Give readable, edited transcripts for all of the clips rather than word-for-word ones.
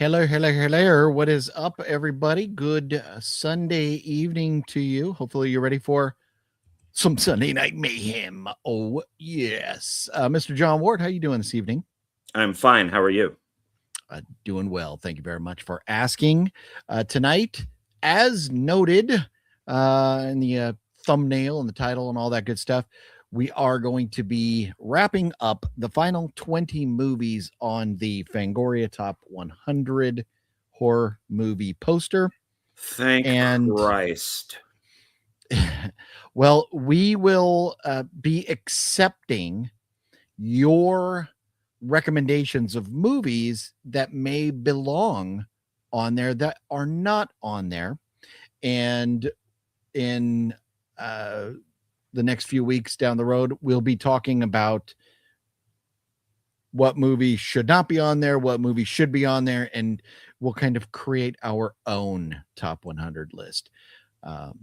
Hello, hello, hello. What is up, everybody? Good Sunday evening to you. Hopefully, you're ready for some Sunday night mayhem. Oh, yes. Mr. John Ward, how you doing this evening? I'm fine. How are you? Doing well. Thank you very much for asking. Tonight, as noted in the thumbnail and the title and all that good stuff, we are going to be wrapping up the final 20 movies on the Fangoria Top 100 horror movie poster. Thank Christ. Well, we will be accepting your recommendations of movies that may belong on there that are not on there. And in the next few weeks down the road, we'll be talking about what movie should not be on there, what movie should be on there, and we'll kind of create our own top 100 list. And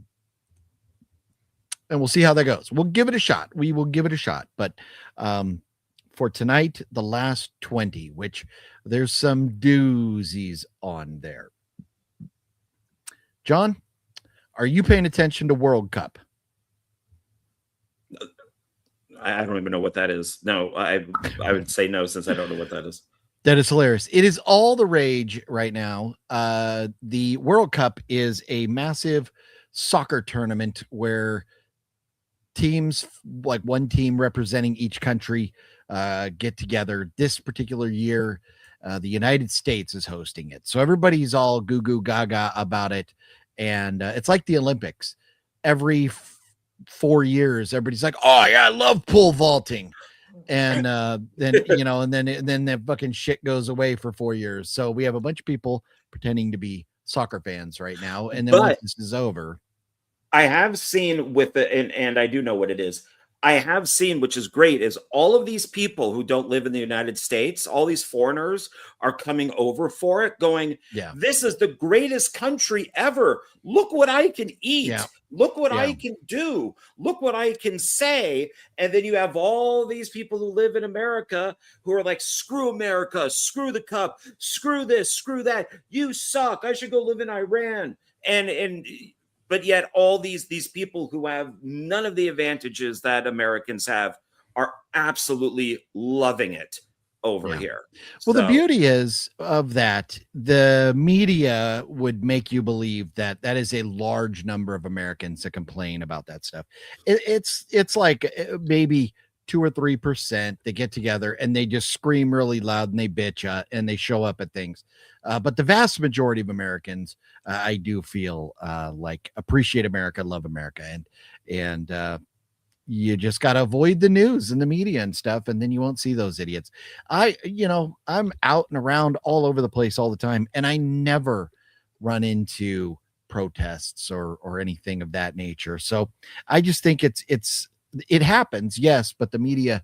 we'll see how that goes. We'll give it a shot. We will give it a shot. But for tonight, the last 20, which there's some doozies on there. John, are you paying attention to World Cup? I don't even know what that is. No, I would say no, since I don't know what that is. That is hilarious. It is all the rage right now. The World Cup is a massive soccer tournament where teams, like one team representing each country, get together. This particular year, the United States is hosting it. So everybody's all goo goo gaga about it. And it's like the Olympics. Every 4 years, everybody's like, oh yeah, I love pole vaulting. And then and then that fucking shit goes away for 4 years. So we have a bunch of people pretending to be soccer fans right now. And then once this is over, I have seen with the and I do know what it is. I have seen, which is great, is all of these people who don't live in the United States, all these foreigners are coming over for it, going, yeah, this is the greatest country ever. Look what I can eat. Yeah. Look what I can do. Look what I can say. And then you have all these people who live in America who are like, screw America, screw the cup, screw this, screw that. You suck. I should go live in Iran. But yet all these people who have none of the advantages that Americans have are absolutely loving it over here. Well, the beauty is of that, the media would make you believe that that is a large number of Americans that complain about that stuff. It's like maybe 2 or 3% they get together and they just scream really loud and they bitch and they show up at things. But the vast majority of Americans, I do feel like appreciate America, love America, and you just got to avoid the news and the media and stuff, and then you won't see those idiots. I'm out and around all over the place all the time, and I never run into protests or anything of that nature. So I just think it happens, yes, but the media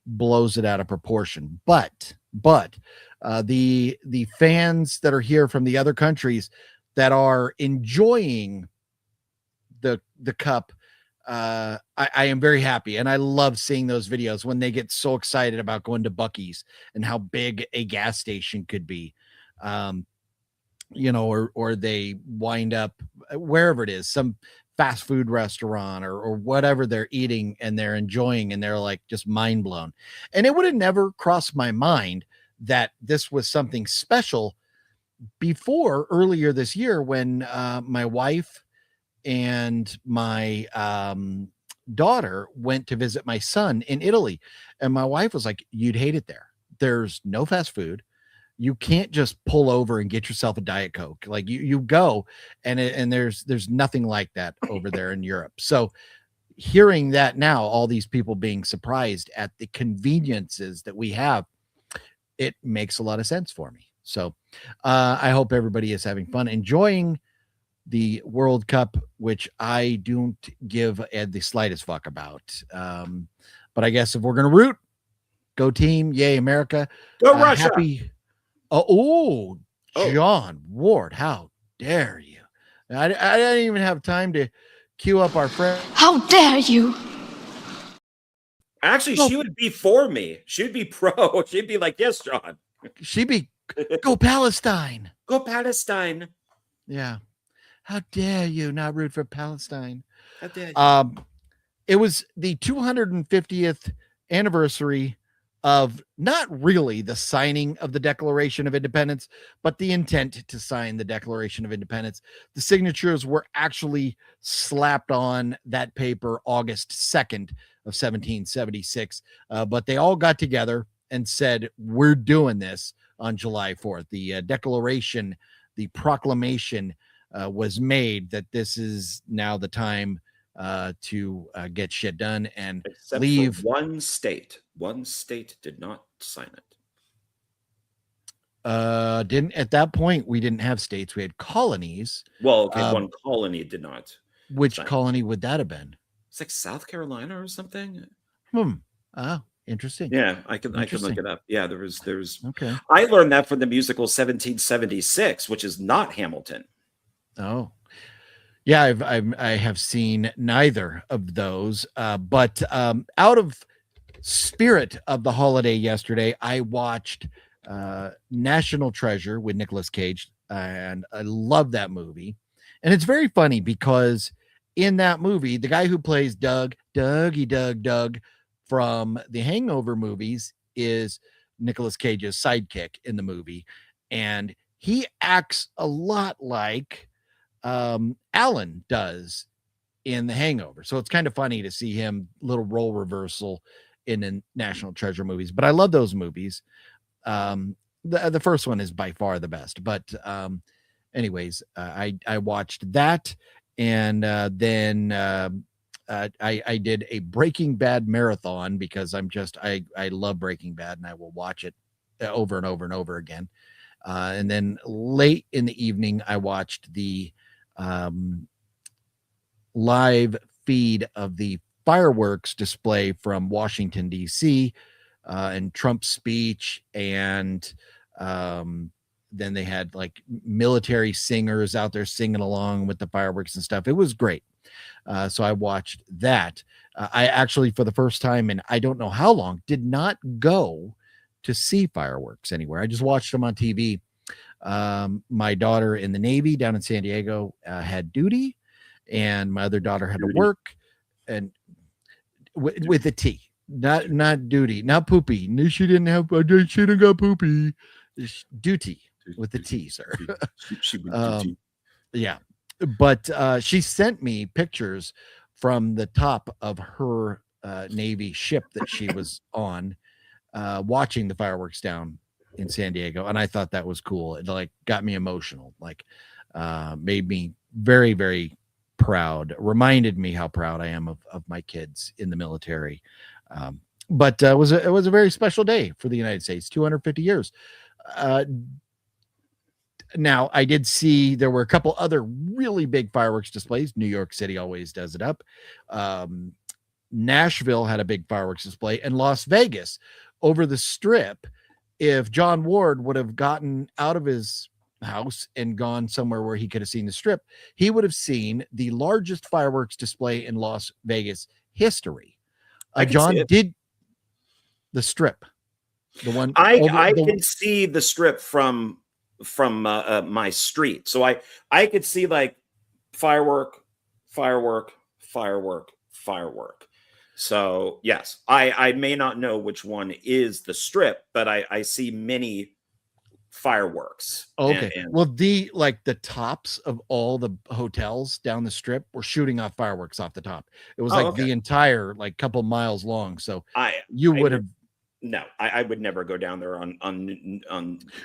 blows it out of proportion. But the fans that are here from the other countries that are enjoying the cup, I am very happy, and I love seeing those videos when they get so excited about going to Buc-ee's and how big a gas station could be, or they wind up wherever it is, some fast food restaurant or whatever they're eating and they're enjoying, and they're like just mind blown. And it would have never crossed my mind that this was something special before earlier this year when my wife and my daughter went to visit my son in Italy. And my wife was like, you'd hate it there. There's no fast food. You can't just pull over and get yourself a Diet Coke. Like you go and there's nothing like that over there in Europe. So hearing that now, all these people being surprised at the conveniences that we have, it makes a lot of sense for me. So I hope everybody is having fun, enjoying the World Cup, which I don't give the slightest fuck about. But I guess if we're going to root, go team. Yay, America. Go Russia. Happy. John Ward, how dare you? I didn't even have time to queue up our friend. How dare you? Actually, she would be for me. She'd be pro. She'd be like, yes, John. She'd be Go Palestine. Go Palestine. Yeah. How dare you not root for Palestine? How dare you? It was the 250th anniversary of not really the signing of the Declaration of Independence, but the intent to sign the Declaration of Independence. The signatures were actually slapped on that paper August 2nd of 1776, but they all got together and said, we're doing this on July 4th. The declaration, the proclamation was made that this is now the time to get shit done and Except leave. for one state. One state did not sign it. Didn't at that point we didn't have states, we had colonies. Well, okay, one colony did not. Which colony would that have been? It's like South Carolina or something. Interesting. Yeah, I can look it up. Yeah, there's okay. I learned that from the musical 1776, which is not Hamilton. Oh. Yeah, I have seen neither of those. But out of spirit of the holiday yesterday, I watched National Treasure with Nicolas Cage, and I love that movie. And it's very funny because in that movie, the guy who plays Doug from the Hangover movies is Nicolas Cage's sidekick in the movie, and he acts a lot like Alan does in The Hangover. So it's kind of funny to see him, little role reversal in the National Treasure movies. But I love those movies. The first one is by far the best. But anyways, I watched that, and then I did a Breaking Bad marathon because I love Breaking Bad, and I will watch it over and over and over again. And then late in the evening, I watched the live feed of the fireworks display from Washington, D.C., and Trump's speech. And then they had like military singers out there singing along with the fireworks and stuff. It was great. So I watched that. I actually, for the first time in I don't know how long, did not go to see fireworks anywhere. I just watched them on TV. My daughter in the Navy down in San Diego had duty, and my other daughter had to work, and with a T, not duty, not poopy. No, she didn't got poopy. Duty with the T, sir. Yeah, but she sent me pictures from the top of her Navy ship that she was on, watching the fireworks down in San Diego, and I thought that was cool. It like got me emotional, like made me very, very proud, reminded me how proud I am of my kids in the military. But it was a very special day for the United States, 250 years. Now I did see there were a couple other really big fireworks displays. New York City always does it up. Nashville had a big fireworks display, and Las Vegas over the Strip. If John Ward would have gotten out of his house and gone somewhere where he could have seen the Strip, he would have seen the largest fireworks display in Las Vegas history. John did the Strip, the one I can see the Strip from my street, so I could see like firework. So yes, I may not know which one is the Strip, but I see many fireworks. Okay. Well, the tops of all the hotels down the Strip were shooting off fireworks off the top. It was the entire like couple miles long. So you would have. No, I would never go down there on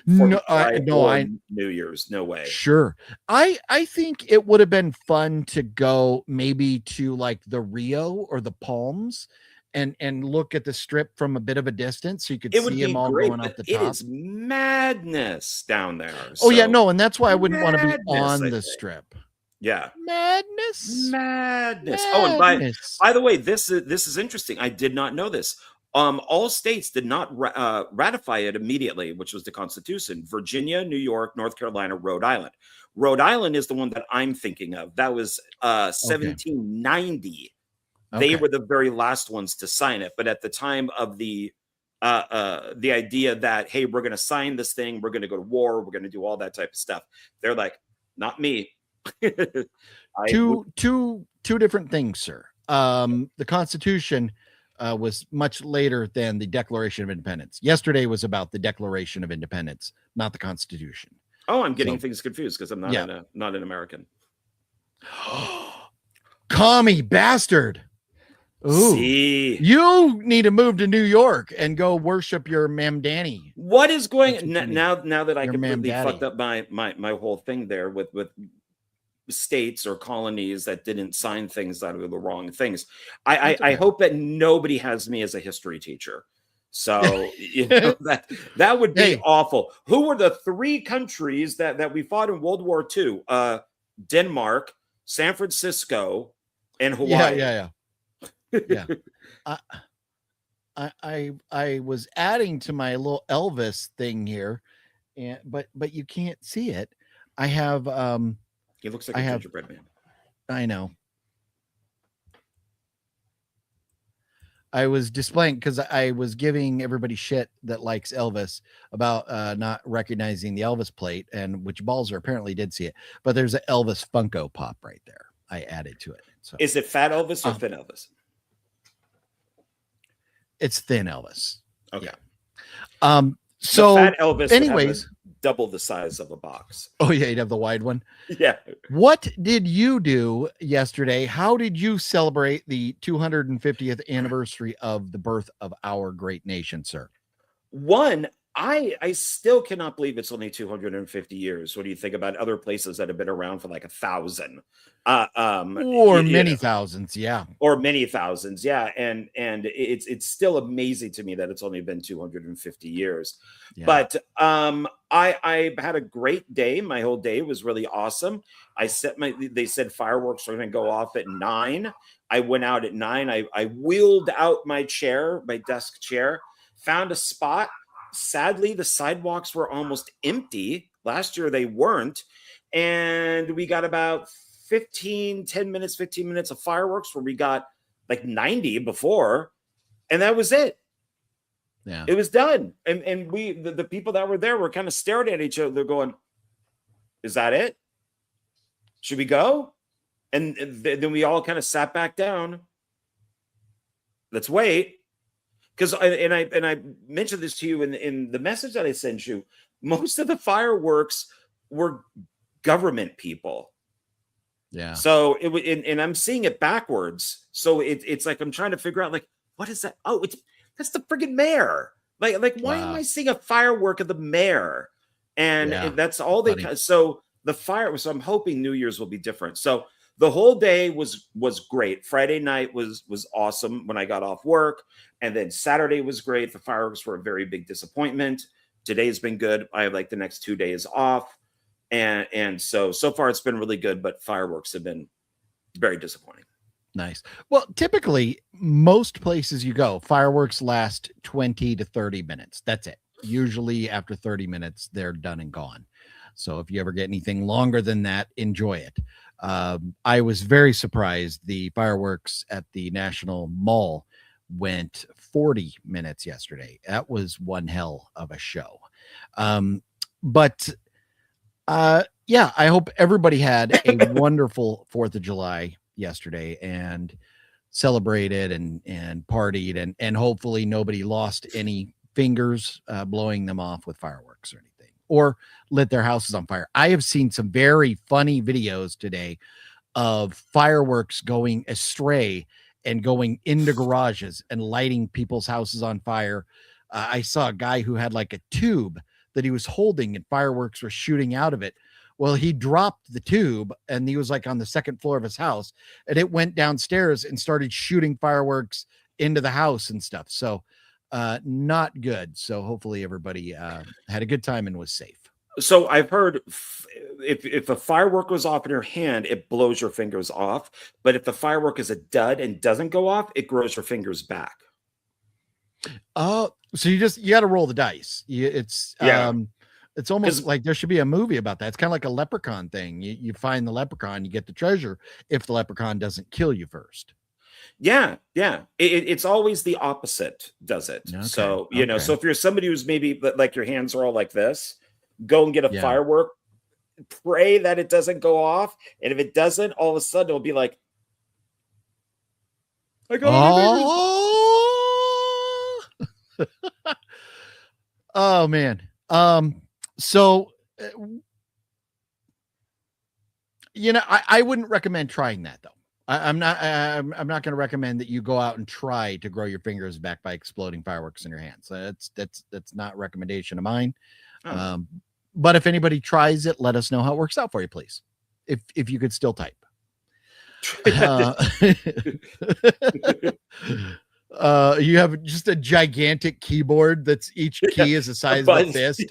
New Year's. No way. Sure. I think it would have been fun to go maybe to like the Rio or the Palms and look at the Strip from a bit of a distance so you could see them all going off the top. It is madness down there. Oh yeah, no, and that's why I wouldn't want to be on the Strip. Yeah. Madness. Oh, and by the way, this is interesting. I did not know this. All states did not ratify it immediately, which was the Constitution. Virginia, New York, North Carolina, Rhode Island. Rhode Island is the one that I'm thinking of. That was 1790. Okay. They were the very last ones to sign it. But at the time of the the idea that, hey, we're going to sign this thing, we're going to go to war, we're going to do all that type of stuff. They're like, not me. Two different things, sir. The Constitution was much later than the Declaration of Independence. Yesterday was about the Declaration of Independence, not the Constitution. Oh, I'm getting things confused because I'm not not an American. Commie bastard. Ooh. See, you need to move to New York and go worship your Mam Danny. What is going now that I Your completely fucked up my whole thing there with states or colonies that didn't sign things that were the wrong things. I hope that nobody has me as a history teacher. So you know, that would be awful. Who were the 3 countries that we fought in World War II? Denmark, San Francisco, and Hawaii. Yeah. I was adding to my little Elvis thing here, and but you can't see it. I have he looks like a gingerbread man. I know. I was displaying because I was giving everybody shit that likes Elvis about not recognizing the Elvis plate, and which Balzer apparently did see it. But there's an Elvis Funko Pop right there. I added to it. So is it Fat Elvis or Thin Elvis? It's Thin Elvis. Okay. Yeah. So the Fat Elvis, anyways, double the size of a box. Oh yeah, you'd have the wide one. Yeah. What did you do yesterday? How did you celebrate the 250th anniversary of the birth of our great nation, sir? One, I still cannot believe it's only 250 years. What do you think about other places that have been around for like 1,000? Or many thousands, yeah. Or many thousands, yeah. And it's still amazing to me that it's only been 250 years. Yeah. But I had a great day. My whole day was really awesome. They said fireworks were going to go off at 9. I went out at 9. I wheeled out my chair, my desk chair, found a spot. Sadly, the sidewalks were almost empty. Last year they weren't. And we got about 15 minutes of fireworks where we got like 90 before. And that was it. Yeah. It was done. And the people that were there were kind of staring at each other. They're going, is that it? Should we go? And then we all kind of sat back down. Let's wait. Because I mentioned this to you in the message that I sent you. Most of the fireworks were government people. Yeah. So and I'm seeing it backwards. So it's like I'm trying to figure out like what is that? Oh, that's the friggin' mayor. Like why am I seeing a firework of the mayor? And that's all they. So the fire. So I'm hoping New Year's will be different. So the whole day was great. Friday night was awesome when I got off work. And then Saturday was great. The fireworks were a very big disappointment. Today's been good. I have like the next 2 days off. And so far it's been really good, but fireworks have been very disappointing. Nice. Well, typically most places you go, fireworks last 20 to 30 minutes. That's it. Usually after 30 minutes, they're done and gone. So if you ever get anything longer than that, enjoy it. I was very surprised. The fireworks at the National Mall went 40 minutes yesterday. That was one hell of a show. But yeah, I hope everybody had a wonderful 4th of July yesterday and celebrated and partied and hopefully nobody lost any fingers blowing them off with fireworks or anything, or lit their houses on fire. I have seen some very funny videos today of fireworks going astray and going into garages and lighting people's houses on fire. I saw a guy who had like a tube that he was holding and fireworks were shooting out of it. Well, he dropped the tube and he was like on the 2nd floor of his house and it went downstairs and started shooting fireworks into the house and stuff. So not good. So hopefully everybody had a good time and was safe. So I've heard if a firework goes off in your hand, it blows your fingers off. But if the firework is a dud and doesn't go off, it grows your fingers back. Oh, so you got to roll the dice. It's almost like there should be a movie about that. It's kind of like a leprechaun thing. You find the leprechaun, you get the treasure if the leprechaun doesn't kill you first. Yeah, yeah. It's always the opposite does it. Okay. So, Okay. so if you're somebody who's maybe like your hands are all like this, go and get a Yeah. firework, pray that it doesn't go off. And if it doesn't, all of a sudden it'll be like, I got my fingers. Oh. Oh man. So I wouldn't recommend trying that though. I'm not going to recommend that you go out and try to grow your fingers back by exploding fireworks in your hands. That's not a recommendation of mine. Oh. But if anybody tries it, let us know how it works out for you, please. If you could still type. You have just a gigantic keyboard that's each key is the size of a fist.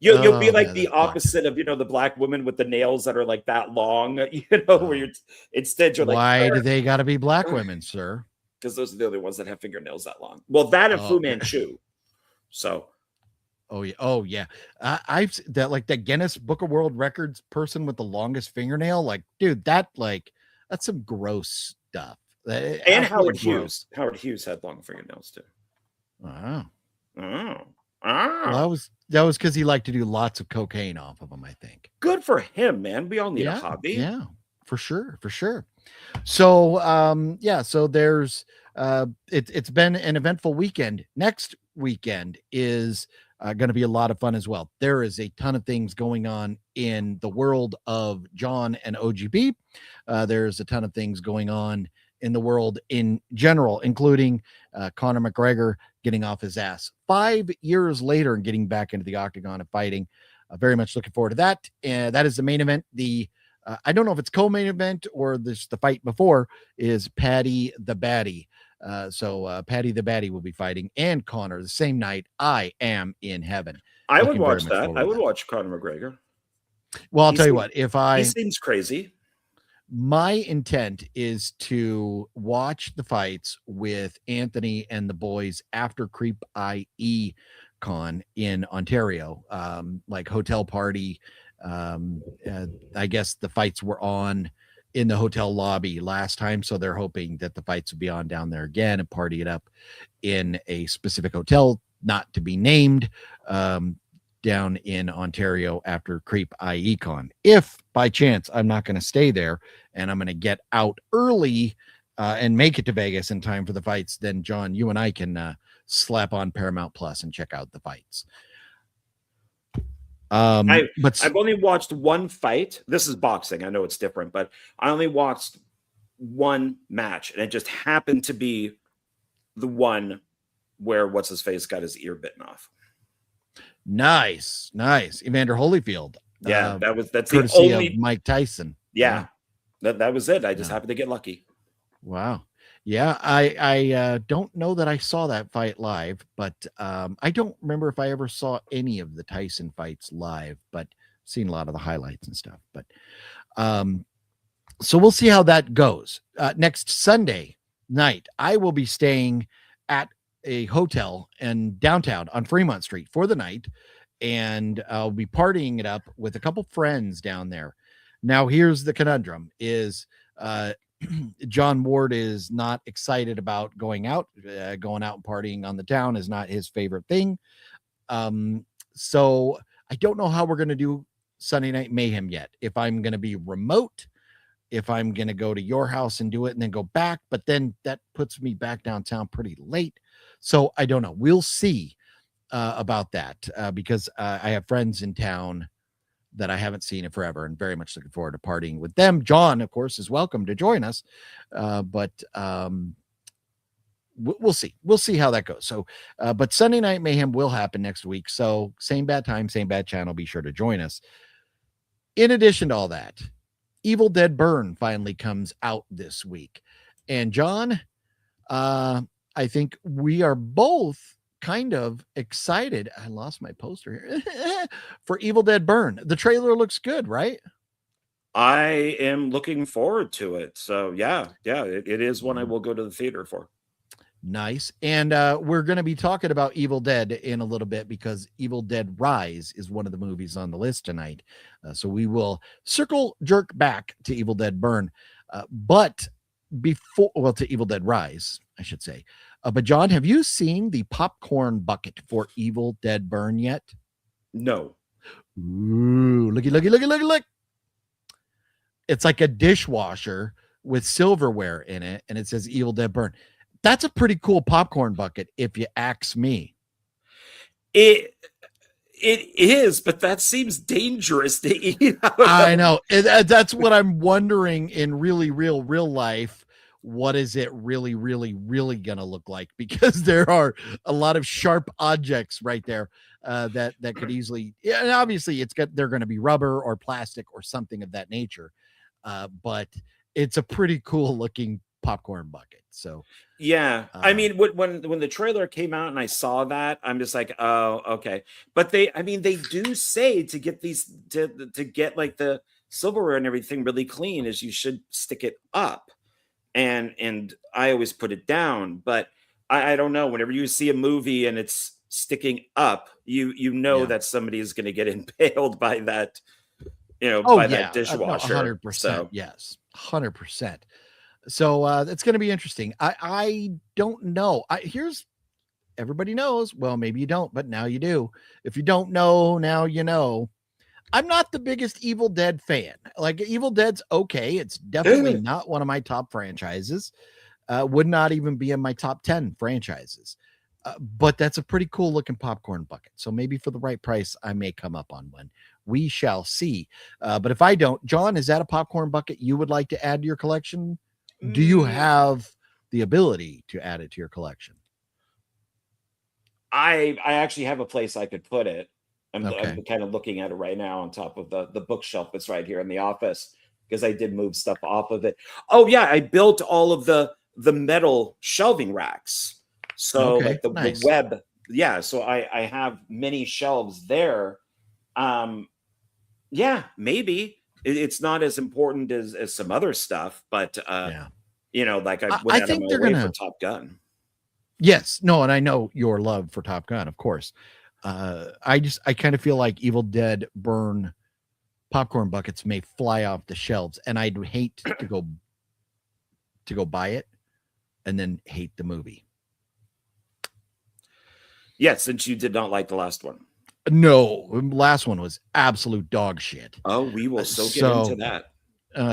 You'll be like the opposite of the black women with the nails that are like that long, where you're instead you're like, why do they got to be black women, sir? Because those are the only ones that have fingernails that long. Well, that and Fu Manchu. So oh yeah. I've that like the Guinness Book of World Records person with the longest fingernail. Like, dude, that's some gross stuff. And Howard Hughes. Howard Hughes had long fingernails too. Wow. Oh. Well, that was because he liked to do lots of cocaine off of them, I think. Good for him, man. We all need a hobby. Yeah, for sure. So so there's it's been an eventful weekend. Next weekend is going to be a lot of fun as well. There is a ton of things going on in the world of John and OGB. There's a ton of things going on in the world in general, including Conor McGregor getting off his ass 5 years later and getting back into the octagon and fighting. Very much looking forward to that. And that is the main event. I don't know if it's co-main event or the fight before is Paddy the Baddy. So Paddy the Baddy will be fighting and Conor the same night. I am in heaven. I would watch that. I would watch Conor McGregor. Well, I'll tell you what, he seems crazy. My intent is to watch the fights with Anthony and the boys after Creep IE Con in Ontario, like hotel party. I guess the fights were on in the hotel lobby last time, so they're hoping that the fights will be on down there again and party it up in a specific hotel, not to be named, down in Ontario after Creep IE Con. If by chance I'm not going to stay there and I'm going to get out early and make it to Vegas in time for the fights, then John, you and I can slap on Paramount Plus and check out the fights. I've only watched one fight. This is boxing. I know it's different, but I only watched one match, and it just happened to be the one where what's his face got his ear bitten off. Nice. Evander Holyfield. Yeah, that's the only of Mike Tyson. Yeah. That was it. I just happened to get lucky. Wow. Yeah, I don't know that I saw that fight live, but I don't remember if I ever saw any of the Tyson fights live, but seen a lot of the highlights and stuff. But so we'll see how that goes. Next Sunday night, I will be staying at a hotel in downtown on Fremont Street for the night, and I'll be partying it up with a couple friends down there. Now, here's the conundrum: is John Ward is not excited about going out and partying on the town is not his favorite thing. So I don't know how we're going to do Sunday Night Mayhem yet. If I'm going to be remote, if I'm going to go to your house and do it and then go back, but then that puts me back downtown pretty late. So I don't know. We'll see about that because I have friends in town that I haven't seen in forever and very much looking forward to partying with them. John, of course, is welcome to join us, but we'll see. We'll see how that goes. So, but Sunday Night Mayhem will happen next week. So same bad time, same bad channel. Be sure to join us. In addition to all that, Evil Dead Burn finally comes out this week. And John, I think we are both kind of excited. I lost my poster here for Evil Dead Burn. The trailer looks good, right? I am looking forward to it. So yeah, it is one I will go to the theater for. Nice. And we're going to be talking about Evil Dead in a little bit because Evil Dead Rise is one of the movies on the list tonight. So we will circle jerk back to Evil Dead Burn. But to Evil Dead Rise, I should say. But John, have you seen the popcorn bucket for Evil Dead Burn yet? No. Ooh, look. It's like a dishwasher with silverware in it, and it says Evil Dead Burn. That's a pretty cool popcorn bucket, if you ask me. It is, but that seems dangerous to eat. I know. That's what I'm wondering in real life. What is it really going to look like? Because there are a lot of sharp objects right there that could easily, and obviously they're going to be rubber or plastic or something of that nature. But it's a pretty cool looking popcorn bucket. So yeah, I mean, when the trailer came out and I saw that, I'm just like, oh, okay. But they do say to get these to get like the silverware and everything really clean is you should stick it up, and I always put it down. But I don't know. Whenever you see a movie and it's sticking up, you know that somebody is going to get impaled by that. That dishwasher. 100%. Yes, 100%. So it's going to be interesting. I don't know. Everybody knows. Well, maybe you don't, but now you do. If you don't know, now you know. I'm not the biggest Evil Dead fan. Like, Evil Dead's okay. It's definitely not one of my top franchises. Would not even be in my top 10 franchises. But that's a pretty cool looking popcorn bucket. So maybe for the right price, I may come up on one. We shall see. But if I don't, John, is that a popcorn bucket you would like to add to your collection? Do you have the ability to add it to your collection? I actually have a place I could put it. I'm kind of looking at it right now on top of the bookshelf that's right here in the office, because I did move stuff off of it. Oh yeah, I built all of the metal shelving racks. So like the web. Yeah, so I have many shelves there. Yeah, maybe it's not as important as some other stuff, but like I went out of my way for Top Gun. Yes, no, and I know your love for Top Gun, of course. I kind of feel like Evil Dead Burn popcorn buckets may fly off the shelves, and I'd hate to go buy it and then hate the movie. Yes, since you did not like the last one. No, last one was absolute dog shit. Oh, we will get into that.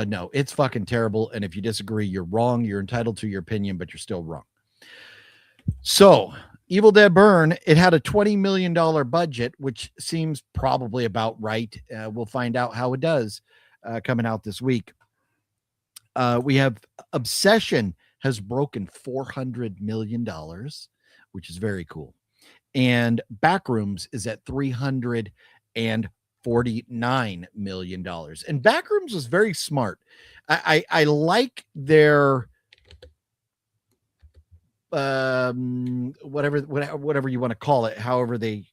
No, it's fucking terrible. And if you disagree, you're wrong. You're entitled to your opinion, but you're still wrong. So, Evil Dead Burn, it had a $20 million budget, which seems probably about right. We'll find out how it does coming out this week. We have Obsession has broken $400 million, which is very cool. And Backrooms is at $349 million. And Backrooms was very smart. I like their whatever you want to call it, however they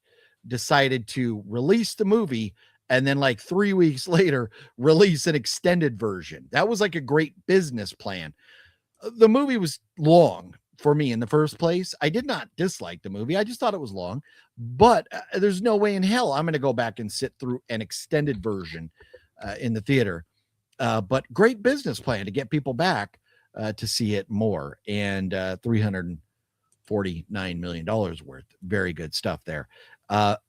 decided to release the movie and then like 3 weeks later release an extended version. That was like a great business plan. The movie was long for me in the first place. I did not dislike the movie. I just thought it was long, but there's no way in hell I'm going to go back and sit through an extended version in the theater. But great business plan to get people back to see it more. And $349 million worth. Very good stuff there.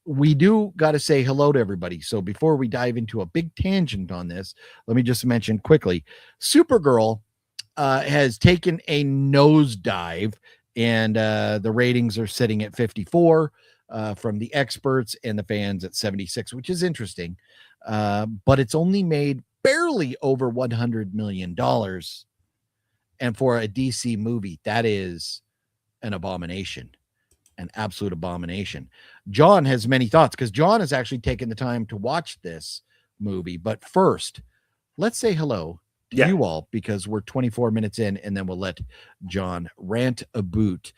We do got to say hello to everybody. So before we dive into a big tangent on this, let me just mention quickly, Supergirl has taken a nosedive, and the ratings are sitting at 54 from the experts, and the fans at 76, which is interesting. But it's only made barely over $100 million. And for a DC movie, that is an abomination, an absolute abomination. John has many thoughts because John has actually taken the time to watch this movie. But first, let's say hello to you all, because we're 24 minutes in, and then we'll let John rant a boot.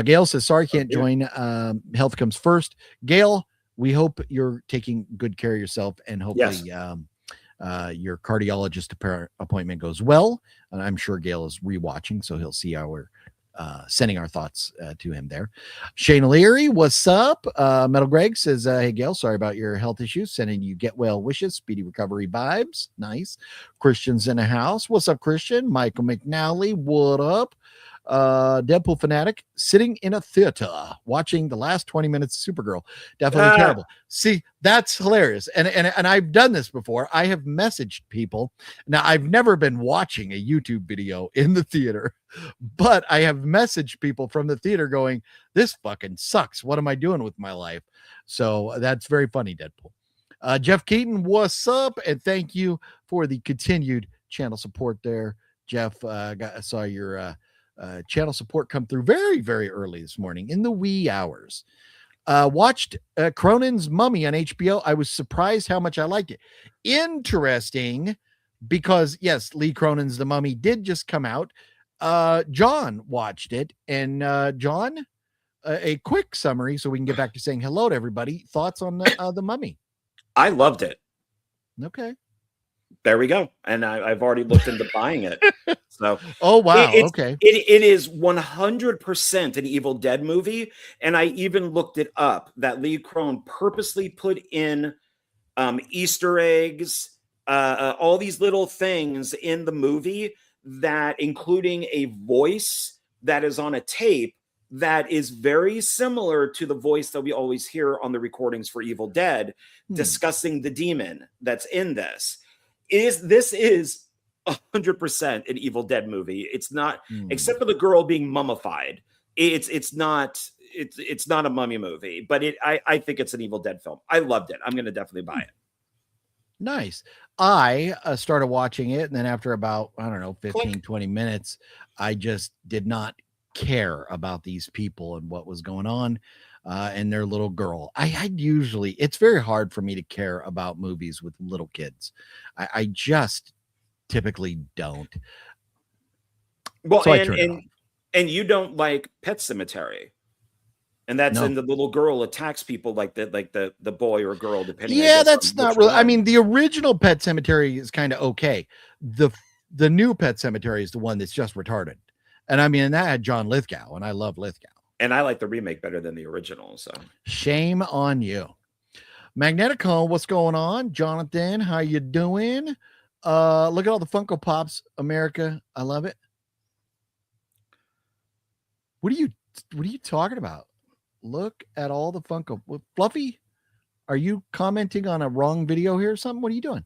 Gail says, sorry, can't join. Health comes first. Gail, we hope you're taking good care of yourself, and hopefully your cardiologist appointment goes well. And I'm sure Gail is rewatching, so he'll see our sending our thoughts to him there. Shane Leary, what's up? Metal Greg says, hey, Gail, sorry about your health issues. Sending you get well wishes, speedy recovery vibes. Nice. Christian's in the house. What's up, Christian? Michael McNally, what up? Deadpool fanatic sitting in a theater watching the last 20 minutes of Supergirl. Definitely terrible. See, that's hilarious. And I've done this before. I have messaged people. Now, I've never been watching a YouTube video in the theater, but I have messaged people from the theater going, this fucking sucks. What am I doing with my life? So that's very funny, Deadpool. Jeff Keaton, what's up? And thank you for the continued channel support there. Jeff, I saw your channel support come through very, very early this morning in the wee hours. Watched Cronin's Mummy on HBO. I was surprised how much I liked it. Interesting, because yes, Lee Cronin's The Mummy did just come out. John watched it, and John, a quick summary so we can get back to saying hello to everybody. Thoughts on the Mummy? I loved it. Okay. There we go. And I've already looked into buying it. So, oh, wow. Okay. It is 100% an Evil Dead movie. And I even looked it up that Lee Cronin purposely put in Easter eggs, all these little things in the movie, that including a voice that is on a tape that is very similar to the voice that we always hear on the recordings for Evil Dead, discussing the demon that's in this. This is 100% an Evil Dead movie. It's not, except for the girl being mummified. It's not a mummy movie, but I think it's an Evil Dead film. I loved it. I'm going to definitely buy it. Nice. I started watching it, and then after about, 15, 20 minutes, I just did not care about these people and what was going on. And their little girl. I usually, it's very hard for me to care about movies with little kids. I just typically don't. Well, so and you don't like Pet Sematary, and that's and the little girl attacks people like the boy or girl, depending. Yeah, that's not really. I mean, the original Pet Sematary is kind of okay. The new Pet Sematary is the one that's just retarded, and I mean, and that had John Lithgow, and I love Lithgow. And I like the remake better than the original. So shame on you. Magneticon, what's going on? Jonathan, how you doing? Look at all the Funko Pops, America. I love it. What are you talking about? Look at all the Funko. Fluffy, are you commenting on a wrong video here or something? What are you doing?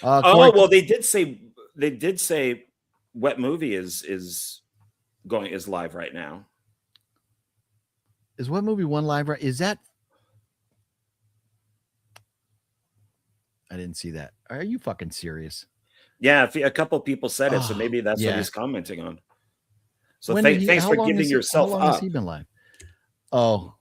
Well, they did say Wet Movie is live right now. Is What Movie 1 live? Right? Is that? I didn't see that. Are you fucking serious? Yeah, a couple people said it, so maybe that's what he's commenting on. So thanks for giving yourself up. How long has he been live? Oh,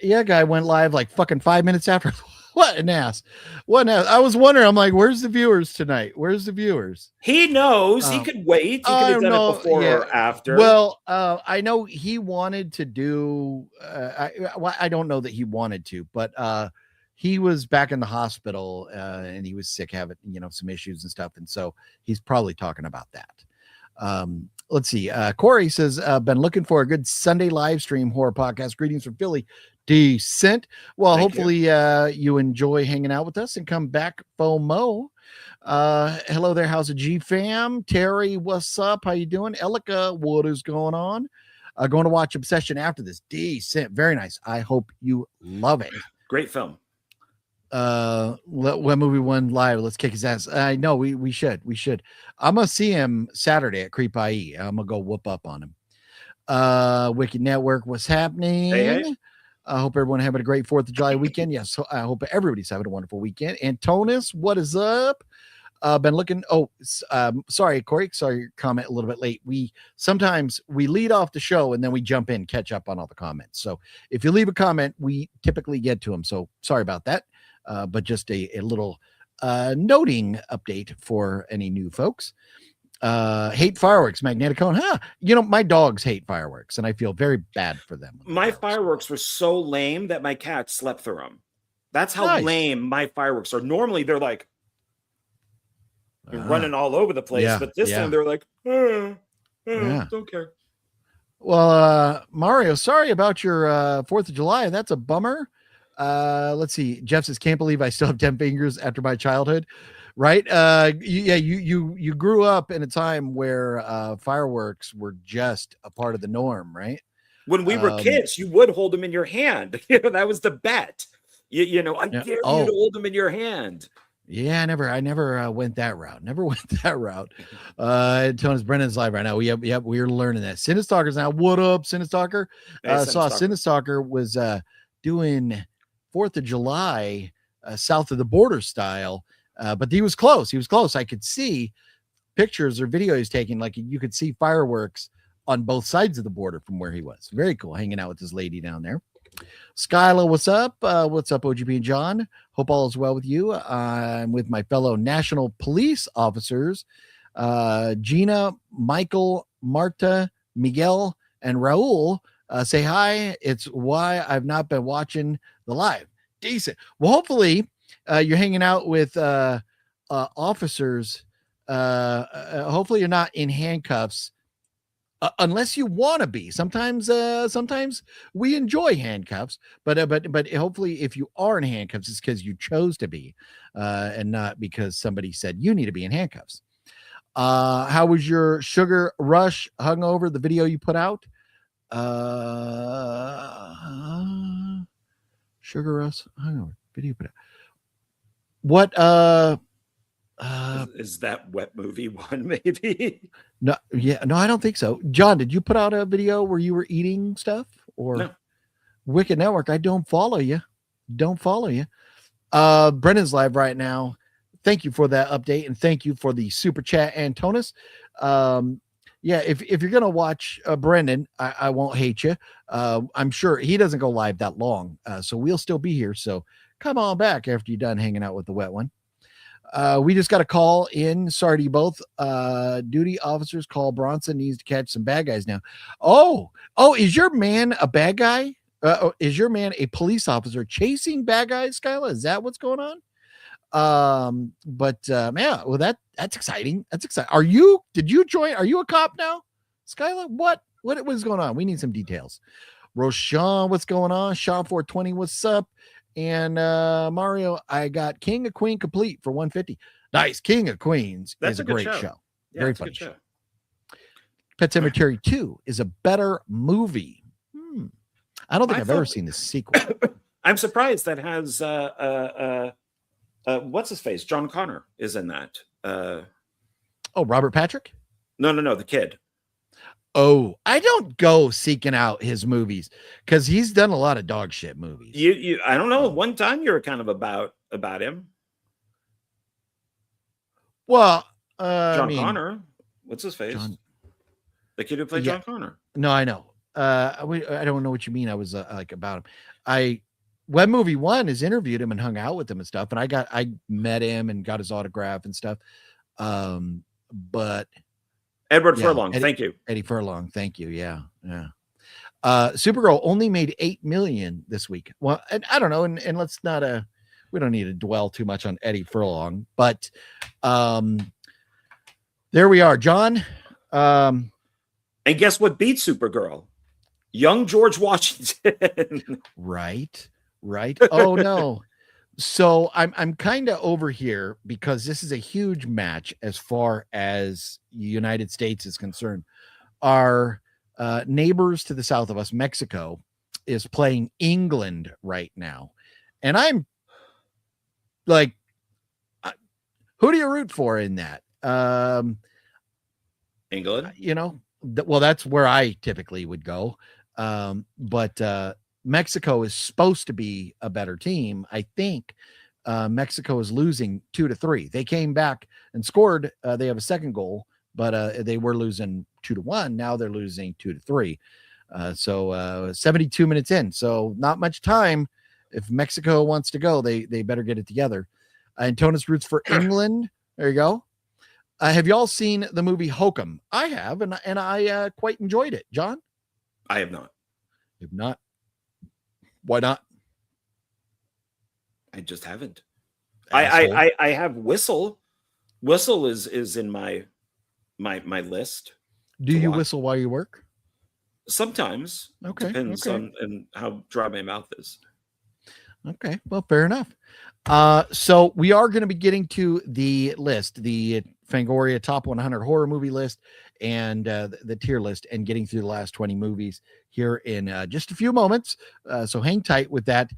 yeah, guy went live like fucking 5 minutes after. What an ass! What an ass! I was wondering. I'm like, where's the viewers tonight? Where's the viewers? He knows. He could wait. He could have done it before or after. Well, I know he wanted to do. I don't know that he wanted to, but he was back in the hospital and he was sick, having some issues and stuff, and so he's probably talking about that. Let's see. Corey says, been looking for a good Sunday live stream horror podcast. Greetings from Philly. Decent. Well, hopefully you enjoy hanging out with us and come back, FOMO. Hello there. How's the G fam? Terry, what's up? How you doing? Elika, what is going on? Going to watch Obsession after this. Decent. Very nice. I hope you love it. Great film. What movie won live? Let's kick his ass. I know we should. I'm gonna see him Saturday at Creep IE. I'm gonna go whoop up on him. Wicked Network, what's happening? Hey. I hope everyone having a great 4th of July weekend. Yes, I hope everybody's having a wonderful weekend. Antonis, what is up? Been looking. Sorry, Corey. Sorry, your comment a little bit late. Sometimes we lead off the show and then we jump in, catch up on all the comments. So if you leave a comment, we typically get to them. So sorry about that. But just a little noting update for any new folks. Hate fireworks, Magnetic Cone. My dogs hate fireworks, and I feel very bad for them. My fireworks were so lame that my cat slept through them. That's how lame my fireworks are. Normally, they're like running all over the place, but this time they're like, don't care. Well, Mario, sorry about your 4th of July. That's a bummer. Let's see. Jeff says, can't believe I still have 10 fingers after my childhood. Right. You grew up in a time where fireworks were just a part of the norm, right? When we were kids, you would hold them in your hand. That was the bet. I dare you to hold them in your hand. Yeah, I never went that route. Never went that route. Tony's Brennan's live right now. We're learning that. Cinestalker's now. What up, Cinestalker? Saw Cinestalker was doing 4th of July south of the border style, but he was close. He was close. I could see pictures or video he's taking. Like you could see fireworks on both sides of the border from where he was. Very cool, hanging out with this lady down there. Skyla, what's up? What's up, OGB and John? Hope all is well with you. I'm with my fellow national police officers, Gina, Michael, Marta, Miguel, and Raul. Say hi. It's why I've not been watching the live. Decent. Well, hopefully you're hanging out with officers. Hopefully you're not in handcuffs. Unless you want to be. Sometimes we enjoy handcuffs, but hopefully if you are in handcuffs, it's because you chose to be, and not because somebody said you need to be in handcuffs. How was your sugar rush hungover? The video you put out, sugar rush hungover video you put out. What is that Wet Movie one? Maybe. No, I don't think so. John, did you put out a video where you were eating stuff or no. Wicked Network? I don't follow you. Brendan's live right now. Thank you for that update. And thank you for the super chat, Antonis. If you're going to watch Brendan, I won't hate you. I'm sure he doesn't go live that long. So we'll still be here. So come on back after you're done hanging out with the wet one. We just got a call in. Sorry to you both. Duty officers call Bronson needs to catch some bad guys now. Oh, is your man a bad guy? Is your man a police officer chasing bad guys, Skyla? Is that what's going on? Yeah, well, that's exciting. That's exciting. Did you join? Are you a cop now, Skyla? What is going on? We need some details. Roshan, what's going on? Shaw 420, what's up? And Mario, I got King of Queen complete for 150. Nice. King of Queens is a great show. Yeah, very fun show. Pet Sematary 2 is a better movie. I don't think I've ever seen the sequel. I'm surprised that has what's his face? John Connor is in that. Robert Patrick? No, the kid. Oh, I don't go seeking out his movies because he's done a lot of dog shit movies. I don't know. One time you were kind of about him. Well, John Connor. What's his face? The kid who played John Connor. No, I know. I don't know what you mean. I was like about him. Web Movie 1 has interviewed him and hung out with him and stuff, and I met him and got his autograph and stuff. But Edward Furlong, thank you. Eddie Furlong, thank you. Yeah. Supergirl only made $8 million this week. Well, and I don't know, and let's not we don't need to dwell too much on Eddie Furlong, but there we are, John. And guess what beat Supergirl? Young George Washington. Right. Oh no. So I'm kind of over here because this is a huge match as far as the United States is concerned. Our neighbors to the south of us, Mexico, is playing England right now. And I'm like, who do you root for in that? England? Well, that's where I typically would go. But Mexico is supposed to be a better team. I think Mexico is losing 2-3. They came back and scored. They have a second goal, but they were losing 2-1. Now they're losing 2-3. So 72 minutes in. So not much time. If Mexico wants to go, they better get it together. Antonis roots for England. There you go. Have y'all seen the movie Hokum? I have, and I quite enjoyed it. John? I have not. If not, why not? I just haven't. I have Whistle. Whistle is in my list. Do you whistle while you work? Sometimes. Okay. Depends Okay. on and how dry my mouth is. Okay. Well, fair enough. So we are going to be getting to the list, the Fangoria top 100 horror movie list, and the tier list, and getting through the last 20 movies here in just a few moments. So hang tight with that.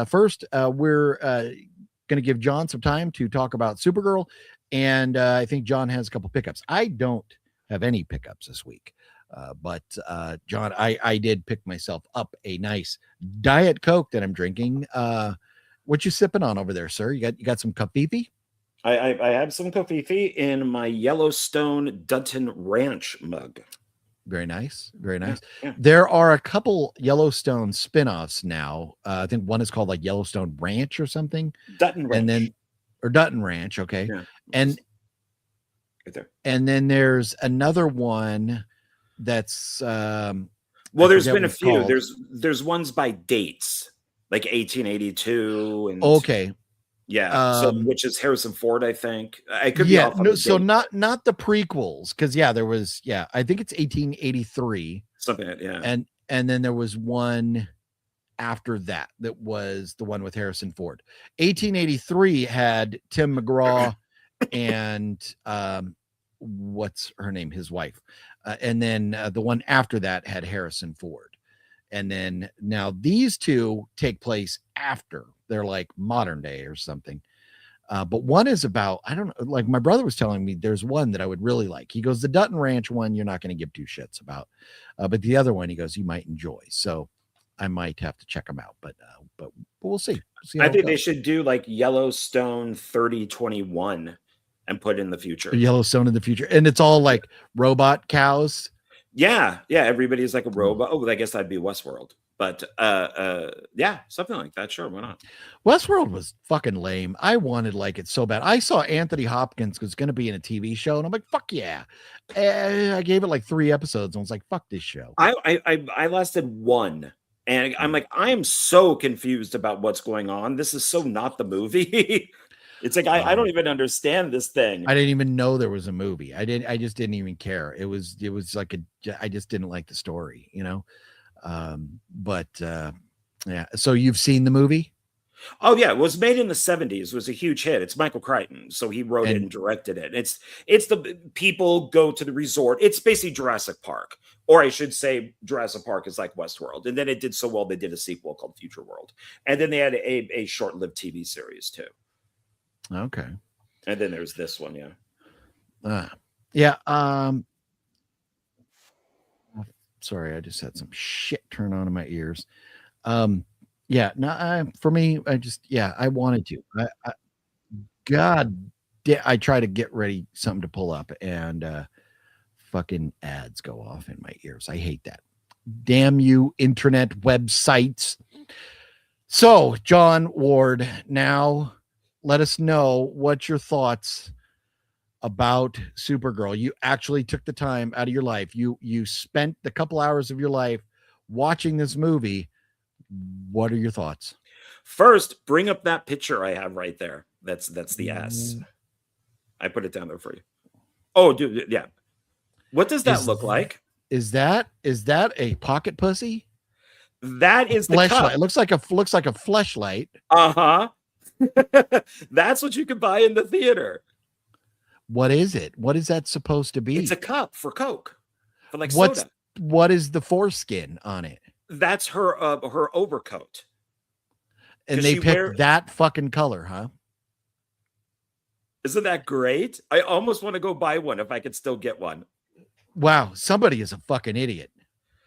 First, we're going to give John some time to talk about Supergirl, and I think John has a couple pickups. I don't have any pickups this week. But John, I did pick myself up a nice Diet Coke that I'm drinking. What you sipping on over there, sir? You got some Kafifi? I have some Kofifi in my Yellowstone Dutton Ranch mug. Very nice. Very nice. Yeah. There are a couple Yellowstone spin-offs now. I think one is called like Yellowstone Ranch or something. Dutton Ranch. And then or Dutton Ranch, okay. Yeah. And right there. And then there's another one that's well, there's been a few. Called. There's ones by dates, like 1882 and okay. Yeah, so which is Harrison Ford, I think. I could be off on the so date. not the prequels, because there was I think it's 1883. Something like that, yeah. And then there was one after that was the one with Harrison Ford. 1883 had Tim McGraw and what's her name? His wife. And then the one after that had Harrison Ford. And then now these two take place after. They're like modern day or something. But one is about, I don't know, like my brother was telling me there's one that I would really like. He goes, the Dutton Ranch one, you're not going to give two shits about. But the other one, he goes, you might enjoy. So I might have to check them out, but we'll see. I think they should do like Yellowstone 3021 and put in the future. Yellowstone in the future. And it's all like robot cows. Yeah. Everybody's like a robot. Oh, I guess that'd be Westworld. But yeah, something like that. Sure, why not? Westworld was fucking lame. I wanted like it so bad. I saw Anthony Hopkins was going to be in a TV show, and I'm like, fuck yeah. I gave it like 3 episodes, and I was like, fuck this show. I lasted 1, and I'm like, I am so confused about what's going on. This is so not the movie. It's like I don't even understand this thing. I didn't even know there was a movie. I just didn't even care. It was like I just didn't like the story, you know. But yeah. So you've seen the movie? Oh yeah, it was made in the 70s. It was a huge hit. It's Michael Crichton, so he wrote it and directed it. It's the people go to the resort. It's basically Jurassic Park, or I should say, Jurassic Park is like Westworld. And then it did so well they did a sequel called Future World, and then they had a short-lived TV series too. Okay. And then there's this one, yeah. Yeah. Sorry, I just had some shit turn on in my ears. Yeah, no, for me, I wanted to. I try to get ready something to pull up, and fucking ads go off in my ears. I hate that. Damn you, internet websites. So, John Ward, now let us know what's your thoughts about Supergirl. You actually took the time out of your life. You spent the couple hours of your life watching this movie. What are your thoughts? First, bring up that picture I have right there. That's the ass. I put it down there for you. Oh, dude, yeah. What does that look like? Is that a pocket pussy? That is the fleshlight. It looks like a fleshlight. Uh-huh. That's what you could buy in the theater. What is it? What is that supposed to be? It's a cup for Coke. For like soda. What is the foreskin on it? That's her overcoat. And they picked that fucking color, huh? Isn't that great? I almost want to go buy one if I could still get one. Wow, somebody is a fucking idiot.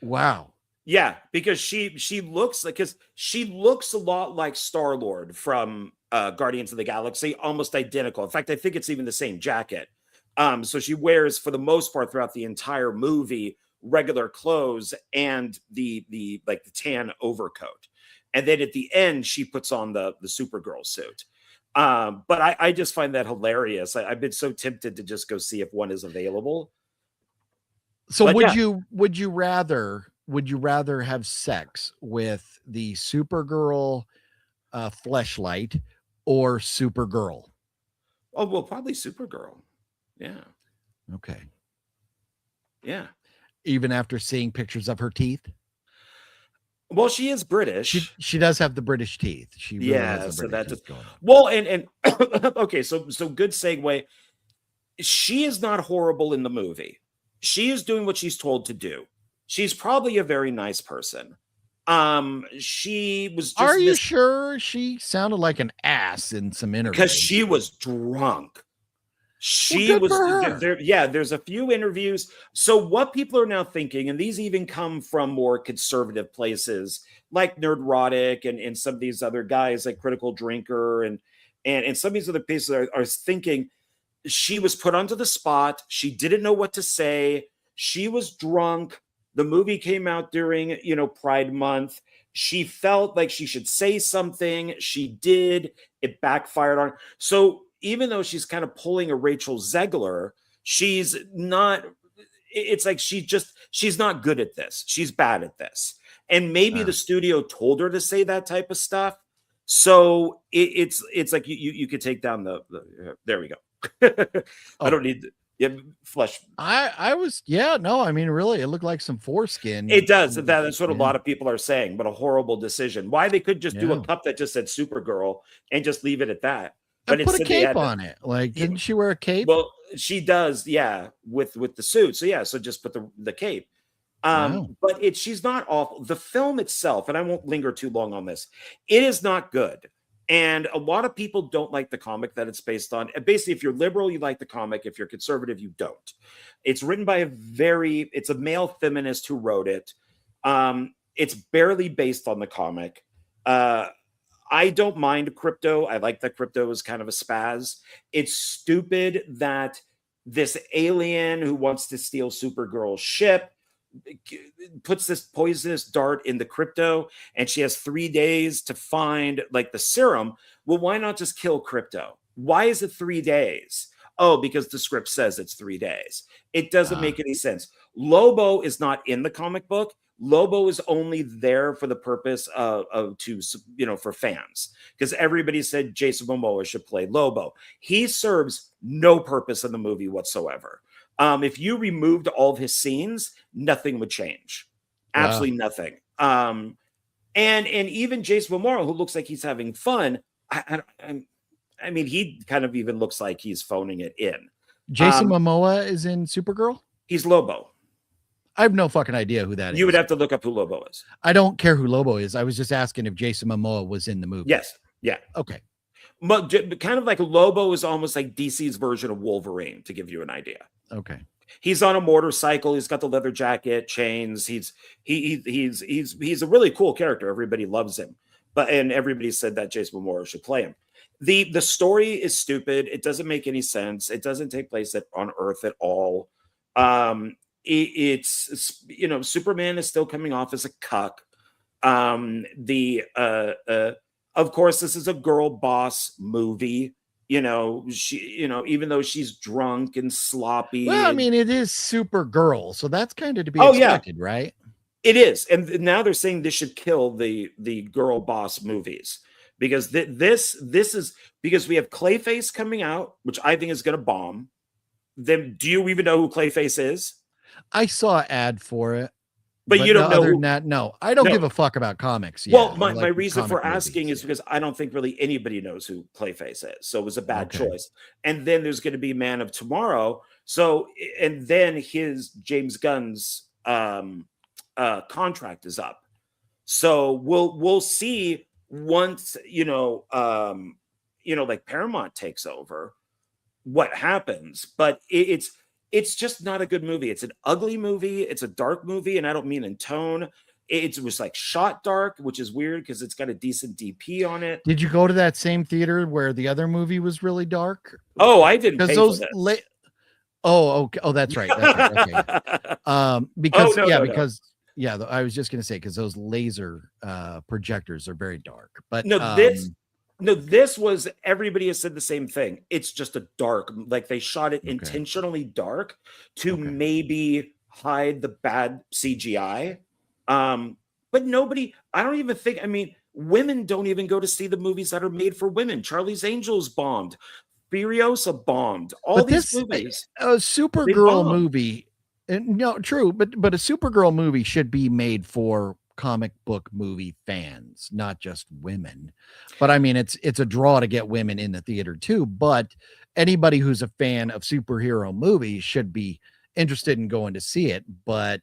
Wow. Yeah, because she looks a lot like Star-Lord from Guardians of the Galaxy, almost identical. In fact, I think it's even the same jacket. So she wears, for the most part, throughout the entire movie, regular clothes and the tan overcoat. And then at the end, she puts on the Supergirl suit. But I just find that hilarious. I've been so tempted to just go see if one is available. So would you rather have sex with the Supergirl fleshlight or Supergirl? Oh, well, probably Supergirl. Yeah. Okay. Yeah. even after seeing pictures of her teeth. Well, she is British. She does have the British teeth. She really has Yeah, the so British that teeth just going on. well, and okay, so good segue. She is not horrible in the movie. She is doing what she's told to do. She's probably a very nice person. She was Are just you sure? She sounded like an ass in some because interviews. she was drunk. Well, She good for was her. there. Yeah, there's a few interviews. So what people are now thinking, and these even come from more conservative places like Nerdrotic and some of these other guys like Critical Drinker and some of these other places are thinking she was put onto the spot. She didn't know what to say. She was drunk. The movie came out during, Pride Month. She felt like she should say something. She did. It backfired on her. So even though she's kind of pulling a Rachel Zegler, she's not. It's like she's not good at this. She's bad at this. And maybe the studio told her to say that type of stuff. So it's like you could take down the there we go. I don't need flesh. I was no, I mean really, it looked like some foreskin. It does. That's what a lot of people are saying, but a horrible decision. Why they could just do a Yeah. cup that just said Supergirl and just leave it at that. And But put a instead they cape had to- on it. Like, didn't she wear a cape? well, she does, yeah, with the suit. So yeah, so just put the cape. Wow. But she's not awful. The film itself, and I won't linger too long on this, it is not good. And a lot of people don't like the comic that it's based on. And basically, if you're liberal, you like the comic. If you're conservative, you don't. It's written by it's a male feminist who wrote it. It's barely based on the comic. I don't mind Crypto. I like that Crypto is kind of a spaz. It's stupid that this alien who wants to steal Supergirl's ship puts this poisonous dart in the Crypto, and she has 3 days to find like the serum. Well, why not just kill Crypto? Why is it 3 days? Oh, because the script says it's 3 days. It doesn't make any sense. Lobo is not in the comic book. Lobo is only there for the purpose of for fans, because everybody said Jason Momoa should play Lobo. He serves no purpose in the movie whatsoever. If you removed all of his scenes, nothing would change. Absolutely nothing. And even Jason Momoa, who looks like he's having fun, I mean, he kind of even looks like he's phoning it in. Jason Momoa is in Supergirl? He's Lobo. I have no fucking idea who that is. You would have to look up who Lobo is. I don't care who Lobo is. I was just asking if Jason Momoa was in the movie. Yes. Yeah. Okay. But kind of like Lobo is almost like DC's version of Wolverine, to give you an idea. Okay. He's on a motorcycle. He's got the leather jacket, chains. He's a really cool character. Everybody loves him. And everybody said that Jason Momoa should play him. The story is stupid. It doesn't make any sense. It doesn't take place on Earth at all. It's Superman is still coming off as a cuck. Of course, this is a girl boss movie. Even though she's drunk and sloppy. Well, I mean, it is Supergirl, so that's kind of to be expected, right? It is. And now they're saying this should kill the girl boss movies, because this is because we have Clayface coming out, which I think is going to bomb. Then do you even know who Clayface is? I saw an ad for it. But you don't know. Other than that, no, I don't give a fuck about comics. Well, my reason for asking is because I don't think really anybody knows who Clayface is. So it was a bad choice. And then there's going to be Man of Tomorrow. So, and then his James Gunn's contract is up. So we'll see once, like Paramount takes over, what happens. But it's just not a good movie. It's an ugly movie. It's a dark movie, and I don't mean in tone. It was like shot dark, which is weird because it's got a decent DP on it. Did you go to that same theater where the other movie was really dark? Oh, I didn't. Pay those for this. Oh, okay. Oh, that's right. That's right. Okay. Because I was just gonna say, because those laser projectors are very dark. But this was, everybody has said the same thing. It's just a dark, like they shot it intentionally dark to maybe hide the bad CGI. But nobody, I don't even think, I mean, women don't even go to see the movies that are made for women. Charlie's Angels bombed. Furiosa bombed. All these movies. A Supergirl movie No, true, but a Supergirl movie should be made for comic book movie fans, not just women. But I mean, it's a draw to get women in the theater too. But anybody who's a fan of superhero movies should be interested in going to see it. But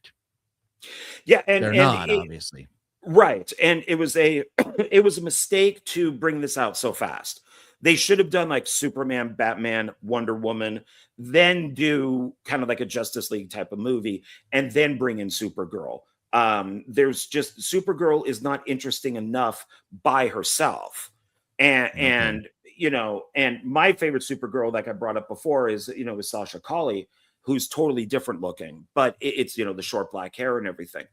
Yeah, and they're and not, it, obviously. right, and it was a it was a mistake to bring this out so fast. They should have done like Superman, Batman, Wonder Woman, then do kind of like a Justice League type of movie, and then bring in Supergirl. There's just Supergirl is not interesting enough by herself, and Okay. and my favorite Supergirl, like I brought up before, is Sasha Calle, who's totally different looking, but it's the short black hair and everything.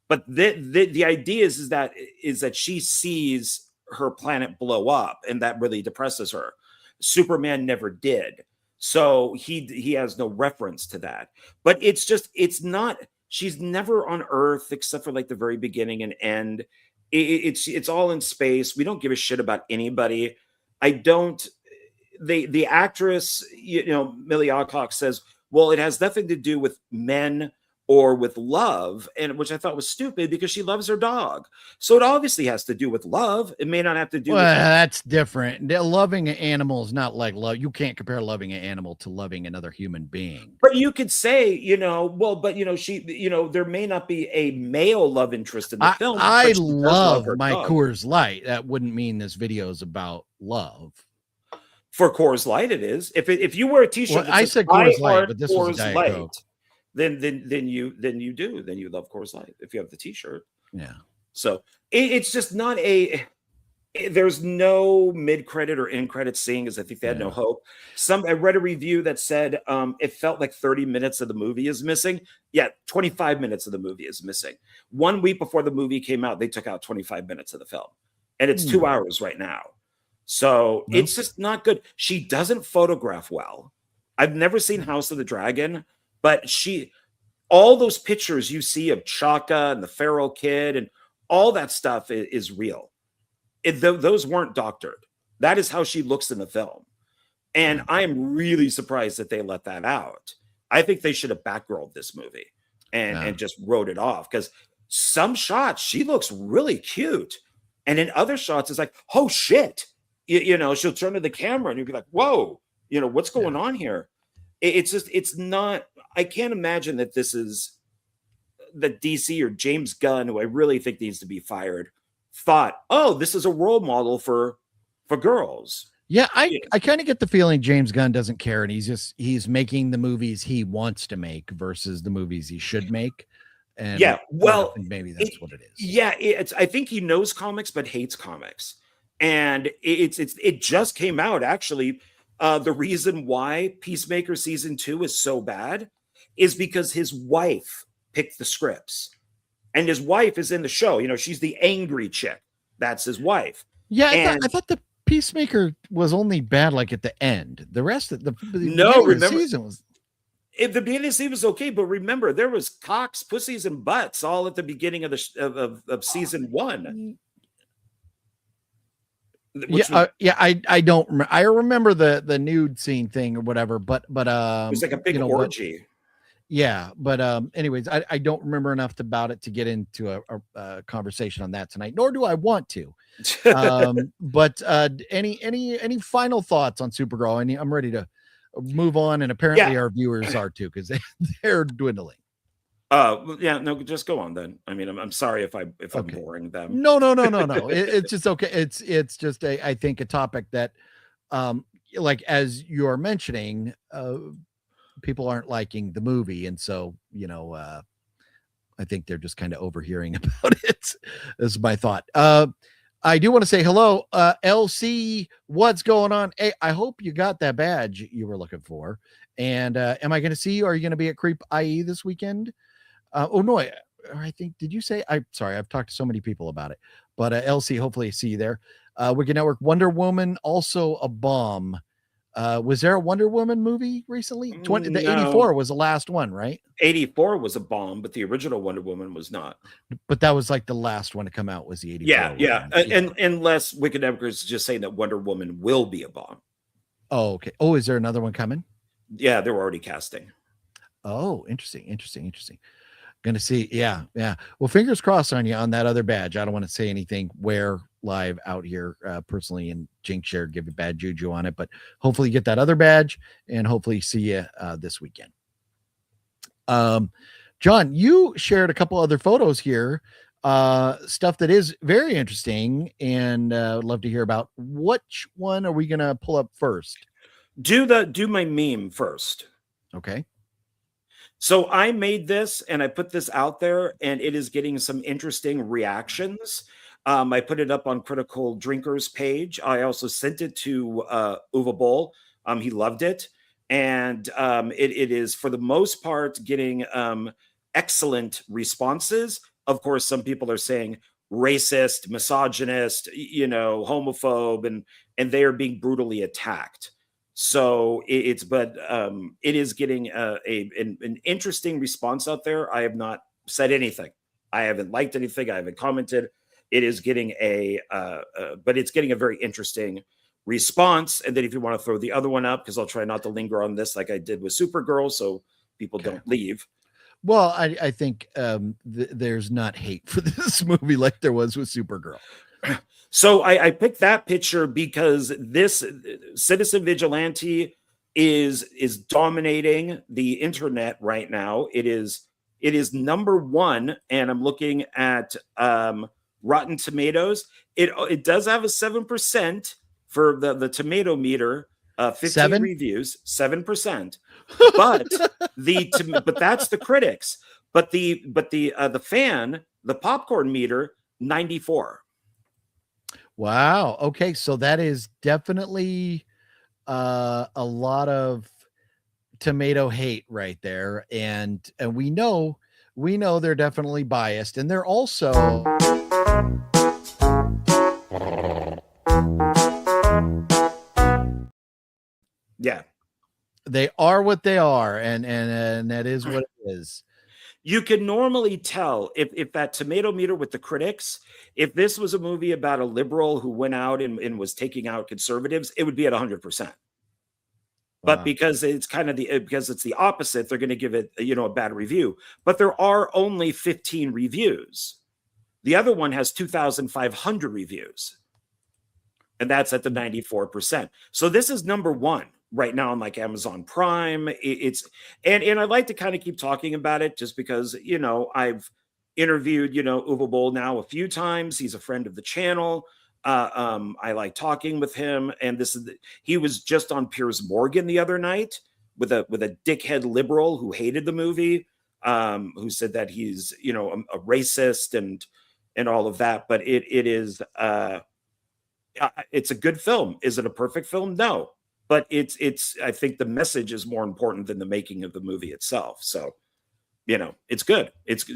But the idea is that she sees her planet blow up, and that really depresses her. Superman never did, so he has no reference to that. But it's not. She's never on Earth except for like the very beginning and end. It's all in space. We don't give a shit about anybody. I don't. The actress, Millie Alcock says, well, it has nothing to do with men or with love, and which I thought was stupid because she loves her dog. So it obviously has to do with love. It may not have to do Well, with. that's different. Loving an animal is not like love. You can't compare loving an animal to loving another human being. But you could say, well, but she, there may not be a male love interest in the film, I but she does love love her my dog. Coors Light. That wouldn't mean this video is about love. For Coors Light, it is. If you wear a T-shirt Well, that I says said "I Coors Light, heart but this was a Coors Diet Light," Coke. then you love Coors Light if you have the T-shirt. Yeah. So it's just not a. There's no mid-credit or end-credit scene because I think they had no Yeah. hope. I read a review that said it felt like 30 minutes of the movie is missing. Yeah, 25 minutes of the movie is missing. 1 week before the movie came out, they took out 25 minutes of the film, and it's 2 hours right now. So Well, it's just not good. She doesn't photograph well. I've never seen House of the Dragon, but all those pictures you see of Chaka and the feral kid and all that stuff is real. Those weren't doctored. That is how she looks in the film. And I'm really surprised that they let that out. I think they should have Batgirled this movie and just wrote it off because some shots she looks really cute. And in other shots, it's like, oh shit. She'll turn to the camera and you'll be like, whoa, what's going on here? It's not, I can't imagine that this is that DC or James Gunn, who I really think needs to be fired, thought, oh, this is a role model for girls. yeah, I kind of get the feeling James Gunn doesn't care, and he's making the movies he wants to make versus the movies he should make. And yeah, well, maybe that's what it is. Yeah, I think he knows comics but hates comics, and it just came out actually. The reason why Peacemaker season 2 is so bad is because his wife picked the scripts. And his wife is in the show. She's the angry chick. That's his wife. Yeah, I thought the Peacemaker was only bad like at the end. The rest of the season was. If the beginning of the season was okay, but remember there was cocks, pussies, and butts all at the beginning of of season 1. I don't remember. I remember the nude scene thing or whatever, but it was like a big orgy. But anyways, I don't remember enough about it to get into a conversation on that tonight, nor do I want to. But any final thoughts on Supergirl? I'm ready to move on, and apparently our viewers are too, because they're dwindling. No, just go on then. I mean, I'm sorry if I'm boring them. No. It's just okay. It's just I think a topic that, like as you're mentioning, people aren't liking the movie, and so I think they're just kind of overhearing about it. Is my thought. I do want to say hello, LC. What's going on? Hey, I hope you got that badge you were looking for. And am I going to see you? Are you going to be at Creep IE this weekend? Oh no, I think, did you say? I'm sorry, I've talked to so many people about it. But LC, hopefully I see you there. Wicked Network, Wonder Woman, also a bomb. Was there a Wonder Woman movie recently? The 84 was the last one, right? 84 was a bomb, but the original Wonder Woman was not. But that was like the last one to come out was the 84. Yeah. And unless Wicked Network is just saying that Wonder Woman will be a bomb. Oh, okay. Oh, is there another one coming? Yeah, they're already casting. Oh, interesting. Gonna see. Yeah. Well, fingers crossed on you on that other badge. I don't want to say anything where live out here personally, and Jinx share give you bad juju on it, but hopefully you get that other badge and hopefully see you this weekend. John, you shared a couple other photos here, stuff that is very interesting, and I'd love to hear about. Which one are we gonna pull up first? Do my meme first. Okay. So I made this and I put this out there, and it is getting some interesting reactions. I put it up on Critical Drinkers page. I also sent it to Uwe Boll. He loved it, and it is for the most part getting excellent responses. Of course, some people are saying racist, misogynist, homophobe, and they are being brutally attacked. So it is getting an interesting response out there. I have not said anything. I haven't liked anything. I haven't commented. It is getting but it's getting a very interesting response. And then if you want to throw the other one up, because I'll try not to linger on this like I did with Supergirl, so people don't leave. Well, I think there's not hate for this movie like there was with Supergirl. So I picked that picture because this citizen vigilante is dominating the internet right now. It is number one, and I'm looking at Rotten Tomatoes. It does have a 7% for the tomato meter, 15 reviews, 7%. But but that's the critics. But the fan, the popcorn meter, 94. Wow. Okay, so that is definitely a lot of tomato hate right there, and we know they're definitely biased, and they're also they are what they are, and that is what it is. You can normally tell if that tomato meter with the critics, if this was a movie about a liberal who went out and was taking out conservatives, it would be at 100%. But because it's because it's the opposite, they're going to give it, a bad review. But there are only 15 reviews. The other one has 2,500 reviews. And that's at the 94%. So this is number one right now on like Amazon Prime. And I like to kind of keep talking about it just because, I've interviewed, Uwe Boll now a few times. He's a friend of the channel. I like talking with him, and he was just on Piers Morgan the other night with a dickhead liberal who hated the movie, who said that he's, a racist and all of that. But it's a good film. Is it a perfect film? No. But I think the message is more important than the making of the movie itself. So, it's good. It's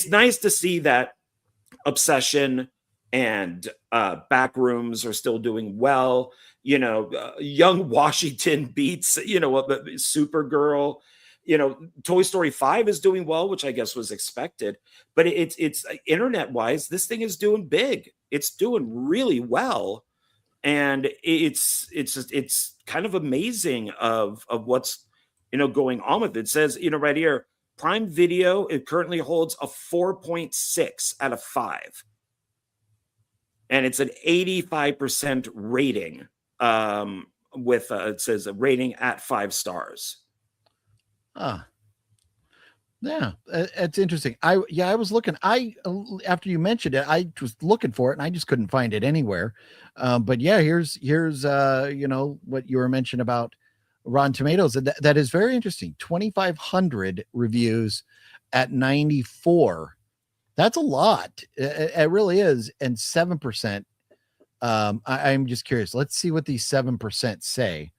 nice to see that Obsession and Backrooms are still doing well. Young Washington beats, Supergirl. Toy Story 5 is doing well, which I guess was expected. But it's internet wise, this thing is doing big. It's doing really well. And it's kind of amazing of what's going on with it. It says right here, Prime Video, it currently holds a 4.6 out of 5, and it's an 85% rating. With it says a rating at 5 stars. Yeah, it's interesting. I was looking. After you mentioned it, I was looking for it and I just couldn't find it anywhere. But yeah, here's what you were mentioning about Rotten Tomatoes. That is very interesting. 2,500 reviews at 94. That's a lot. It really is. And 7%. I'm just curious. Let's see what these 7% say.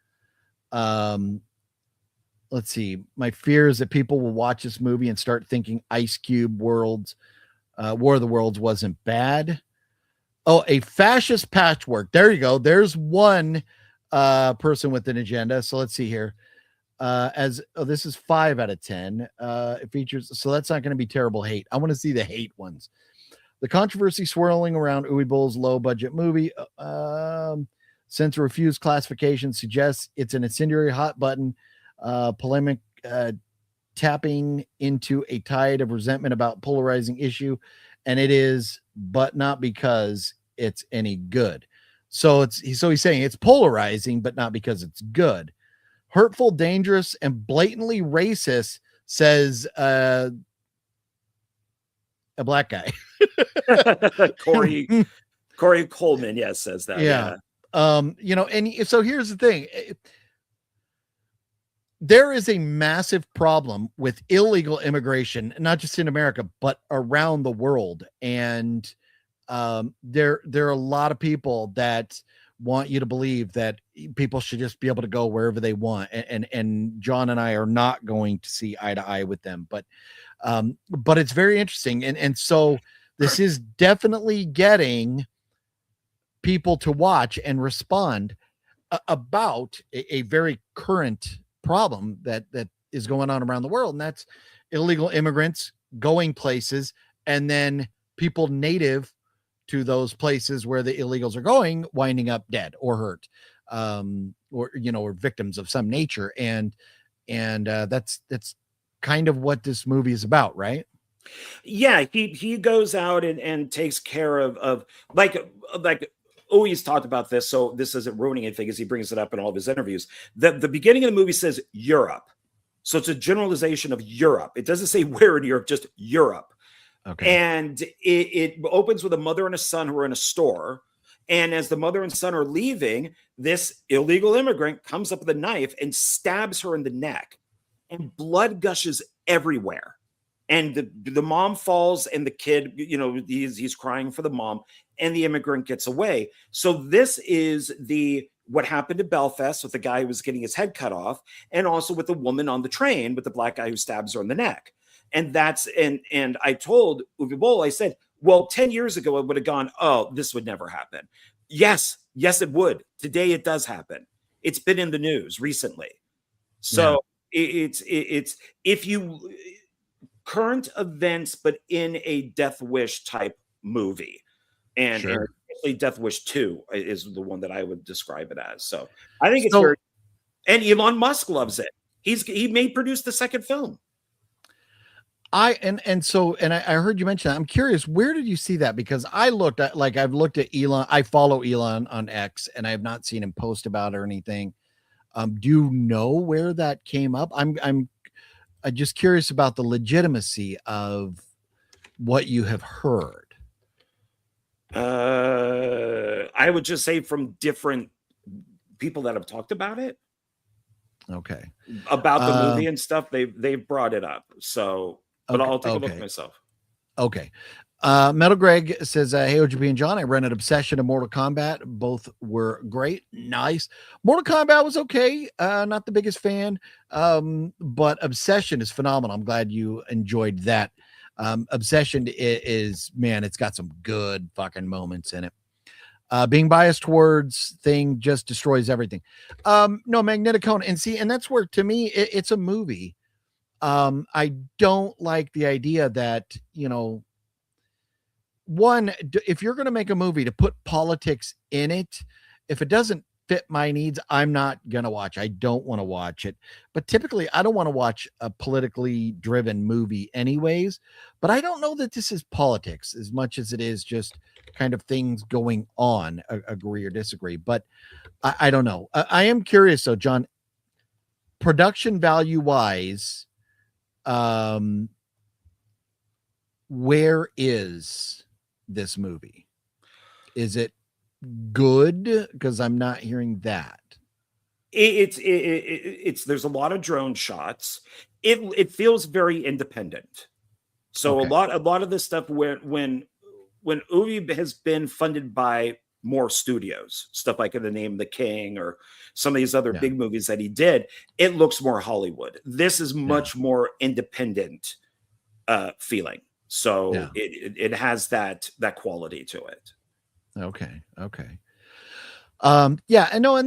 Let's see. My fear is that people will watch this movie and start thinking Ice Cube War of the Worlds wasn't bad. Oh, a fascist patchwork. There you go. There's one person with an agenda. So let's see here. This is 5 out of 10. It features, so that's not going to be terrible hate. I want to see the hate ones. The controversy swirling around Uwe Boll's low budget movie, since a refused classification suggests it's an incendiary hot button polemic tapping into a tide of resentment about polarizing issue, and it is, but not because it's any good. So he's saying it's polarizing, but not because it's good. Hurtful, dangerous, and blatantly racist, says a black guy. Corey Coleman, yes, says that. Yeah. And so here's the thing. There is a massive problem with illegal immigration, not just in America, but around the world. And there are a lot of people that want you to believe that people should just be able to go wherever they want. And John and I are not going to see eye to eye with them. But it's very interesting. And so this is definitely getting people to watch and respond about a very current problem that is going on around the world, and that's illegal immigrants going places, and then people native to those places where the illegals are going winding up dead or hurt, or victims of some nature, and that's kind of what this movie is about, right? Yeah, he goes out and takes care of like he's talked about this, so this isn't ruining anything as he brings it up in all of his interviews. The beginning of the movie says Europe. So it's a generalization of Europe. It doesn't say where in Europe, just Europe. Okay. And it opens with a mother and a son who are in a store. And as the mother and son are leaving, this illegal immigrant comes up with a knife and stabs her in the neck. And blood gushes everywhere. And the mom falls, and the kid, he's crying for the mom, and the immigrant gets away. So this is what happened to Belfast with the guy who was getting his head cut off, and also with the woman on the train with the black guy who stabs her in the neck. And and I told Uwe Boll, I said, well, 10 years ago, I would have gone, oh, this would never happen. Yes, it would. Today it does happen. It's been in the news recently. So it's if you current events, but in a Death Wish type movie. And, Sure. and Death Wish 2 is the one that I would describe it as. So I think it's very, and Elon Musk loves it. He may produce the second film. I heard you mention that. I'm curious, where did you see that? Because I've looked at Elon. I follow Elon on X, and I have not seen him post about it or anything. Do you know where that came up? I'm just curious about the legitimacy of what you have heard. I would just say from different people that have talked about it. Okay. About the movie and stuff, they've brought it up. So, but I'll take a look myself. Okay. Metal Greg says, hey, OGP and John, I rented Obsession and Mortal Kombat. Both were great. Nice. Mortal Kombat was okay. Not the biggest fan. But Obsession is phenomenal. I'm glad you enjoyed that. Obsession is, man, it's got some good fucking moments in it. Being biased towards thing just destroys everything. No, Magnetic Cone. And that's where, to me, it's a movie. I don't like the idea that, one, if you're going to make a movie to put politics in it, if it doesn't fit my needs, I'm not going to watch. I don't want to watch it. But typically, I don't want to watch a politically driven movie anyways. But I don't know that this is politics as much as it is just kind of things going on, agree or disagree. But I don't know. I am curious, though, John, production value wise, where is this movie? Is it good? Because I'm not hearing that. It's there's a lot of drone shots. It feels very independent. So Okay. a lot of this stuff when Uwe has been funded by more studios, stuff like In the Name of the King or some of these other big movies that he did, it looks more Hollywood. This is much more independent feeling. So it has that quality to it. Okay. And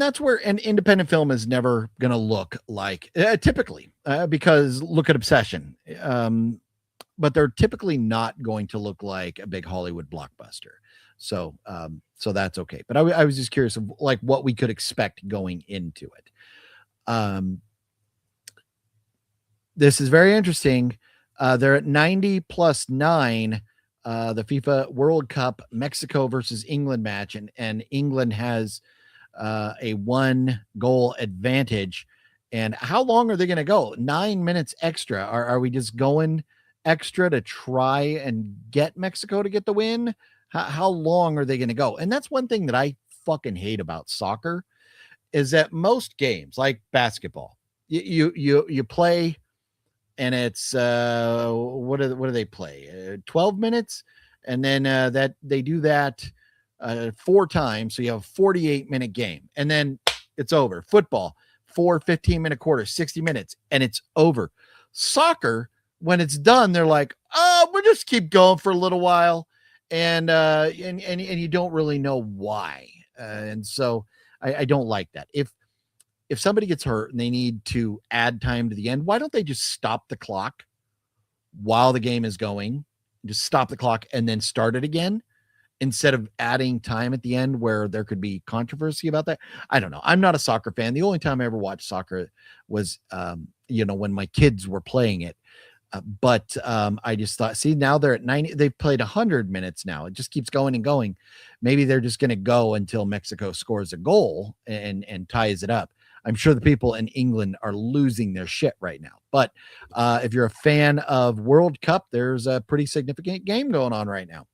that's where an independent film is never going to look like typically, because look at Obsession. But they're typically not going to look like a big Hollywood blockbuster. So that's okay. But I was just curious of like what we could expect going into it. This is very interesting. They're at 90 plus 9. The FIFA World Cup Mexico versus England match, and England has a 1 goal advantage. And how long are they going to go? 9 minutes extra. Are we just going extra to try and get Mexico to get the win? How long are they going to go? And that's one thing that I fucking hate about soccer is that most games, like basketball, you play and it's what do they play? 12 minutes, and then that they do that 4 times, so you have a 48-minute game, and then it's over. Football, 4 15-minute quarters, 60 minutes, and it's over. Soccer, when it's done, they're like, oh, we'll just keep going for a little while, and you don't really know why, and so I don't like that. If somebody gets hurt and they need to add time to the end, why don't they just stop the clock while the game is going? Just stop the clock and then start it again instead of adding time at the end where there could be controversy about that. I don't know. I'm not a soccer fan. The only time I ever watched soccer was, when my kids were playing it. But I just thought, see, now they're at 90. They've played 100 minutes now. It just keeps going and going. Maybe they're just going to go until Mexico scores a goal and ties it up. I'm sure the people in England are losing their shit right now. But if you're a fan of World Cup, there's a pretty significant game going on right now.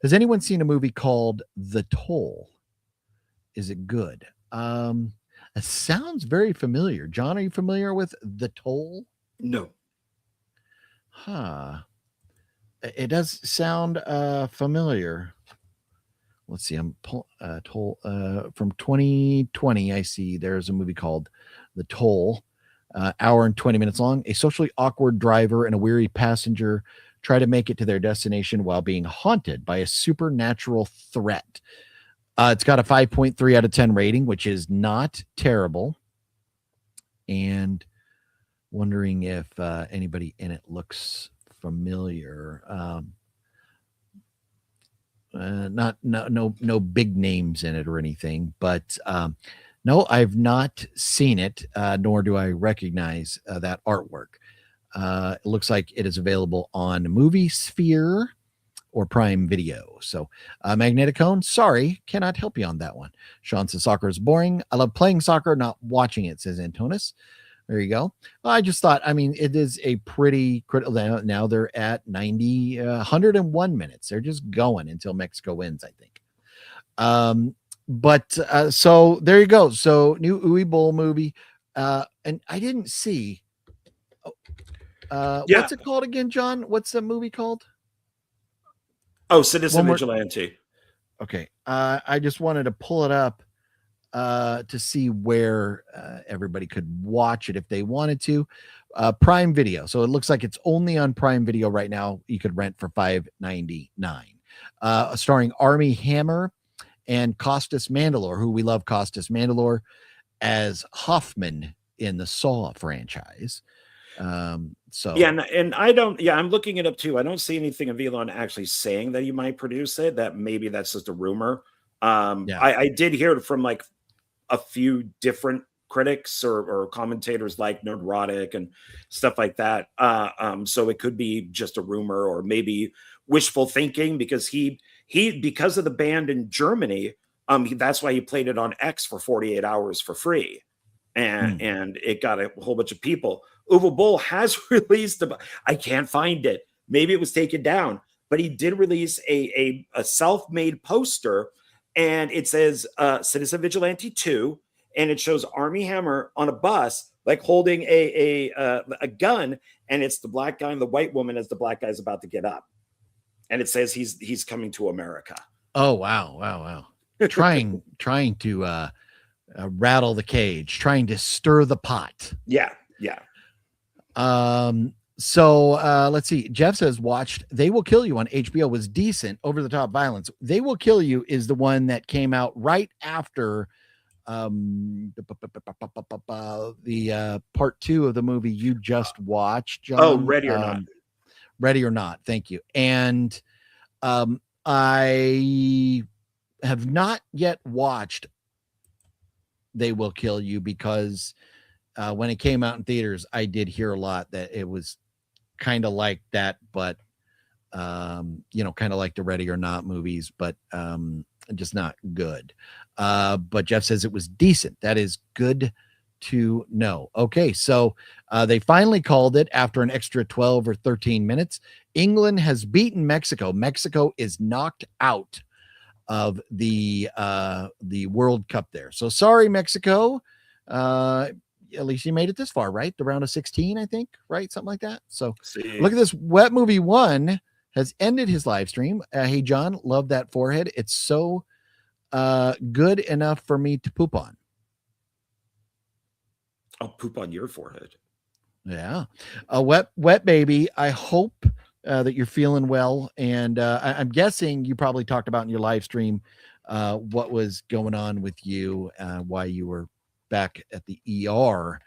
Has anyone seen a movie called The Toll? Is it good? It sounds very familiar. John, are you familiar with The Toll? No. Huh. It does sound familiar. Let's see. I'm told from 2020. I see there's a movie called The Toll, hour and 20 minutes long. A socially awkward driver and a weary passenger try to make it to their destination while being haunted by a supernatural threat. It's got a 5.3 out of 10 rating, which is not terrible. And wondering if anybody in it looks familiar. No big names in it or anything, but no, I've not seen it, nor do I recognize that artwork. It looks like it is available on Movie Sphere or Prime Video. So Magnetic Cone, sorry, cannot help you on that one. Sean says soccer is boring. I love playing soccer, not watching it, says Antonis. There you go. I just thought, it is a pretty critical. Now they're at 90, 101 minutes. They're just going until Mexico wins, I think. So there you go. So new Uwe Boll movie. And I didn't see. What's it called again, John? What's the movie called? Oh, Citizen Vigilante. Okay. I just wanted to pull it up to see where everybody could watch it if they wanted to. Prime Video. So it looks like it's only on Prime Video right now. You could rent for $5.99. Starring Armie Hammer and Costas Mandylor, who we love Costas Mandylor as Hoffman in the Saw franchise. And I don't. Yeah, I'm looking it up too. I don't see anything of Elon actually saying that he might produce it. That maybe that's just a rumor. I did hear it from like a few different critics or commentators like Nerdrotic and stuff like that. So it could be just a rumor or maybe wishful thinking because he because of the ban in Germany, that's why he played it on X for 48 hours for free, and it got a whole bunch of people. Uwe Boll has released I can't find it. Maybe it was taken down, but he did release a self-made poster. And it says Citizen Vigilante 2, and it shows Armie Hammer on a bus, like holding a gun, and it's the black guy and the white woman as the black guy's about to get up, and it says he's coming to America. Oh wow! trying to rattle the cage, trying to stir the pot. Yeah. So let's see. Jeff says watched They Will Kill You on HBO, was decent. Over the top violence. They Will Kill You is the one that came out right after the part 2 of the movie you just watched, John. Oh, Ready or Not. Ready or Not. Thank you. And I have not yet watched They Will Kill You because when it came out in theaters, I did hear a lot that it was kind of like that, but kind of like the Ready or Not movies, but just not good. But Jeff says it was decent. That is good to know. Okay, so they finally called it after an extra 12 or 13 minutes. England has beaten Mexico. Mexico is knocked out of the World Cup there. So sorry, Mexico. At least you made it this far, right? The round of 16, I think, right? Something like that. So look at this. Wet Movie 1 has ended his live stream. Hey, John, love that forehead. It's so good enough for me to poop on. I'll poop on your forehead. Yeah. Wet baby. I hope that you're feeling well. And I'm guessing you probably talked about in your live stream what was going on with you, why you were back at the ER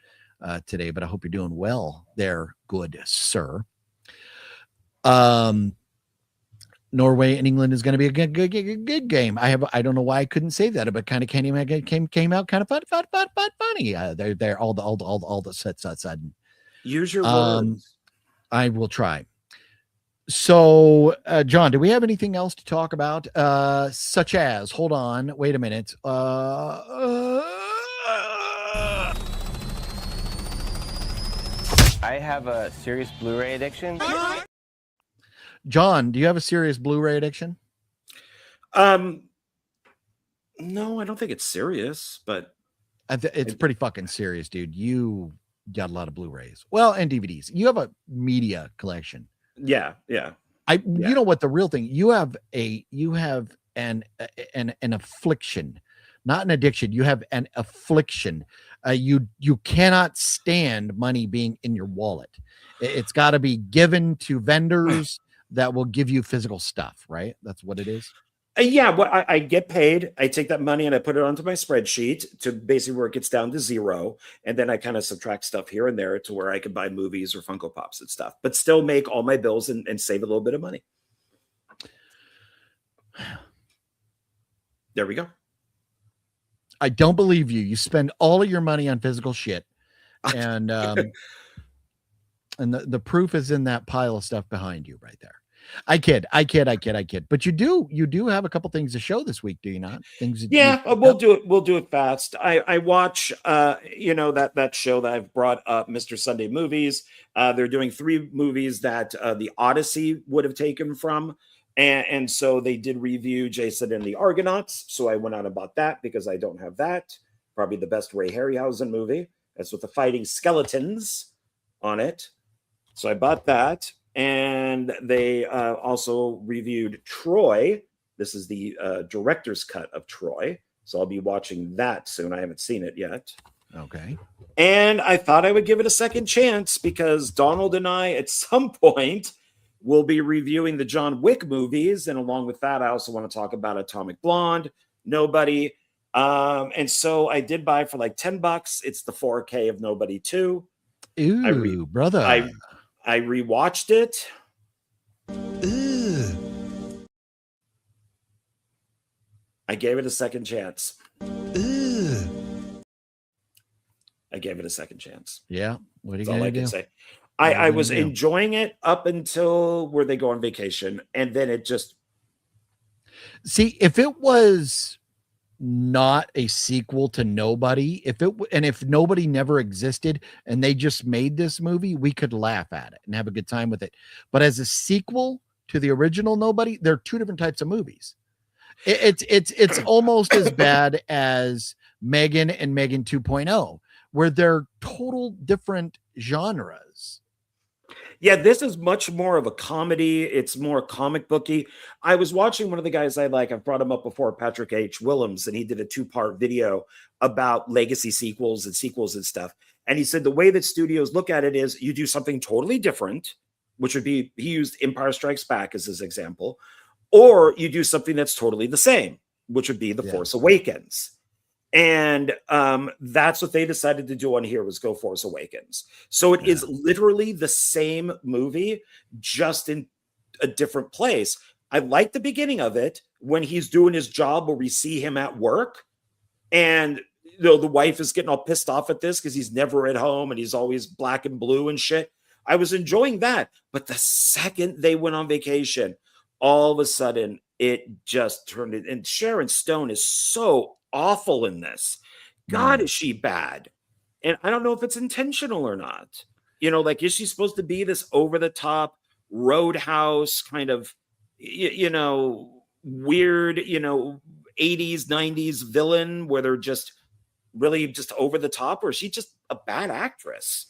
today, but I hope you're doing well there. Good, sir. Norway and England is going to be a good game. I don't know why I couldn't say that, but kind of came out kind of funny. They're all the sudden. Use your words. I will try. So, John, do we have anything else to talk about? Such as, hold on, wait a minute. I have a serious Blu-ray addiction. John, do you have a serious Blu-ray addiction? No, I don't think it's serious, but it's pretty fucking serious, dude. You got a lot of Blu-rays, well, and DVDs. You have a media collection. Yeah. You know what the real thing? You have an affliction, not an addiction. You have an affliction. You cannot stand money being in your wallet. It's got to be given to vendors that will give you physical stuff, right? That's what it is. Yeah, well, I get paid. I take that money and I put it onto my spreadsheet to basically where it gets down to zero. And then I kind of subtract stuff here and there to where I can buy movies or Funko Pops and stuff, but still make all my bills and save a little bit of money. There we go. I don't believe you. You spend all of your money on physical shit. And and the proof is in that pile of stuff behind you right there. I kid. But you do have a couple things to show this week, do you not? Things. We'll do it. We'll do it fast. I watch, that show that I've brought up, Mr. Sunday Movies. They're doing 3 movies that the Odyssey would have taken from. And so they did review Jason and the Argonauts. So I went out and bought that because I don't have that. Probably the best Ray Harryhausen movie. That's with the fighting skeletons on it. So I bought that. And they also reviewed Troy. This is the director's cut of Troy. So I'll be watching that soon. I haven't seen it yet. Okay. And I thought I would give it a second chance because Donald and I, at some point, will be reviewing the John Wick movies. And along with that, I also want to talk about Atomic Blonde, Nobody. And so I did buy for like $10. It's the 4K of Nobody 2. Ooh, brother. I rewatched it. Ooh. I gave it a second chance. Ooh. I gave it a second chance. Yeah. What are you That's all I can can say. I was enjoying it up until where they go on vacation. And then it just. See, if it was not a sequel to Nobody, if Nobody never existed and they just made this movie, we could laugh at it and have a good time with it. But as a sequel to the original Nobody, they're 2 different types of movies. It's almost as bad as Megan and Megan 2.0, where they're total different genres. Yeah, this is much more of a comedy. It's more comic booky. I was watching one of the guys I like. I've brought him up before, Patrick H. Willems, and he did a 2-part video about legacy sequels and stuff. And he said the way that studios look at it is you do something totally different, which would be, he used Empire Strikes Back as his example, or you do something that's totally the same, which would be The Force Awakens. And that's what they decided to do on here was go Force Awakens. So it is literally the same movie, just in a different place. I like the beginning of it when he's doing his job where we see him at work and the wife is getting all pissed off at this because he's never at home and he's always black and blue and shit. I was enjoying that. But the second they went on vacation, all of a sudden it just turned it. And Sharon Stone is so awful in this. God, is she bad? And I don't know if it's intentional or not. Like, is she supposed to be this over the top Roadhouse kind of, weird, 80s, 90s villain where they're just really just over the top, or is she just a bad actress?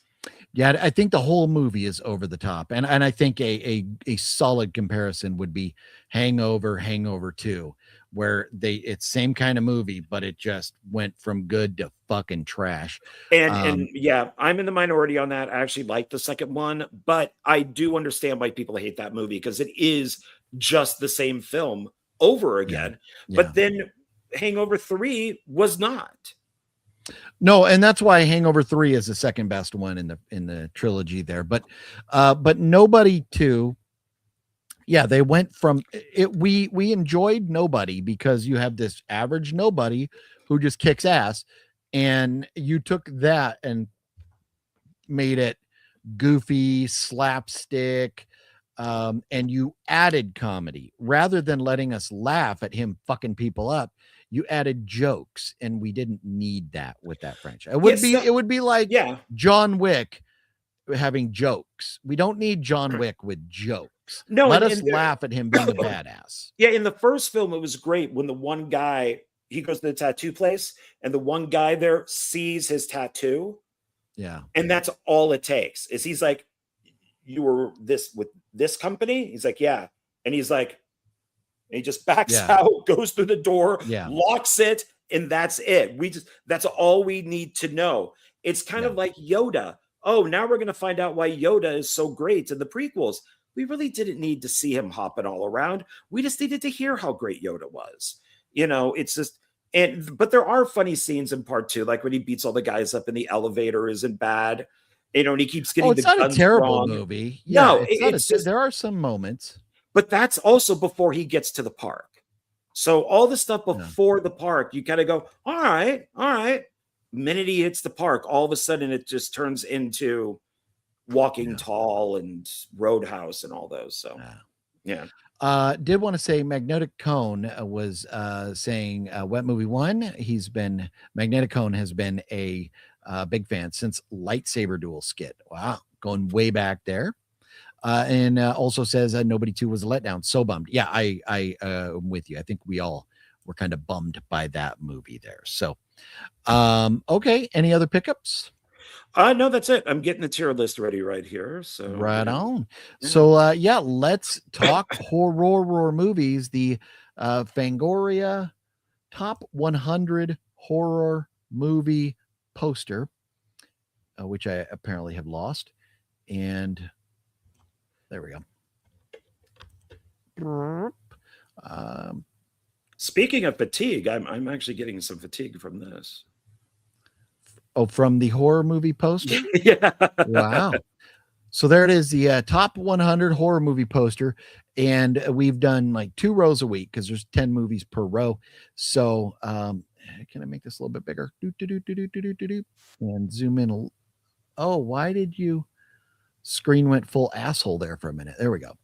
Yeah, I think the whole movie is over the top. And I think a solid comparison would be Hangover 2, where it's same kind of movie, but it just went from good to fucking trash. And yeah, I'm in the minority on that. I actually like the second one, but I do understand why people hate that movie because it is just the same film over again. Yeah. But then Hangover 3 was not. No, and that's why Hangover 3 is the second best one in the trilogy there. But Nobody 2, yeah, they went from it. We enjoyed Nobody because you have this average nobody who just kicks ass, and you took that and made it goofy, slapstick, and you added comedy rather than letting us laugh at him fucking people up. You added jokes, and we didn't need that with that franchise. It would be like John Wick having jokes. We don't need John Wick with jokes. No, let us laugh at him being a badass. Yeah, in the first film, it was great when the one guy, he goes to the tattoo place, and the one guy there sees his tattoo. Yeah. And that's all it takes is he's like, you were this with this company? He's like, yeah. And he's like, and he just backs out, goes through the door, locks it, and that's it. That's all we need to know. It's kind of like Yoda. Oh, now we're going to find out why Yoda is so great in the prequels. We really didn't need to see him hopping all around. We just needed to hear how great Yoda was. It's just, but there are funny scenes in part 2, like when he beats all the guys up in the elevator isn't bad. And he keeps getting it's not a terrible movie. Yeah, no, it's just, there are some moments. But that's also before he gets to the park. So all the stuff before the park, you kind of go, all right. Minute he hits the park, all of a sudden it just turns into Walking Tall and Roadhouse and all those. So, did want to say Magnetic Cone was saying Wet Movie 1. Magnetic Cone has been a big fan since Lightsaber Duel skit. Wow, going way back there. And also says Nobody 2 was a letdown. So bummed. Yeah, I am with you. I think we all were kind of bummed by that movie there. So, okay. Any other pickups? No, that's it. I'm getting the tier list ready right here. So right on. Yeah. So let's talk horror movies. The Fangoria top 100 horror movie poster, which I apparently have lost. And there we go. Speaking of fatigue, I'm actually getting some fatigue from this. Oh, from the horror movie poster? Yeah. Wow. So there it is, the top 100 horror movie poster. And we've done like 2 rows a week because there's 10 movies per row. So can I make this a little bit bigger? And zoom in. Oh, why did you? Screen went full asshole there for a minute. There we go.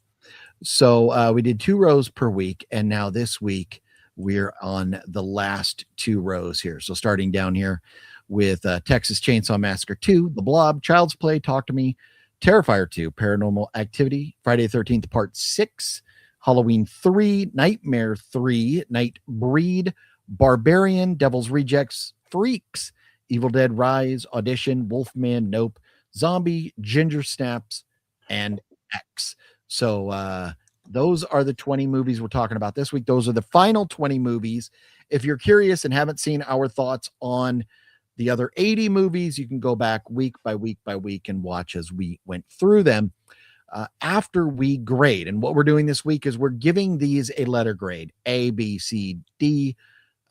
So we did 2 rows per week. And now this week we're on the last 2 rows here. So starting down here with Texas Chainsaw Massacre 2, The Blob, Child's Play, Talk to Me, Terrifier 2, Paranormal Activity, Friday the 13th Part 6, Halloween 3, Nightmare 3, Nightbreed, Barbarian, Devil's Rejects, Freaks, Evil Dead Rise, Audition, Wolfman, Nope, Zombie, Ginger Snaps, and X. So those are the 20 movies we're talking about this week. Those are the final 20 movies. If you're curious and haven't seen our thoughts on the other 80 movies, you can go back week by week by week and watch as we went through them after we grade. And what we're doing this week is we're giving these a letter grade, A, B, C, D,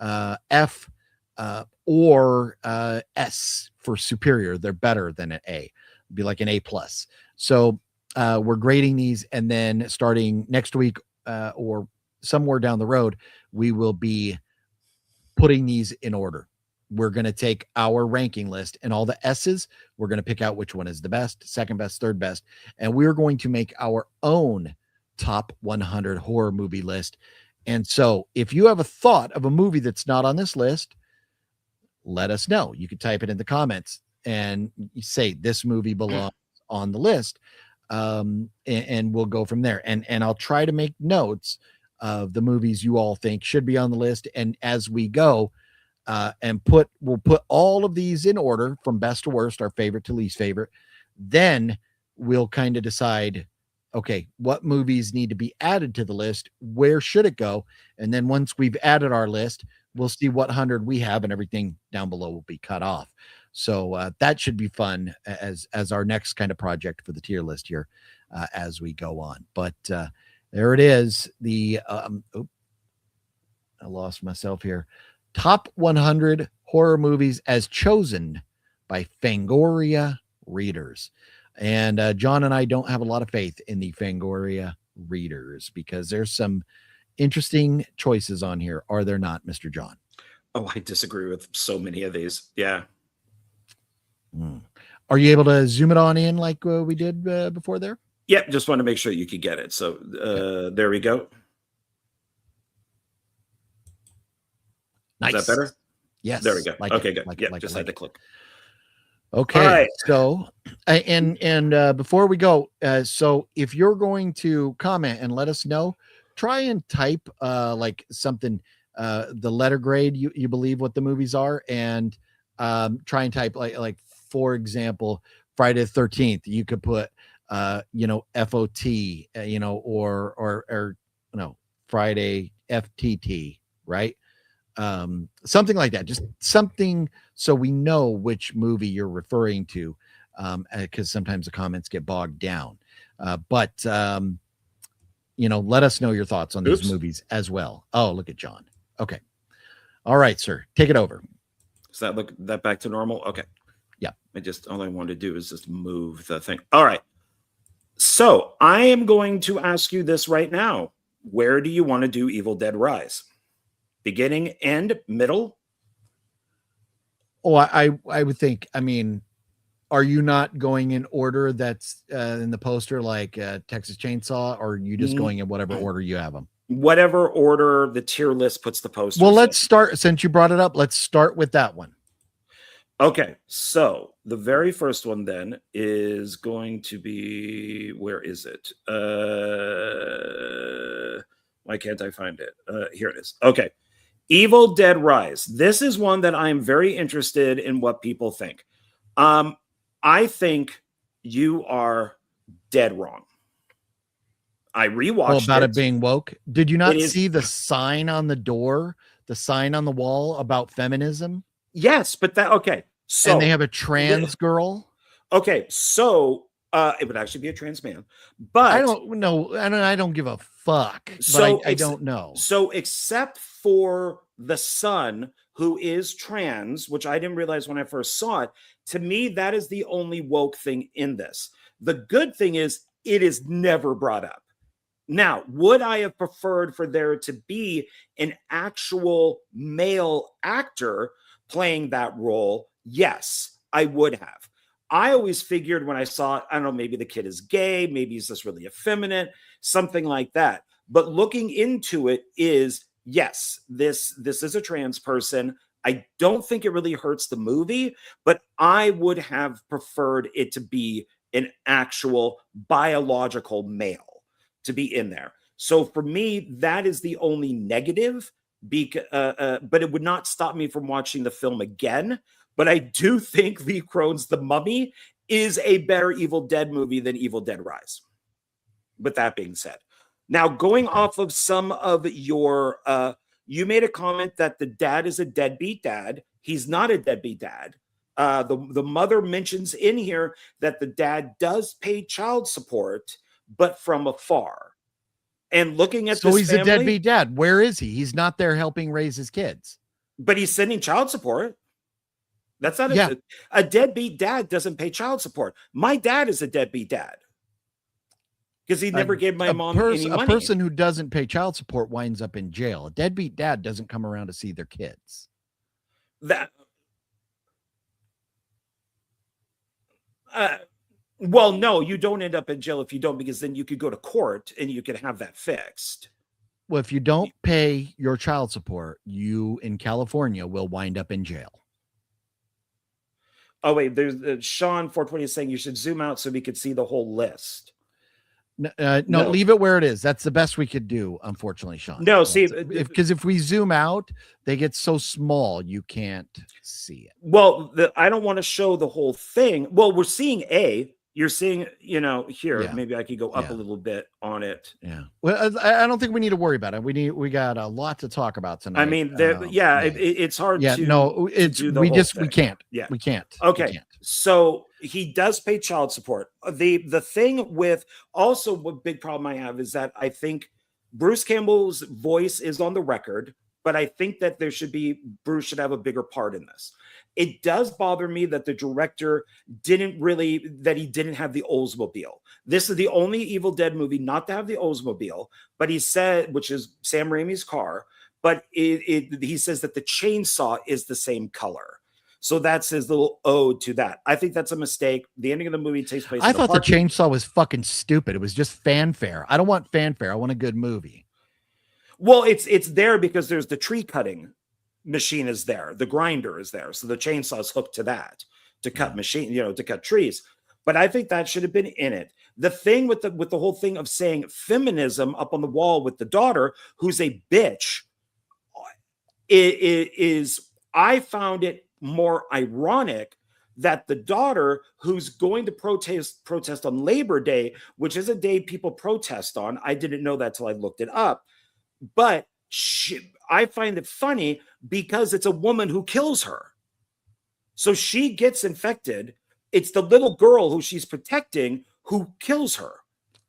F, or S for superior. They're better than an A. It'd be like an A+. So we're grading these, and then starting next week or somewhere down the road, we will be putting these in order. we're going to take our ranking list and all the S's. We're going to pick out which one is the best, second best, third best. And we're going to make our own top 100 horror movie list. And so if you have a thought of a movie that's not on this list, let us know. You could type it in the comments and say this movie belongs on the list. And we'll go from there. And I'll try to make notes of the movies you all think should be on the list. And as we go, we'll put all of these in order from best to worst, our favorite to least favorite. Then we'll kind of decide, okay, what movies need to be added to the list? Where should it go? And then once we've added our list, we'll see what 100 we have, and everything down below will be cut off. So that should be fun as our next kind of project for the tier list here as we go on. But there it is. I lost myself here. Top 100 horror movies as chosen by Fangoria readers. And John and I don't have a lot of faith in the Fangoria readers because there's some interesting choices on here. Are there not, Mr. John? Oh, I disagree with so many of these. Yeah. Are you able to zoom it on in like we did before there? Yep. Just want to make sure you could get it. So there we go. Nice. Is that better? Yes. There we go. Like okay, good. Just had to click. Okay. All right. So, and before we go, so if you're going to comment and let us know, try and type like something, the letter grade you believe what the movies are, and try and type like for example, Friday the 13th. You could put FOT, or no, Friday FTT, right? Something like that, just something so we know which movie you're referring to, because sometimes the comments get bogged down. But let us know your thoughts on these movies as well. Oh, look at John. Okay. All right, sir. Take it over. Does that look that back to normal? Okay. Yeah. All I wanted to do is just move the thing. All right. So I am going to ask you this right now. Where do you want to do Evil Dead Rise? Beginning, end, middle? Oh, I would think, are you not going in order that's in the poster, like Texas Chainsaw, or are you just going in whatever order you have them? Whatever order the tier list puts the poster. Well, let's start, since you brought it up, let's start with that one. Okay, so the very first one then is going to be, where is it? Why can't I find it? Here it is. Okay. Evil Dead Rise. This is one that I'm very interested in what people think. I think you are dead wrong. I rewatched about it. It being woke. Did you not see the sign on the door, the sign on the wall about feminism? Yes, but okay. So, and they have a trans girl. Okay, so it would actually be a trans man, but I don't know. I don't give a fuck. So I don't know. So except for the son who is trans, which I didn't realize when I first saw it, to me that is the only woke thing in this. The good thing is it is never brought up. Now, would I have preferred for there to be an actual male actor playing that role? Yes, I would have. I always figured when I saw it, I don't know, maybe the kid is gay, maybe he's just really effeminate, something like that. But looking into it is, yes, this is a trans person. I don't think it really hurts the movie, but I would have preferred it to be an actual biological male to be in there. So for me, that is the only negative, but it would not stop me from watching the film again. But I do think Lee Crone's The Mummy is a better Evil Dead movie than Evil Dead Rise. With that being said, now going off of some of your, you made a comment that the dad is a deadbeat dad. He's not a deadbeat dad. The mother mentions in here that the dad does pay child support, but from afar. And looking at so this he's family, a deadbeat dad. Where is he? He's not there helping raise his kids. But he's sending child support. That's not a deadbeat dad doesn't pay child support. My dad is a deadbeat dad because he never gave my mom any money. A person who doesn't pay child support winds up in jail. A deadbeat dad doesn't come around to see their kids. Well, no, you don't end up in jail if you don't, because then you could go to court and you could have that fixed. Well, if you don't pay your child support, you in California will wind up in jail. Oh, wait, there's Sean 420 is saying you should zoom out so we could see the whole list. No, leave it where it is. That's the best we could do, unfortunately, Sean. No, see, because if we zoom out, they get so small you can't see it. Well, I don't want to show the whole thing. Well, we're seeing A. You're seeing, here. Yeah. Maybe I could go up a little bit on it. Yeah. Well, I don't think we need to worry about it. We got a lot to talk about tonight. I mean, it's hard. Yeah, to, no, it's to do the whole thing. We can't. Yeah, we can't. Okay, we can't. So he does pay child support. The thing with also what big problem I have is that I think Bruce Campbell's voice is on the record, but I think that Bruce should have a bigger part in this. It does bother me that the director didn't have the Oldsmobile. This is the only Evil Dead movie not to have the Oldsmobile, but he said, which is Sam Raimi's car, but he says that the chainsaw is the same color. So that's his little ode to that. I think that's a mistake. The ending of the movie takes place. I thought the chainsaw was fucking stupid. It was just fanfare. I don't want fanfare. I want a good movie. Well, it's there because there's the tree cutting machine is there. The grinder is there. So the chainsaw is hooked to that to cut to cut trees. But I think that should have been in it. The thing with the whole thing of saying feminism up on the wall with the daughter, who's a bitch, I found it more ironic that the daughter, who's going to protest on Labor Day, which is a day people protest on. I didn't know that till I looked it up. But I find it funny because it's a woman who kills her. So she gets infected. It's the little girl who she's protecting who kills her,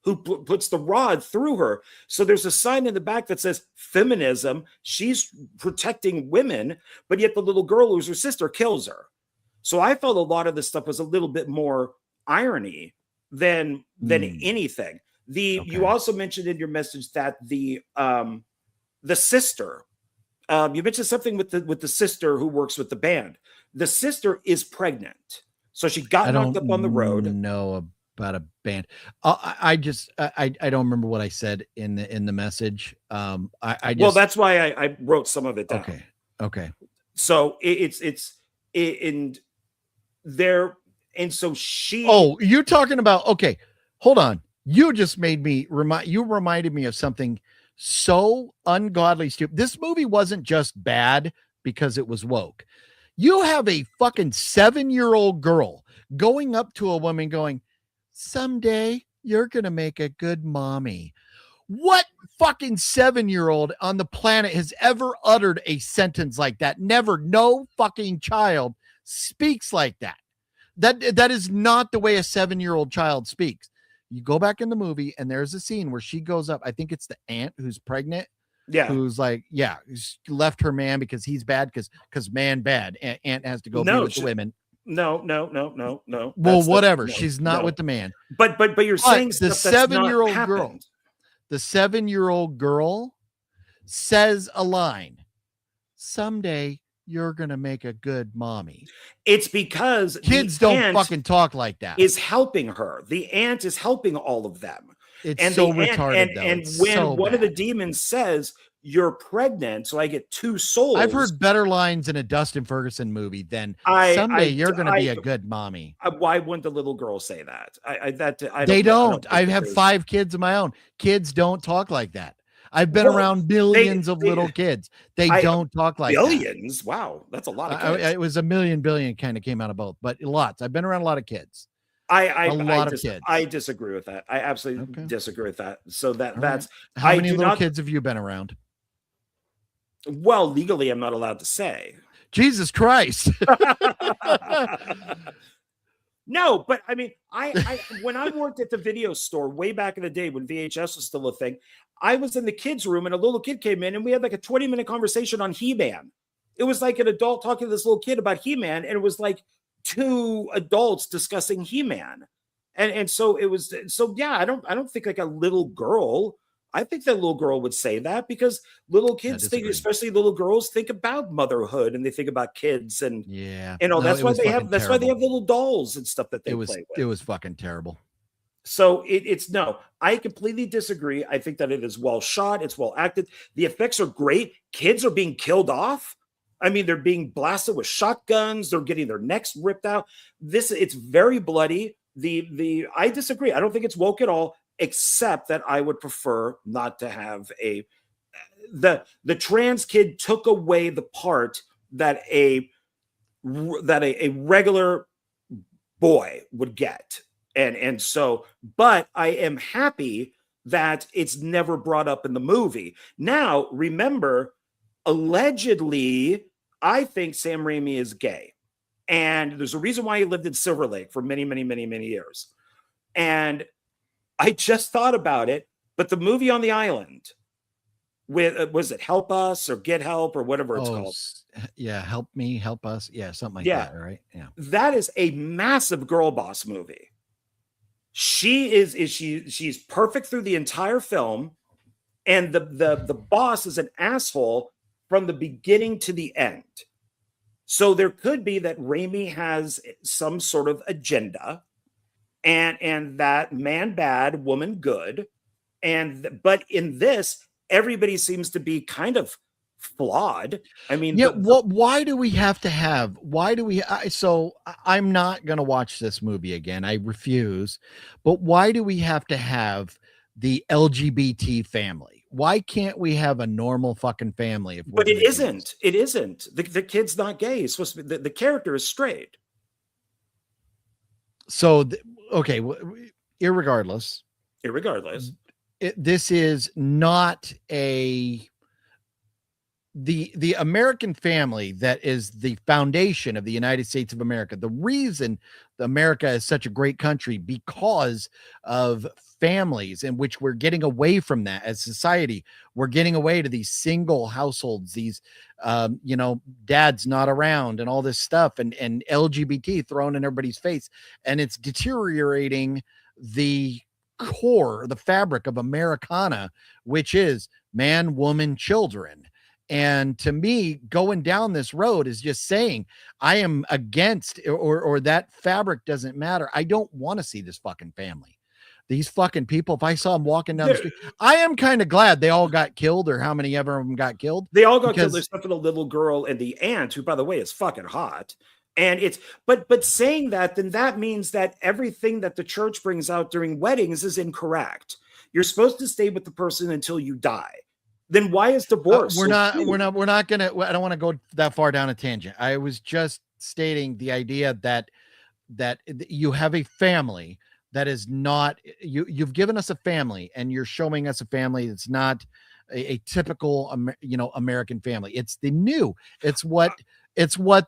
who puts the rod through her. So there's a sign in the back that says feminism. She's protecting women, but yet the little girl who's her sister kills her. So I felt a lot of this stuff was a little bit more irony than anything. You also mentioned in your message that the sister, you mentioned something with the sister who works with the band. The sister is pregnant, so she got knocked up on the road. No, about a band. I don't remember what I said in the message. Well, that's why I wrote some of it down. Okay. So and so she. Oh, you're talking about? Okay, hold on. You just made me reminded me of something so ungodly stupid. This movie wasn't just bad because it was woke. You have a fucking 7-year-old girl going up to a woman going, someday you're going to make a good mommy. What fucking 7-year-old on the planet has ever uttered a sentence like that? Never. No fucking child speaks like that. That is not the way a 7-year-old child speaks. You go back in the movie and there's a scene where she goes up. I think it's the aunt who's pregnant. Yeah. Who's like, left her man because he's bad because man bad. Aunt has to go be with the women. No. Well, whatever. She's not with the man. But you're saying the 7-year-old girl. The 7-year-old girl says a line. Someday you're gonna make a good mommy. It's because kids don't fucking talk like that. Is helping her. The aunt is helping all of them. It's so retarded. And when one of the demons says, you're pregnant, so I get 2 souls. I've heard better lines in a Dustin Ferguson movie than someday you're going to be a good mommy. Why wouldn't the little girl say that? They don't. I have 5 kids of my own. Kids don't talk like that. I've been around billions of little kids. They don't talk like billions. That. Wow, that's a lot of kids. It was a million billion kind of came out of both, but lots. I've been around a lot of kids. A lot of kids. I disagree with that. I absolutely disagree with that. So that's how many little kids have you been around? Well, legally, I'm not allowed to say. Jesus Christ. No, but I mean, I when I worked at the video store way back in the day when VHS was still a thing, I was in the kids' room and a little kid came in and we had like a 20-minute conversation on He-Man. It was like an adult talking to this little kid about He-Man, and it was like 2 adults discussing He-Man. And so it was, I don't think like a little girl I think that little girl would say that because little kids think, disagree. especially little girls, think about motherhood and they think about kids and Yeah. you know, No, it was fucking that's why they have terrible. little dolls and stuff that they It play with. was fucking terrible. So it's no, I completely disagree. I think that it is well shot, it's well acted. The effects are great. Kids are being killed off. I mean, they're being blasted with shotguns, they're getting their necks ripped out. It's very bloody. The I disagree. I don't think it's woke at all, except that I would prefer not to have the trans kid took away the part that a regular boy would get. And so, but I am happy that it's never brought up in the movie. Now, remember, allegedly, I think Sam Raimi is gay. And there's a reason why he lived in Silver Lake for many, many, many, many years. And I just thought about it, but the movie On the Island with, was it Help Us or Get Help or whatever it's called? Yeah, Help Me, Help Us. Yeah, something like that, right? Yeah. That is a massive girl boss movie. She's perfect through the entire film, and the boss is an asshole from the beginning to the end. So there could be that Raimi has some sort of agenda, and that man bad, woman good, but in this, everybody seems to be kind of flawed. I mean, yeah. Why do we have to have? Why do we? I'm not gonna watch this movie again. I refuse. But why do we have to have the LGBT family? Why can't we have a normal fucking family? But it isn't. It isn't. The kid's not gay. It's supposed to be the character is straight. So okay, irregardless, this is not the American family that is the foundation of the United States of America. The reason America is such a great country because of families, in which we're getting away from that as society. We're getting away to these single households, these dad's not around and all this stuff, and LGBT thrown in everybody's face, and it's deteriorating the core, the fabric of Americana, which is man, woman, children. And to me, going down this road is just saying I am against, or that fabric doesn't matter. I don't want to see this fucking family. These fucking people, if I saw them walking down the street, I am kind of glad they all got killed, or how many ever of them got killed. They all got killed except for the little girl and the aunt, who, by the way, is fucking hot. And it's but saying that, then that means that everything that the church brings out during weddings is incorrect. You're supposed to stay with the person until you die. Then why is divorce? We're not gonna. I don't want to go that far down a tangent. I was just stating the idea that you have a family that is not you've given us a family, and you're showing us a family that's not a typical American family. It's the new. It's what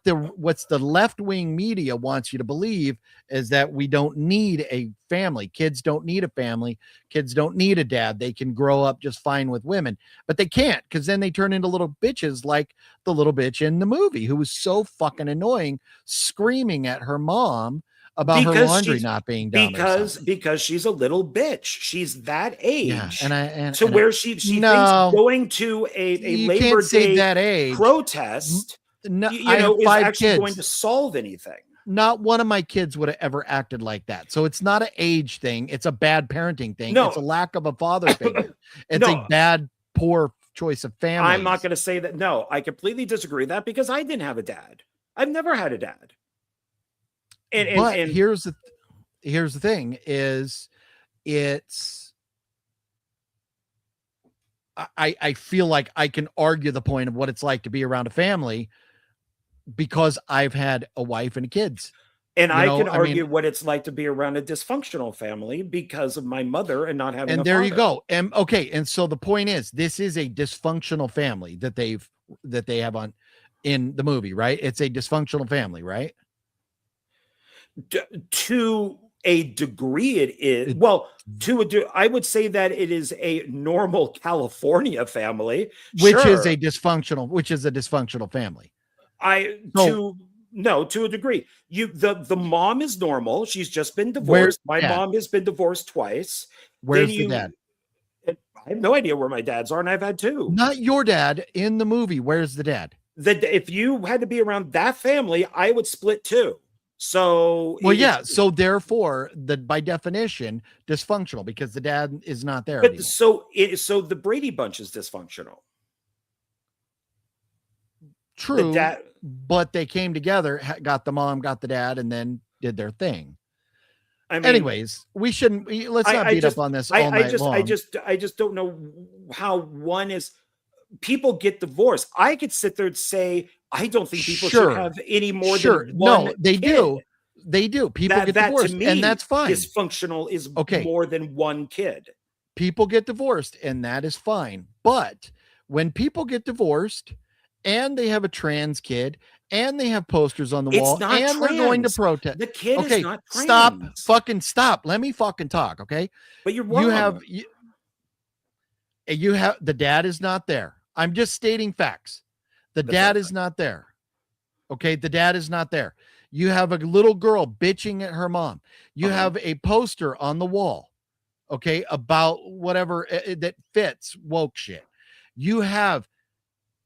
the left-wing media wants you to believe, is that we don't need a family. Kids don't need a family. Kids don't need a dad. They can grow up just fine with women, but they can't, because then they turn into little bitches like the little bitch in the movie who was so fucking annoying, screaming at her mom about her laundry not being done. Because she's a little bitch. She's that age. Yeah, she thinks going to a Labor Day that age protest is actually going to solve anything. Not one of my kids would have ever acted like that. So it's not an age thing. It's a bad parenting thing. No. It's a lack of a father figure. It's a bad, poor choice of family. I'm not going to say that. No, I completely disagree with that, because I didn't have a dad. I've never had a dad. And here's the thing is I feel like I can argue the point of what it's like to be around a family, because I've had a wife and kids. And I can argue what it's like to be around a dysfunctional family because of my mother and not having a father. And there you go. And okay. And so the point is, this is a dysfunctional family that they have in the movie, right? It's a dysfunctional family, right? To a degree, it is. Well, I would say that it is a normal California family, which is a dysfunctional family. To a degree. The mom is normal. She's just been divorced. My mom has been divorced twice. Where's the dad? I have no idea where my dads are, and I've had two. Not your dad in the movie. Where's the dad? If you had to be around that family, I would split too. So well, yeah. So therefore, by definition, dysfunctional because the dad is not there. But anymore. So the Brady Bunch is dysfunctional. True, but they came together, got the mom, got the dad, and then did their thing. I mean, anyways, we shouldn't. Let's not beat up on this all night long. I just don't know how one is. People get divorced. I could sit there and say I don't think people should have any more than one. No, they kid. do. People get divorced, to me, and that's fine. Dysfunctional is more than one kid. People get divorced, and that is fine. But when people get divorced, and they have a trans kid, and they have posters on the wall, and they're going to protest. The kid is not trans. Stop. Let me fucking talk, okay? But you're wrong. You have the dad is not there. I'm just stating facts. The dad is not there. Okay, the dad is not there. You have a little girl bitching at her mom. You have a poster on the wall, okay, about whatever that fits woke shit. You have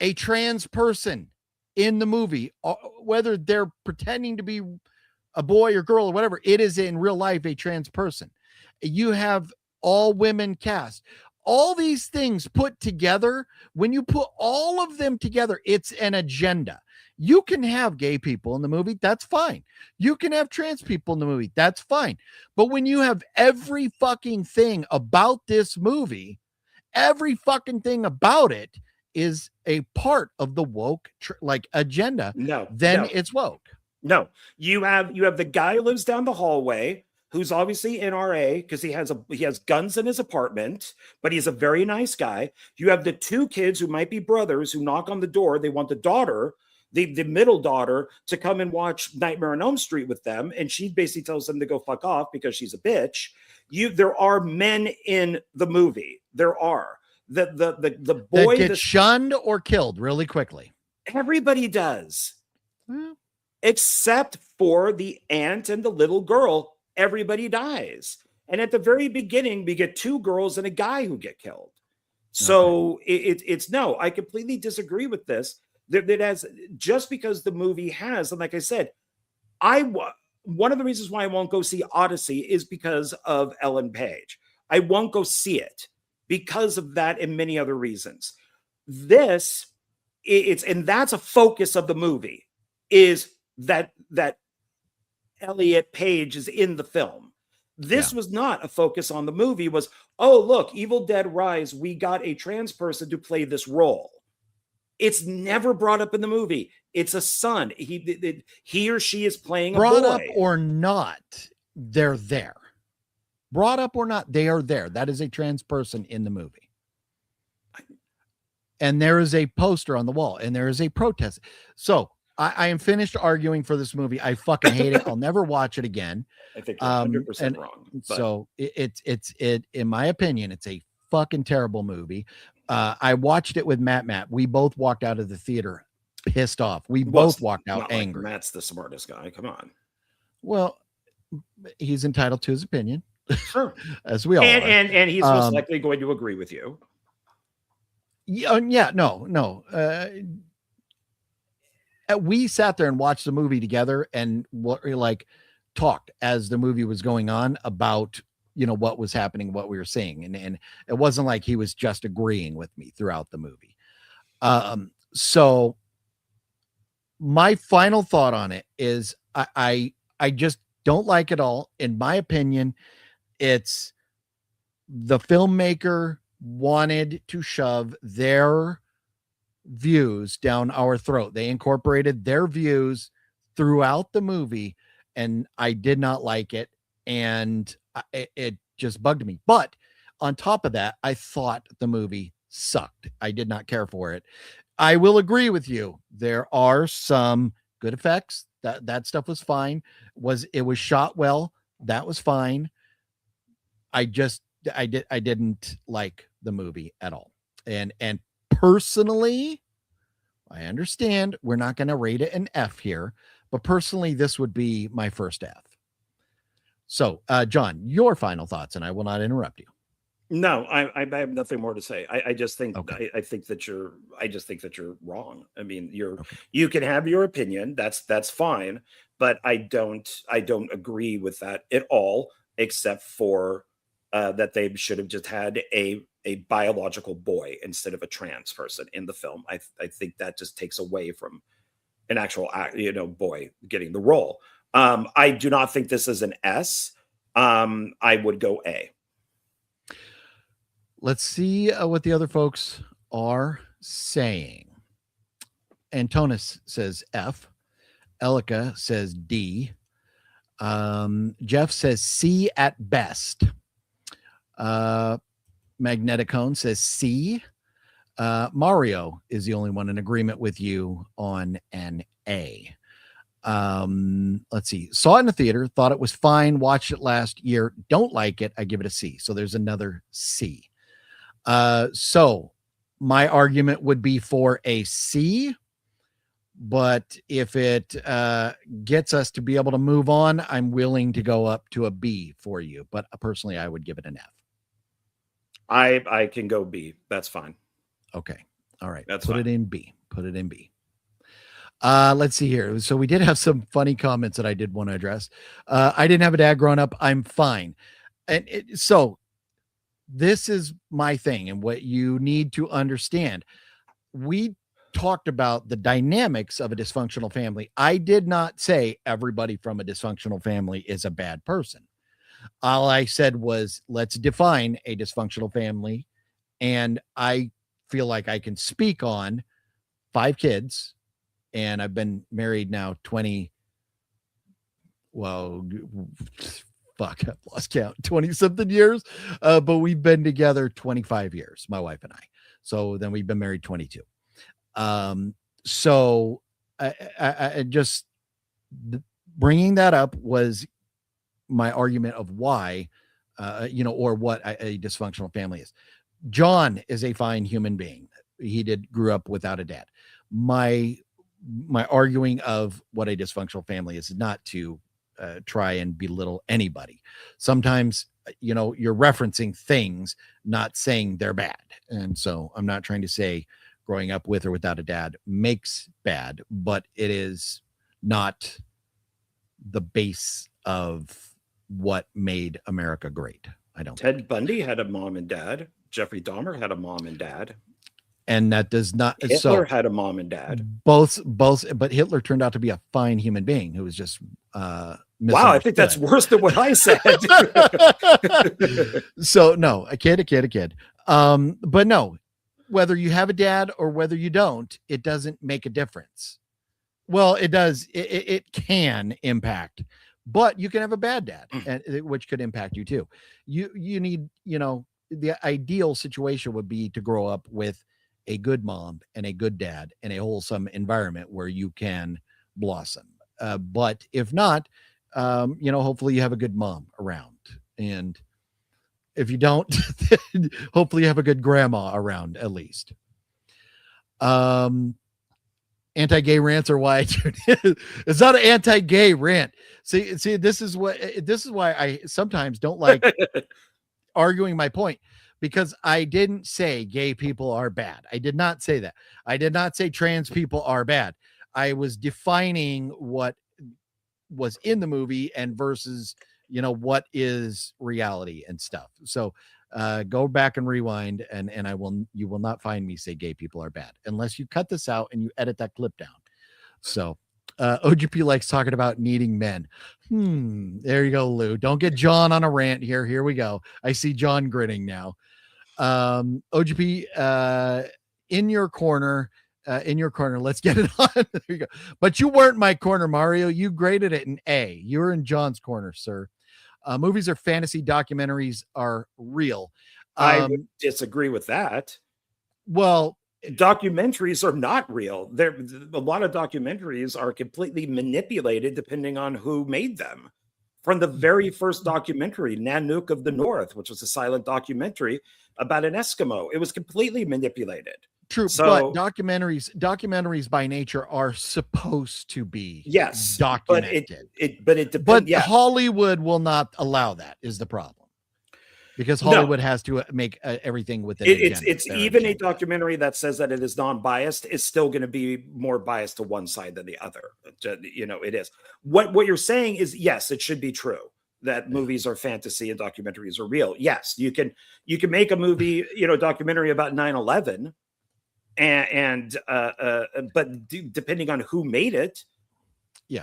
a trans person in the movie, whether they're pretending to be a boy or girl or whatever, it is in real life a trans person. You have all women cast. All these things put together, when you put all of them together, it's an agenda. You can have gay people in the movie, that's fine. You can have trans people in the movie, that's fine. But when you have every fucking thing about this movie, every fucking thing about it is a part of the woke agenda, then it's woke. No, you have the guy who lives down the hallway who's obviously NRA because he has guns in his apartment, but he's a very nice guy. You have the two kids who might be brothers who knock on the door. They want the daughter, the middle daughter, to come and watch Nightmare on Elm Street with them, and she basically tells them to go fuck off because she's a bitch. There are men in the movie. There are the boy that gets shunned or killed really quickly. Everybody does, except for the aunt and the little girl. Everybody dies. And at the very beginning, we get two girls and a guy who get killed. So it's no, I completely disagree with this. That has, just because the movie has, and like I said, one of the reasons why I won't go see Odyssey is because of Ellen Page. I won't go see it because of that and many other reasons. And that's a focus of the movie, is that Elliot Page is in the film. This was not a focus on the movie. Was, oh, look, Evil Dead Rise, we got a trans person to play this role. It's never brought up in the movie. It's a son. He or she is playing a boy. Brought up or not, they're there. Brought up or not, they are there. That is a trans person in the movie. And there is a poster on the wall, and there is a protest. So I am finished arguing for this movie. I fucking hate it. I'll never watch it again. I think you're 100% wrong. But. So it's in my opinion, it's a fucking terrible movie. I watched it with Matt. We both walked out of the theater pissed off. We both walked out angry. Like Matt's the smartest guy. Come on. Well, he's entitled to his opinion. Sure. As we all are. And he's most likely going to agree with you. No. We sat there and watched the movie together and talked as the movie was going on about, what was happening, what we were seeing. And it wasn't like he was just agreeing with me throughout the movie. So my final thought on it is I just don't like it all. In my opinion, it's the filmmaker wanted to shove their views down our throat. They incorporated their views throughout the movie, and I did not like it, and it just bugged me. But on top of that, I thought the movie sucked. I did not care for it. I will agree with you. There are some good effects. That stuff was fine. It was shot well. That was fine. I didn't like the movie at all. And personally, I understand we're not going to rate it an F here, but personally, this would be my first F. So, John, your final thoughts, and I will not interrupt you. No, I have nothing more to say. I just think Okay. I think that you're wrong. I mean, Okay. you can have your opinion. That's fine, but I don't agree with that at all, except for that they should have just had a biological boy instead of a trans person in the film. I think that just takes away from an actual boy getting the role. I do not think this is an S. I would go A. Let's see what the other folks are saying. Antonis says F. Elika says D. Jeff says C at best. Magneticone says C. Mario is the only one in agreement with you on an A. Let's see. Saw it in the theater, thought it was fine, watched it last year, don't like it. I give it a C. So there's another C. So my argument would be for a C, but if it gets us to be able to move on, I'm willing to go up to a B for you. But personally, I would give it an F. I can go B. That's fine. Okay. All right. That's Put fine. it in B. Put it in B. Let's see here. So we did have some funny comments that I did want to address. I didn't have a dad growing up. I'm fine. So this is my thing and what you need to understand. We talked about the dynamics of a dysfunctional family. I did not say everybody from a dysfunctional family is a bad person. All I said was, let's define a dysfunctional family. And I feel like I can speak on 5 kids, and I've been married now 20. Well, fuck, I've lost count, 20 something years. But we've been together 25 years, my wife and I. So then we've been married 22. So I just bringing that up was my argument of why, or what a dysfunctional family is. John is a fine human being. He grew up without a dad. My arguing of what a dysfunctional family is not to try and belittle anybody. Sometimes, you're referencing things, not saying they're bad. And so I'm not trying to say growing up with or without a dad makes bad, but it is not the base of what made America great. I don't Ted Bundy had a mom and dad. Jeffrey Dahmer had a mom and dad. And that does not. Hitler had a mom and dad. Both, but Hitler turned out to be a fine human being who was just wow, I think that's worse than what I said. So no, a kid. But no, whether you have a dad or whether you don't, it doesn't make a difference. Well, it does. It can impact, but you can have a bad dad, which could impact you too. You need, the ideal situation would be to grow up with a good mom and a good dad in a wholesome environment where you can blossom. But if not, hopefully you have a good mom around. And if you don't, hopefully you have a good grandma around at least. Anti-gay rants are why I tuned in. It's not an anti-gay rant. See, this is why I sometimes don't like arguing my point, because I didn't say gay people are bad. I did not say that. I did not say trans people are bad. I was defining what was in the movie and versus, what is reality and stuff. So go back and rewind, and you will not find me say gay people are bad unless you cut this out and you edit that clip down. So OGP likes talking about needing men. There you go, Lou. Don't get John on a rant here. Here we go. I see John grinning now. OGP, in your corner. Let's get it on. There you go. But you weren't my corner, Mario. You graded it an A. You were in John's corner, sir. Movies are fantasy, documentaries are real. I would disagree with that. Well, documentaries are not real. A lot of documentaries are completely manipulated depending on who made them. From the very first documentary, Nanook of the North, which was a silent documentary about an Eskimo, it was completely manipulated. True, but documentaries by nature are supposed to be documented. But Hollywood will not allow that, is the problem. because Hollywood has to make everything with an agenda. It's even a documentary that says that it is non-biased is still going to be more biased to one side than the other. It is. What you're saying is, yes, it should be true that movies are fantasy and documentaries are real. Yes, you can make a movie, documentary about 9/11, but depending on who made it,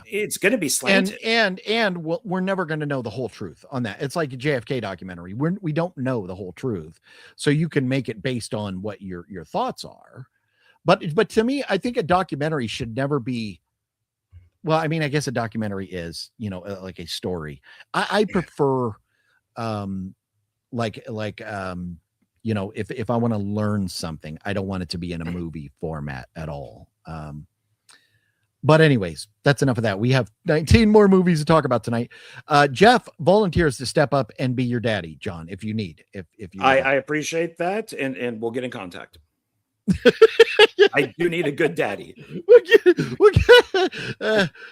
it's going to be slanted. And we're never going to know the whole truth on that. It's like a JFK documentary. We don't know the whole truth, so you can make it based on what your thoughts are. But to me, I think a documentary should never be. Well, I mean, I guess a documentary is, like a story. I prefer, if I want to learn something, I don't want it to be in a movie format at all. But anyways, that's enough of that. We have 19 more movies to talk about tonight. Jeff volunteers to step up and be your daddy, John, if you need. If you, I appreciate that, and we'll get in contact. I do need a good daddy.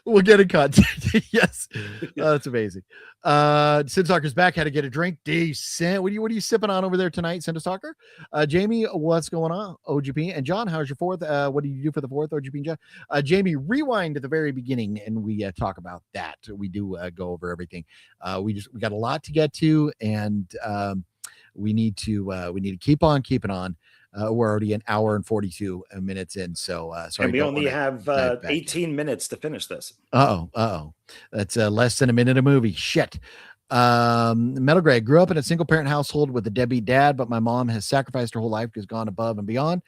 We'll get in contact. Yes, that's amazing. Sid Stalker's back. How to get a drink? Decent. What are you sipping on over there tonight, Sid Stalker? Jamie, what's going on? OGP and John, how's your fourth? What do you do for the fourth? OGP and John. Jamie, rewind to the very beginning, and we talk about that. We do go over everything. We got a lot to get to, and we need to keep on keeping on. We're already an hour and 42 minutes in, so sorry. And we only have 18 minutes to finish this. That's less than a minute a movie. Shit. Metal Gray grew up in a single parent household with a deadbeat dad, but my mom has sacrificed her whole life, has gone above and beyond.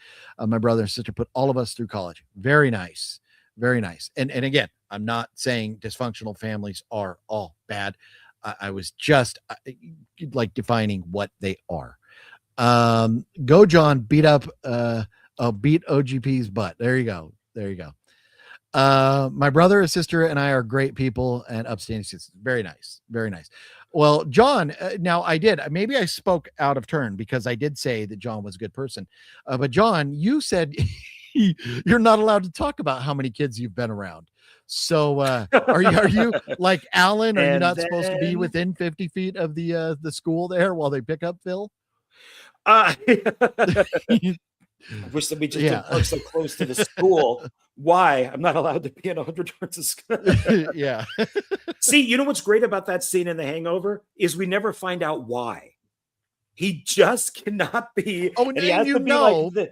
My brother and sister put all of us through college. Very nice. Very nice. And again, I'm not saying dysfunctional families are all bad. I was just like defining what they are. Go John, beat OGP's butt. There you go. My brother and sister and I are great people and upstanding citizens. Very nice. Very nice. Well, John, now maybe I spoke out of turn because I did say that John was a good person. But John, you said you're not allowed to talk about how many kids you've been around. So are you like Alan? Are you not supposed to be within 50 feet of the school there while they pick up Phil? I wish that we just didn't park so close to the school. Why? I'm not allowed to be in 100 yards of school. Yeah. See, you know what's great about that scene in The Hangover is we never find out why. He just cannot be. Oh, and he has to be like this.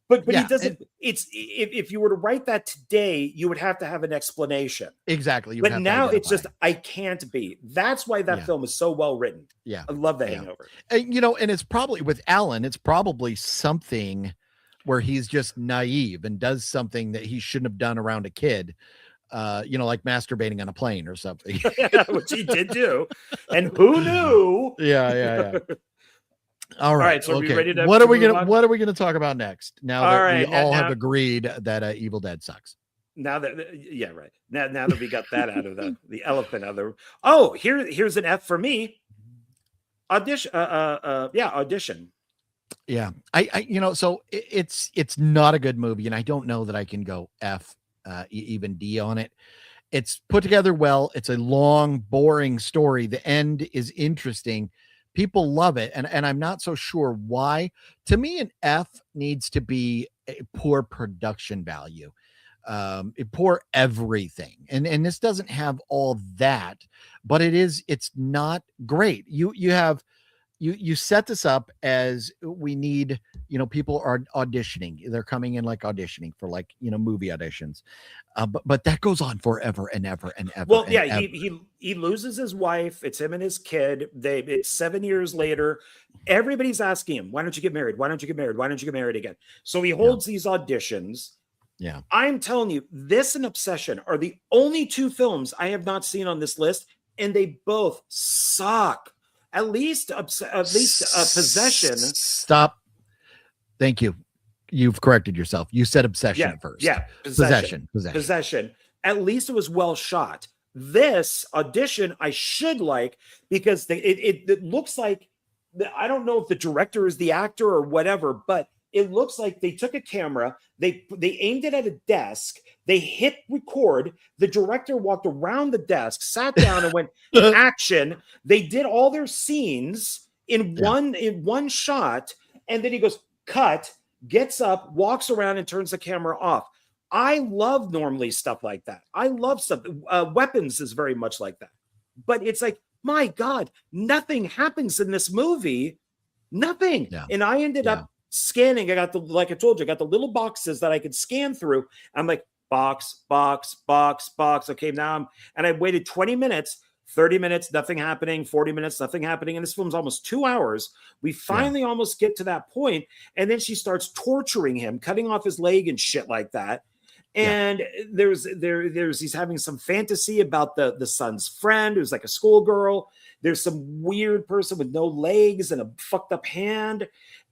But he doesn't. It's if you were to write that today, you would have to have an explanation. Exactly. But now it's just I can't be. That's why that film is so well written. Yeah, I love The Hangover. And it's probably with Alan. It's probably something where he's just naive and does something that he shouldn't have done around a kid. Like masturbating on a plane or something. Which he did do. And who knew? Yeah. All right, so okay. Are we ready to what are we gonna talk about next? Now that we all have agreed that Evil Dead sucks. Now that right. Now that we got that out of the elephant out of the room. Oh, here's an F for me. Audition. Audition. Yeah. So it's not a good movie, and I don't know that I can go F, even D on it. It's put together well. It's a long, boring story. The end is interesting. People love it, and I'm not so sure why. To me, an F needs to be a poor production value, poor everything, and this doesn't have all that, but it's not great. You set this up as we need, people are auditioning. They're coming in like auditioning for movie auditions. But that goes on forever and ever and ever. Well, and yeah, ever. he loses his wife. It's him and his kid. It's 7 years later. Everybody's asking him, why don't you get married? Why don't you get married? Why don't you get married again? So he holds these auditions. Yeah. I'm telling you, this and Obsession are the only two films I have not seen on this list, and they both suck. At least Possession. Stop. Thank you. You've corrected yourself. You said Obsession at first. Yeah. Possession. At least it was well shot. This Audition I should like because it looks like, I don't know if the director is the actor or whatever, but it looks like they took a camera, they aimed it at a desk, they hit record, the director walked around the desk, sat down and went, action. They did all their scenes in one shot, and then he goes, cut, gets up, walks around, and turns the camera off. I love normally stuff like that. I love stuff. Weapons is very much like that. But it's like, my God, nothing happens in this movie. Nothing. Yeah. And I ended up scanning. I got like I told you, I got the little boxes that I could scan through. I'm like, box. Okay, now and I waited 20 minutes, 30 minutes, nothing happening, 40 minutes, nothing happening. And this film's almost 2 hours. We finally almost get to that point, and then she starts torturing him, cutting off his leg and shit like that. And there's he's having some fantasy about the son's friend who's like a schoolgirl. There's some weird person with no legs and a fucked up hand.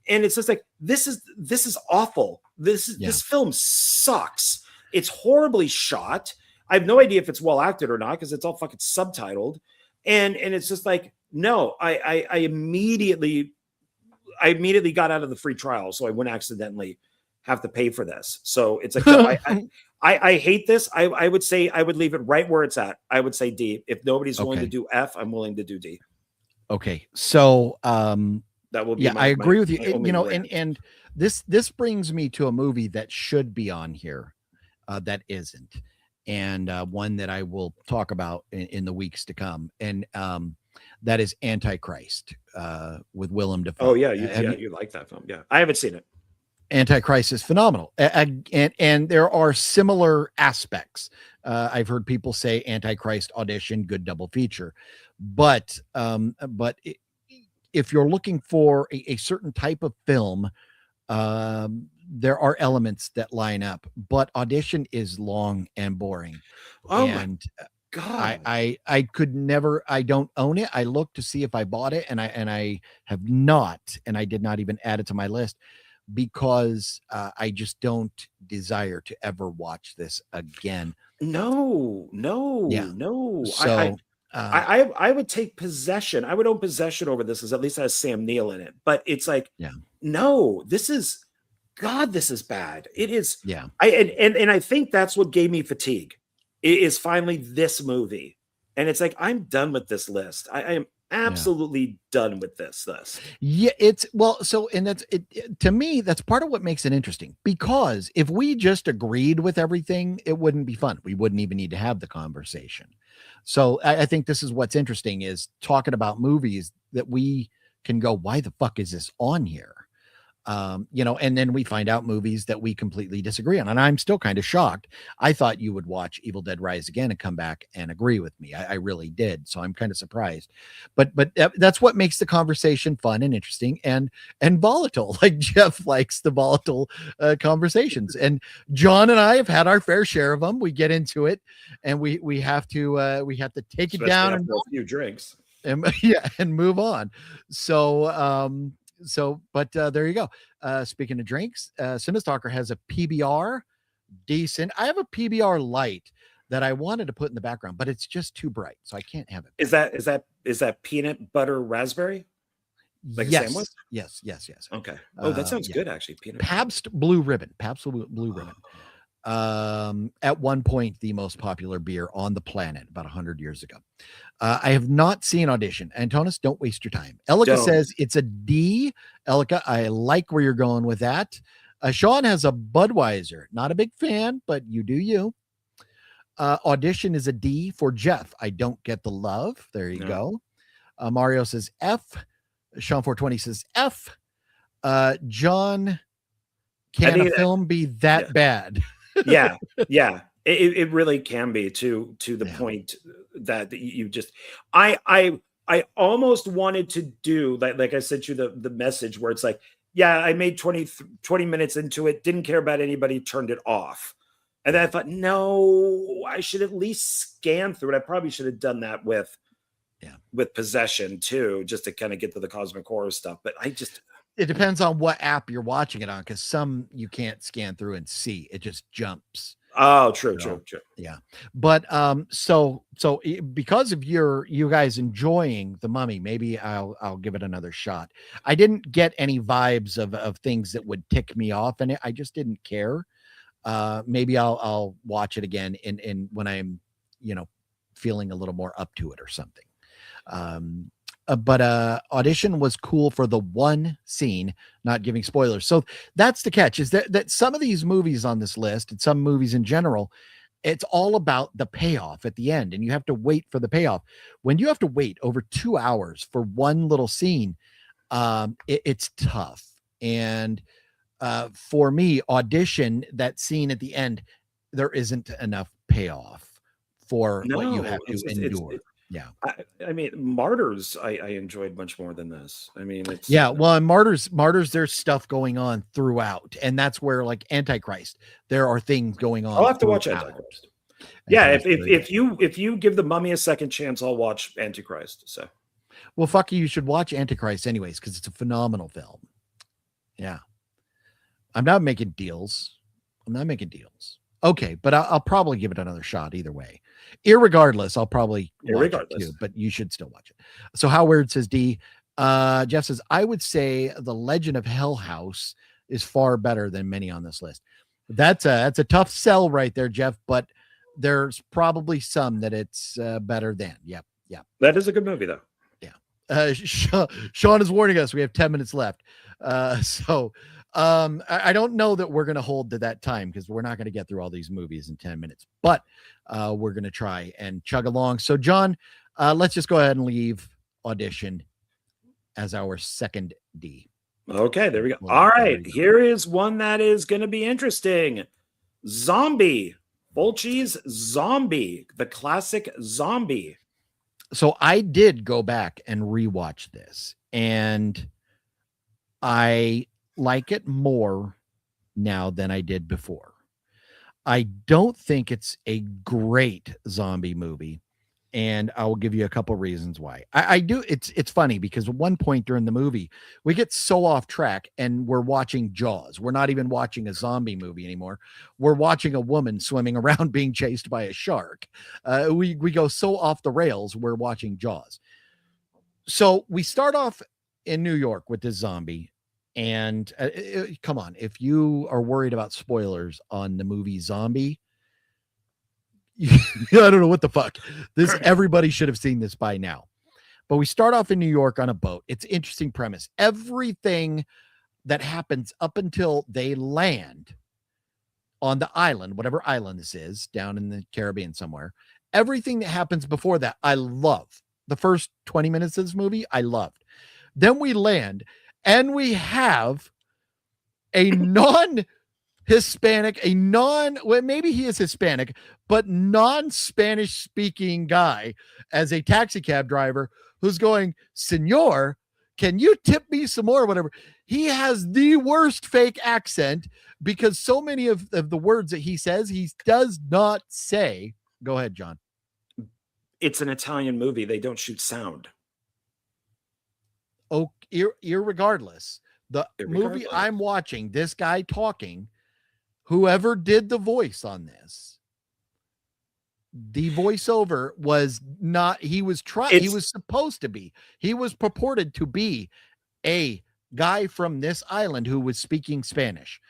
And it's just like, this is awful. This film sucks. It's horribly shot. I have no idea if it's well acted or not, because it's all fucking subtitled. And it's just like, no, I immediately got out of the free trial, so I wouldn't accidentally have to pay for this. So it's like, no, I hate this. I would say I would leave it right where it's at. I would say D. If nobody's willing to do F, I'm willing to do D. Okay. So that will be I agree with you. You know, and this brings me to a movie that should be on here that isn't. And one that I will talk about in the weeks to come. And that is Antichrist with Willem Dafoe. Oh yeah, you like that film. Yeah. I haven't seen it. Antichrist is phenomenal. And there are similar aspects. I've heard people say Antichrist, Audition, good double feature. But if you're looking for a certain type of film, there are elements that line up, but Audition is long and boring. Oh and my God. I could never, I don't own it. I looked to see if I bought it, and I have not, and I did not even add it to my list, because I just don't desire to ever watch this again. No. So I would take Possession. I would own Possession over this, as at least it has Sam Neill in it. But it's like, no, this is bad. It is. Yeah. And I think that's what gave me fatigue. It is finally this movie. And it's like, I'm done with this list. I am absolutely done with this list. Yeah, and that's it, to me, that's part of what makes it interesting, because if we just agreed with everything, it wouldn't be fun. We wouldn't even need to have the conversation. So I think this is what's interesting, is talking about movies that we can go, why the fuck is this on here? You know, and then we find out movies that we completely disagree on. And I'm still kind of shocked. I thought you would watch Evil Dead Rise Again and come back and agree with me. I really did. So I'm kind of surprised, but that's what makes the conversation fun and interesting and volatile. Like Jeff likes the volatile conversations, and John and I have had our fair share of them. We get into it, and we have to take it down and a few drinks and move on. But there you go. Speaking of drinks, Cinestalker has a PBR decent. I have a PBR light that I wanted to put in the background, but it's just too bright, so I can't have it. Is that peanut butter raspberry? Like yes. a sandwich? Yes. Okay. Oh, that sounds good, actually. Peanut Pabst Blue Ribbon. Blue Ribbon. At one point, the most popular beer on the planet about 100 years ago. I have not seen Audition. Antonis, don't waste your time. Elika says it's a D. Elika, I like where you're going with that. Sean has a Budweiser. Not a big fan, but you do you. Audition is a D for Jeff. I don't get the love. There you go. Mario says F. Sean 420 says F. John, can a film be that bad? yeah. It really can be to the point that you just I almost wanted to do like I sent you the message where it's like, I made 20 minutes into it, didn't care about anybody, turned it off. And then I thought, no, I should at least scan through it. I probably should have done that with Possession too, just to kind of get to the cosmic horror stuff. But it depends on what app you're watching it on, because some you can't scan through and see. It just jumps. Oh, true. Yeah. But so because of you guys enjoying The Mummy, maybe I'll give it another shot. I didn't get any vibes of things that would tick me off in it. I just didn't care. Maybe I'll watch it again in when I'm, feeling a little more up to it or something. but Audition was cool for the one scene, not giving spoilers. So that's the catch, is that some of these movies on this list, and some movies in general, it's all about the payoff at the end, and you have to wait for the payoff. When you have to wait over 2 hours for one little scene, it's tough. And for me, Audition, that scene at the end, there isn't enough payoff for what you have to endure. Yeah. I mean, Martyrs, I enjoyed much more than this. I mean, it's Well, in Martyrs, there's stuff going on throughout, and that's where, like, Antichrist, there are things going on. I'll have to watch Antichrist. Yeah, if you give The Mummy a second chance, I'll watch Antichrist. So, well, fuck you should watch Antichrist anyways, because it's a phenomenal film. Yeah. I'm not making deals. Okay, but I'll probably give it another shot either way. Irregardless, I'll probably watch it too, but you should still watch it. So How Weird says D. Jeff says, I would say The Legend of Hell House is far better than many on this list. That's a tough sell right there, Jeff, but there's probably some that it's better than. Yep. That is a good movie, though. Yeah. Sean is warning us. We have 10 minutes left. I don't know that we're going to hold to that time, because we're not going to get through all these movies in 10 minutes, but we're going to try and chug along. So, John, let's just go ahead and leave Audition as our second D. Okay, there we go. All right, here is one that is going to be interesting. Zombie. Fulci's Zombie, the classic Zombie. So I did go back and rewatch this, and I like it more now than I did before. I don't think it's a great zombie movie, and I will give you a couple reasons why. I do. It's funny because at one point during the movie, we get so off track and we're watching Jaws. We're not even watching a zombie movie anymore. We're watching a woman swimming around being chased by a shark. We go so off the rails, we're watching Jaws. So we start off in New York with this zombie. And come on, if you are worried about spoilers on the movie Zombie, I don't know what the fuck. Everybody should have seen this by now. But we start off in New York on a boat. It's an interesting premise. Everything that happens up until they land on the island, whatever island this is, down in the Caribbean somewhere, everything that happens before that, I love. The first 20 minutes of this movie, I loved. Then we land, and we have a non-Hispanic, well, maybe he is Hispanic, but non-Spanish speaking guy as a taxi cab driver who's going, "Senor, can you tip me some more?" Whatever. He has the worst fake accent, because so many of the words that he says, he does not say. Go ahead, John. It's an Italian movie. They don't shoot sound. Oh, irregardless, movie I'm watching, this guy talking, whoever did the voice on this, the voiceover was not, he was supposed to be, he was purported to be a guy from this island who was speaking Spanish,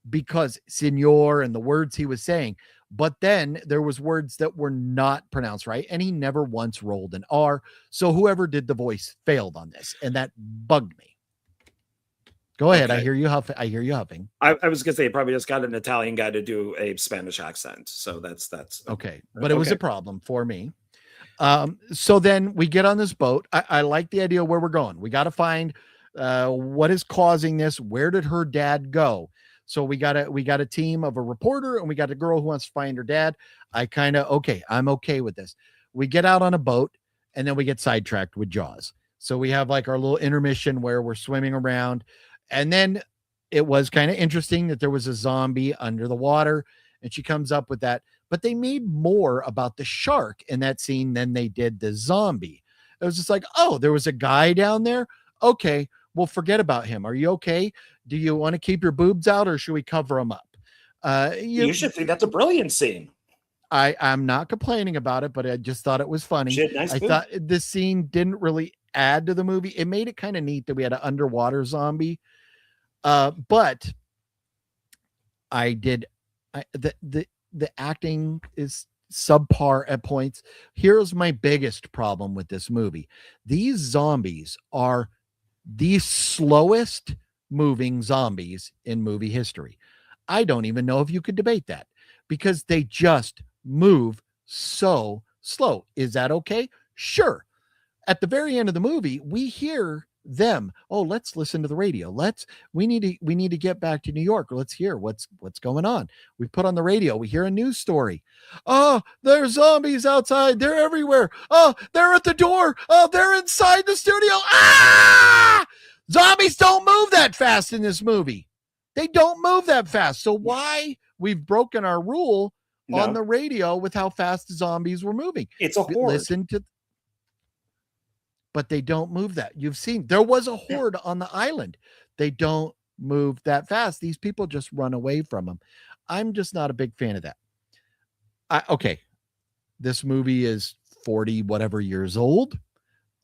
because senor and the words he was saying, but then there was words that were not pronounced right, and he never once rolled an R. So whoever did the voice failed on this, and that bugged me. Go ahead. Okay. I hear you huffing. I was gonna say, probably just got an Italian guy to do a Spanish accent. So that's okay. But it was a problem for me. So then we get on this boat. I like the idea where we're going. We got to find what is causing this. Where did her dad go? So we got a team of a reporter, and we got a girl who wants to find her dad. I'm okay with this. We get out on a boat, and then we get sidetracked with Jaws. So we have like our little intermission where we're swimming around. And then it was kind of interesting that there was a zombie under the water, and she comes up with that. But they made more about the shark in that scene than they did the zombie. It was just like, oh, there was a guy down there. Okay, well, forget about him. Are you okay? Do you want to keep your boobs out, or should we cover them up? You should think that's a brilliant scene. I'm not complaining about it, but I just thought it was funny. I thought this scene didn't really add to the movie. It made it kind of neat that we had an underwater zombie. But the acting is subpar at points. Here's my biggest problem with this movie. These zombies are the slowest moving zombies in movie history. I don't even know if you could debate that because they just move so slow. Is that okay? Sure. At the very end of the movie, we hear them. Oh, let's listen to the radio. We need to get back to New York. Let's hear what's going on. We put on the radio. We hear a news story. Oh, there's zombies outside. They're everywhere. Oh, they're at the door. Oh, they're inside the studio. Ah! Zombies don't move that fast in this movie. They don't move that fast. So why we've broken our rule on the radio with how fast the zombies were moving? It's a horde. Listen to, but they don't move that. You've seen there was a horde on the island. They don't move that fast. These people just run away from them. I'm just not a big fan of that. Okay, this movie is 40 whatever years old,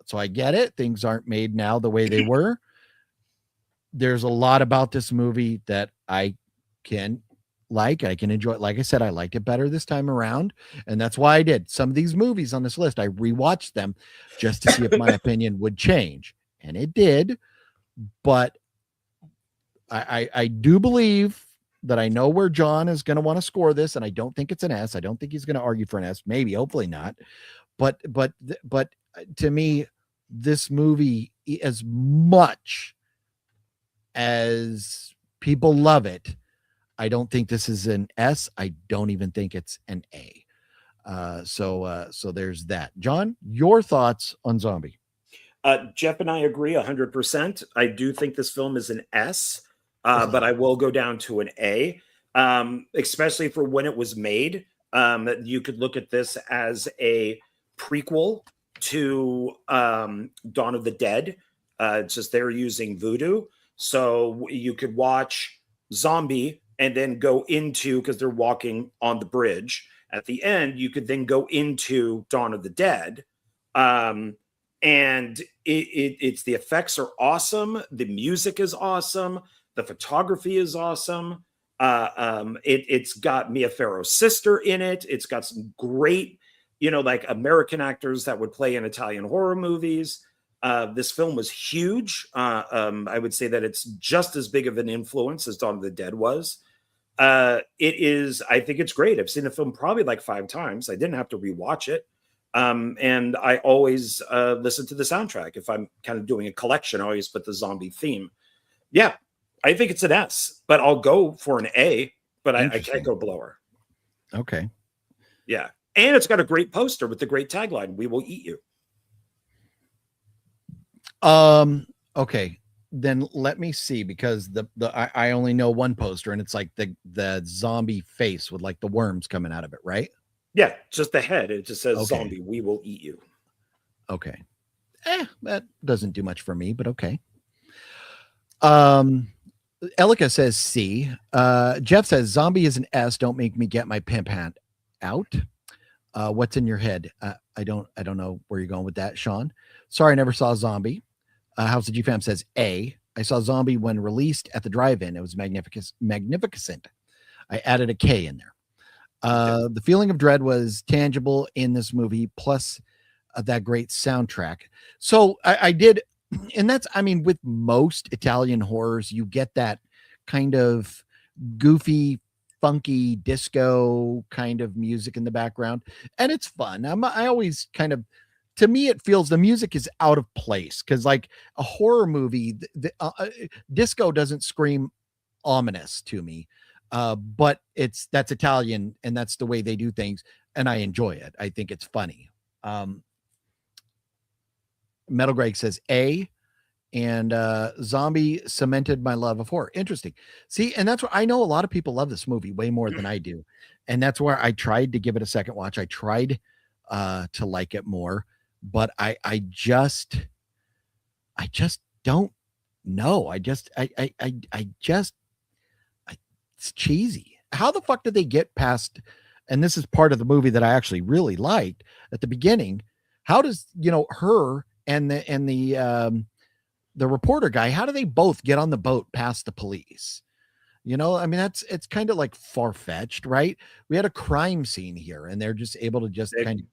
so I get it. Things aren't made now the way they were. There's a lot about this movie that I can enjoy it. Like I said, I liked it better this time around, and that's why I did. Some of these movies on this list, I rewatched them just to see if my opinion would change, and it did. But I do believe that I know where John is going to want to score this, and I don't think it's an S. I don't think he's going to argue for an S. Maybe, hopefully not. But to me, this movie, as much as people love it, I don't think this is an S. I don't even think it's an A. So there's that. John, your thoughts on Zombie? Jeff and I agree 100%. I do think this film is an S, but I will go down to an A, especially for when it was made. You could look at this as a prequel to Dawn of the Dead. It's just they're using voodoo. So you could watch Zombie and then go into, because they're walking on the bridge at the end, you could then go into Dawn of the Dead. And it's the effects are awesome. The music is awesome. The photography is awesome. It's got Mia Farrow's sister in it. It's got some great, like American actors that would play in Italian horror movies. This film was huge. I would say that it's just as big of an influence as Dawn of the Dead was. I think it's great. I've seen the film probably like 5 times. I didn't have to rewatch it. And I always listen to the soundtrack. If I'm kind of doing a collection, I always put the zombie theme. Yeah, I think it's an S, but I'll go for an A, but I can't go below her. Okay. Yeah. And it's got a great poster with the great tagline, "We will eat you." Okay, then let me see, because I only know one poster, and it's like the zombie face with like the worms coming out of it, right? Yeah, just the head. It just says "Zombie, we will eat you." Okay. That doesn't do much for me, but okay. Elika says C. Jeff says Zombie is an S. Don't make me get my pimp hat out. What's in your head? I don't know where you're going with that, Sean. Sorry, I never saw Zombie. House of G Fam says A. I saw Zombie when released at the drive-in. It was magnificent. I added a K in there. The feeling of dread was tangible in this movie, plus that great soundtrack. So I did, and that's, with most Italian horrors, you get that kind of goofy, funky disco kind of music in the background, and it's fun. I always kind of, to me, it feels the music is out of place, because like a horror movie, the disco doesn't scream ominous to me, but that's Italian, and that's the way they do things, and I enjoy it. I think it's funny. Metal Greg says A, and Zombie cemented my love of horror. Interesting. See, and that's what I know. A lot of people love this movie way more than I do, and that's where I tried to give it a second watch. I tried to like it more, but I just don't know. It's cheesy. How the fuck did they get past? And this is part of the movie that I actually really liked at the beginning. How does, her and the reporter guy, how do they both get on the boat past the police? I mean, it's kind of like far-fetched, right? We had a crime scene here, and they're just able to just kind of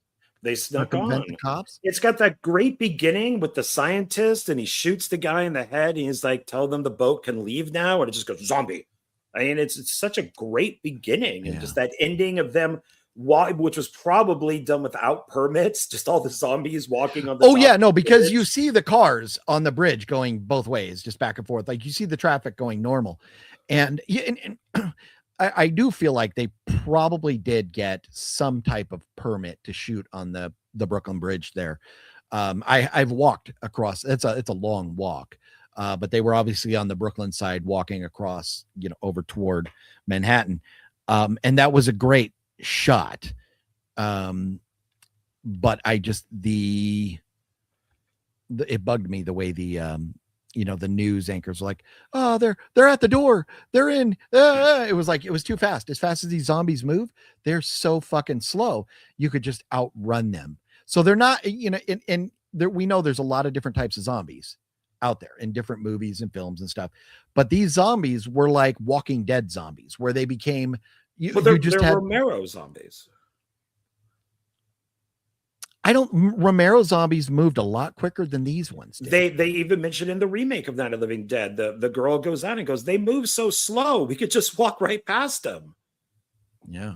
They snuck on. circumvent the cops. It's got that great beginning with the scientist, and he shoots the guy in the head, and he's like, "Tell them the boat can leave now," and it just goes zombie. I mean, it's such a great beginning, and just that ending of them, which was probably done without permits, just all the zombies walking on the. Oh yeah, no, because you see the cars on the bridge going both ways, just back and forth. Like you see the traffic going normal, and I do feel like they probably did get some type of permit to shoot on the Brooklyn Bridge there. I've walked across. It's a long walk, but they were obviously on the Brooklyn side, walking across, over toward Manhattan, and that was a great shot. But I just it bugged me the way the news anchors were like, oh, they're at the door, they're in. It was like, it was too fast. As fast as these zombies move, they're so fucking slow. You could just outrun them. So they're not, we know there's a lot of different types of zombies out there in different movies and films and stuff, but these zombies were like Walking Dead zombies, where they became. They're Romero zombies. Romero zombies moved a lot quicker than these ones did. They even mentioned in the remake of Night of the Living Dead, the girl goes out and goes, they move so slow, we could just walk right past them. Yeah.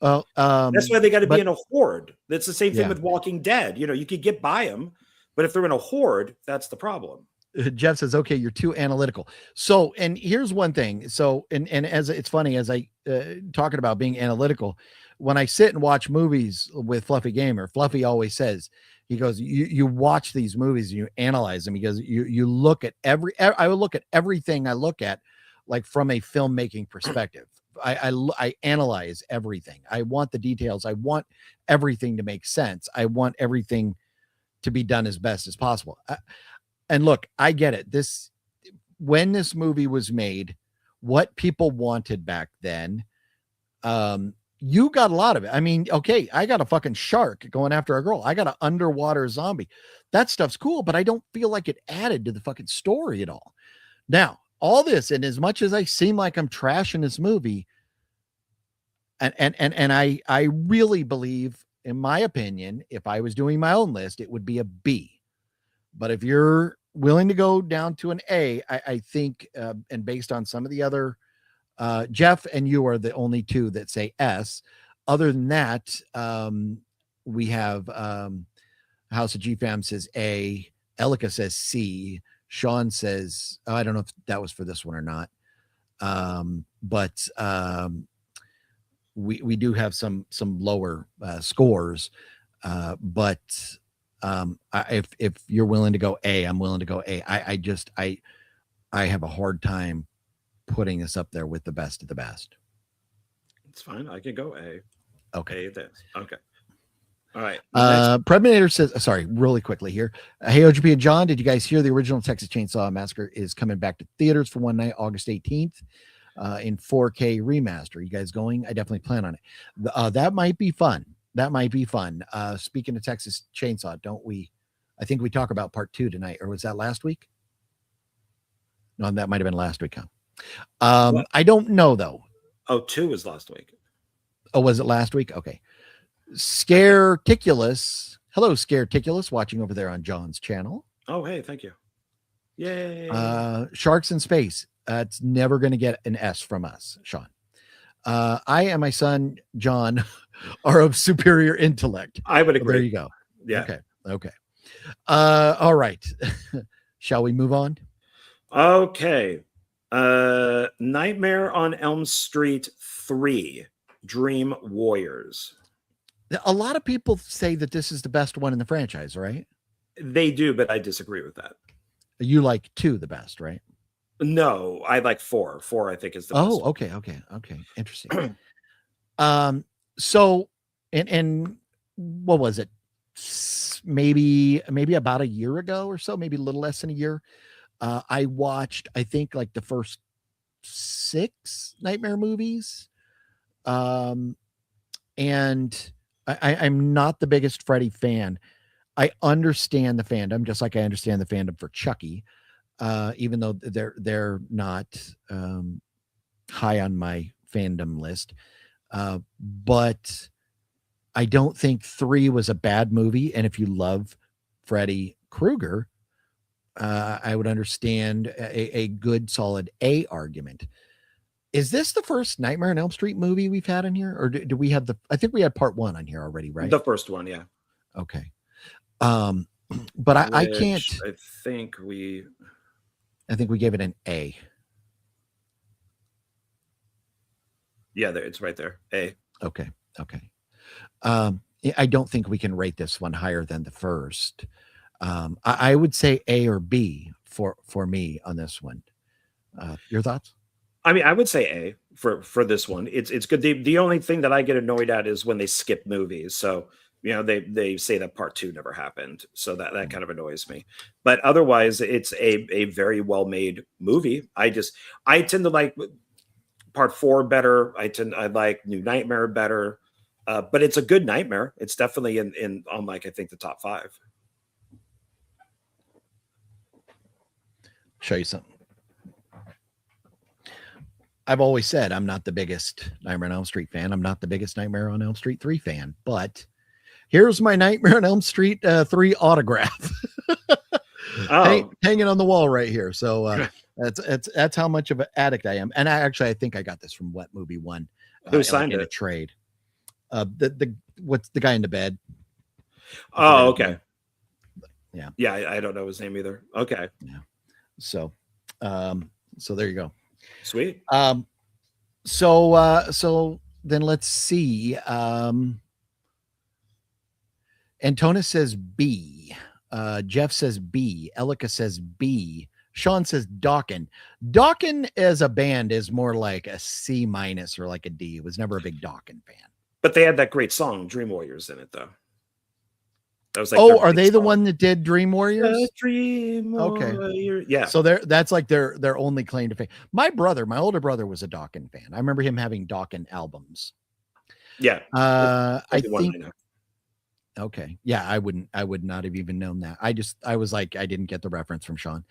Well, that's why they got to be in a horde. That's the same thing with Walking Dead. You could get by them, but if they're in a horde, that's the problem. Jeff says, okay, you're too analytical. So, and here's one thing. So, and as it's funny, as I talking about being analytical, when I sit and watch movies with Fluffy Gamer, Fluffy always says, he goes, you watch these movies and you analyze them. He goes, you look at I would look at everything I look at, like from a filmmaking perspective. I analyze everything. I want the details. I want everything to make sense. I want everything to be done as best as possible. And look, I get it. When this movie was made, what people wanted back then, you got a lot of it. I mean, okay, I got a fucking shark going after a girl. I got an underwater zombie. That stuff's cool, but I don't feel like it added to the fucking story at all. Now, all this, and as much as I seem like I'm trashing this movie, and I really believe, in my opinion, if I was doing my own list, it would be a B. But if you're willing to go down to an A, I think, and based on some of the other, Jeff and you are the only two that say S. Other than that, we have House of GFam says A, Elika says C, Sean says, I don't know if that was for this one or not, but we do have some lower scores, but if you're willing to go A, I'm willing to go A. I have a hard time putting this up there with the best of the best. It's fine. I can go A. Okay. A this. Okay. All right. Predator says, sorry, really quickly here. Hey, OGP and John, did you guys hear the original Texas Chainsaw Massacre is coming back to theaters for one night, August 18th, in 4K remaster? You guys going? I definitely plan on it. That might be fun. Speaking of Texas Chainsaw, I think we talk about part 2 tonight, or was that last week? No, that might've been last week. Huh? I don't know though. Oh, 2 was last week. Oh, was it last week? Okay. Scareticulous. Hello, Scareticulous, watching over there on John's channel. Oh, hey, thank you. Yay. Sharks in Space. It's never going to get an S from us, Sean. I and my son, John, are of superior intellect. I would agree. There you go. Yeah. Okay. All right. Shall we move on? Okay. Nightmare on Elm Street 3, Dream Warriors. A lot of people say that this is the best one in the franchise, right? They do, but I disagree with that. You like 2 the best, right? No, I like 4. 4, I think, is the best. Oh, okay. Interesting. So, and what was it? Maybe about a year ago or so, maybe a little less than a year. I watched, I think, like the first 6 Nightmare movies. And I'm not the biggest Freddy fan. I understand the fandom, just like I understand the fandom for Chucky. even though they're not high on my fandom list. But I don't think 3 was a bad movie. And if you love Freddy Krueger, I would understand a good solid A argument. Is this the first Nightmare on Elm Street movie we've had in here? Or do we have I think we had part 1 on here already, right? The first one, yeah. Okay. But I can't. I think we gave it an A. Yeah, it's right there. A. Okay. I don't think we can rate this one higher than the first. I would say A or B for me on this one. Your thoughts? I mean, I would say A for this one. It's good. The only thing that I get annoyed at is when they skip movies. So, they say that part 2 never happened. So that kind of annoys me. But otherwise, it's a very well made movie. I tend to like part 4 better. I like New Nightmare better. But it's a good nightmare. It's definitely on like I think the top 5. Show you something. I've always said I'm not the biggest Nightmare on Elm Street fan. I'm not the biggest Nightmare on Elm Street 3 fan. But here's my Nightmare on Elm Street 3 autograph. Hanging on the wall right here. So that's how much of an addict I am. And I think I got this from Wet Movie 1. Who signed in it? A trade. What's the guy in the bed? Oh, okay. Yeah. I don't know his name either. Okay. Yeah. So there you go. Sweet. So then let's see. Antona says B. Jeff says B. Elika says B. Sean says Dawkin. Dawkin as a band is more like a C- or like a D. Was never a big Dawkin fan. But they had that great song Dream Warriors in it, though. That was like are they the one that did Dream Warriors? Dream Warriors. Yeah. So that's like their only claim to fame. My older brother was a Dawkin fan. I remember him having Dawkin albums. Yeah. I think. Okay. Yeah, I would not have even known that. I was like, I didn't get the reference from Sean.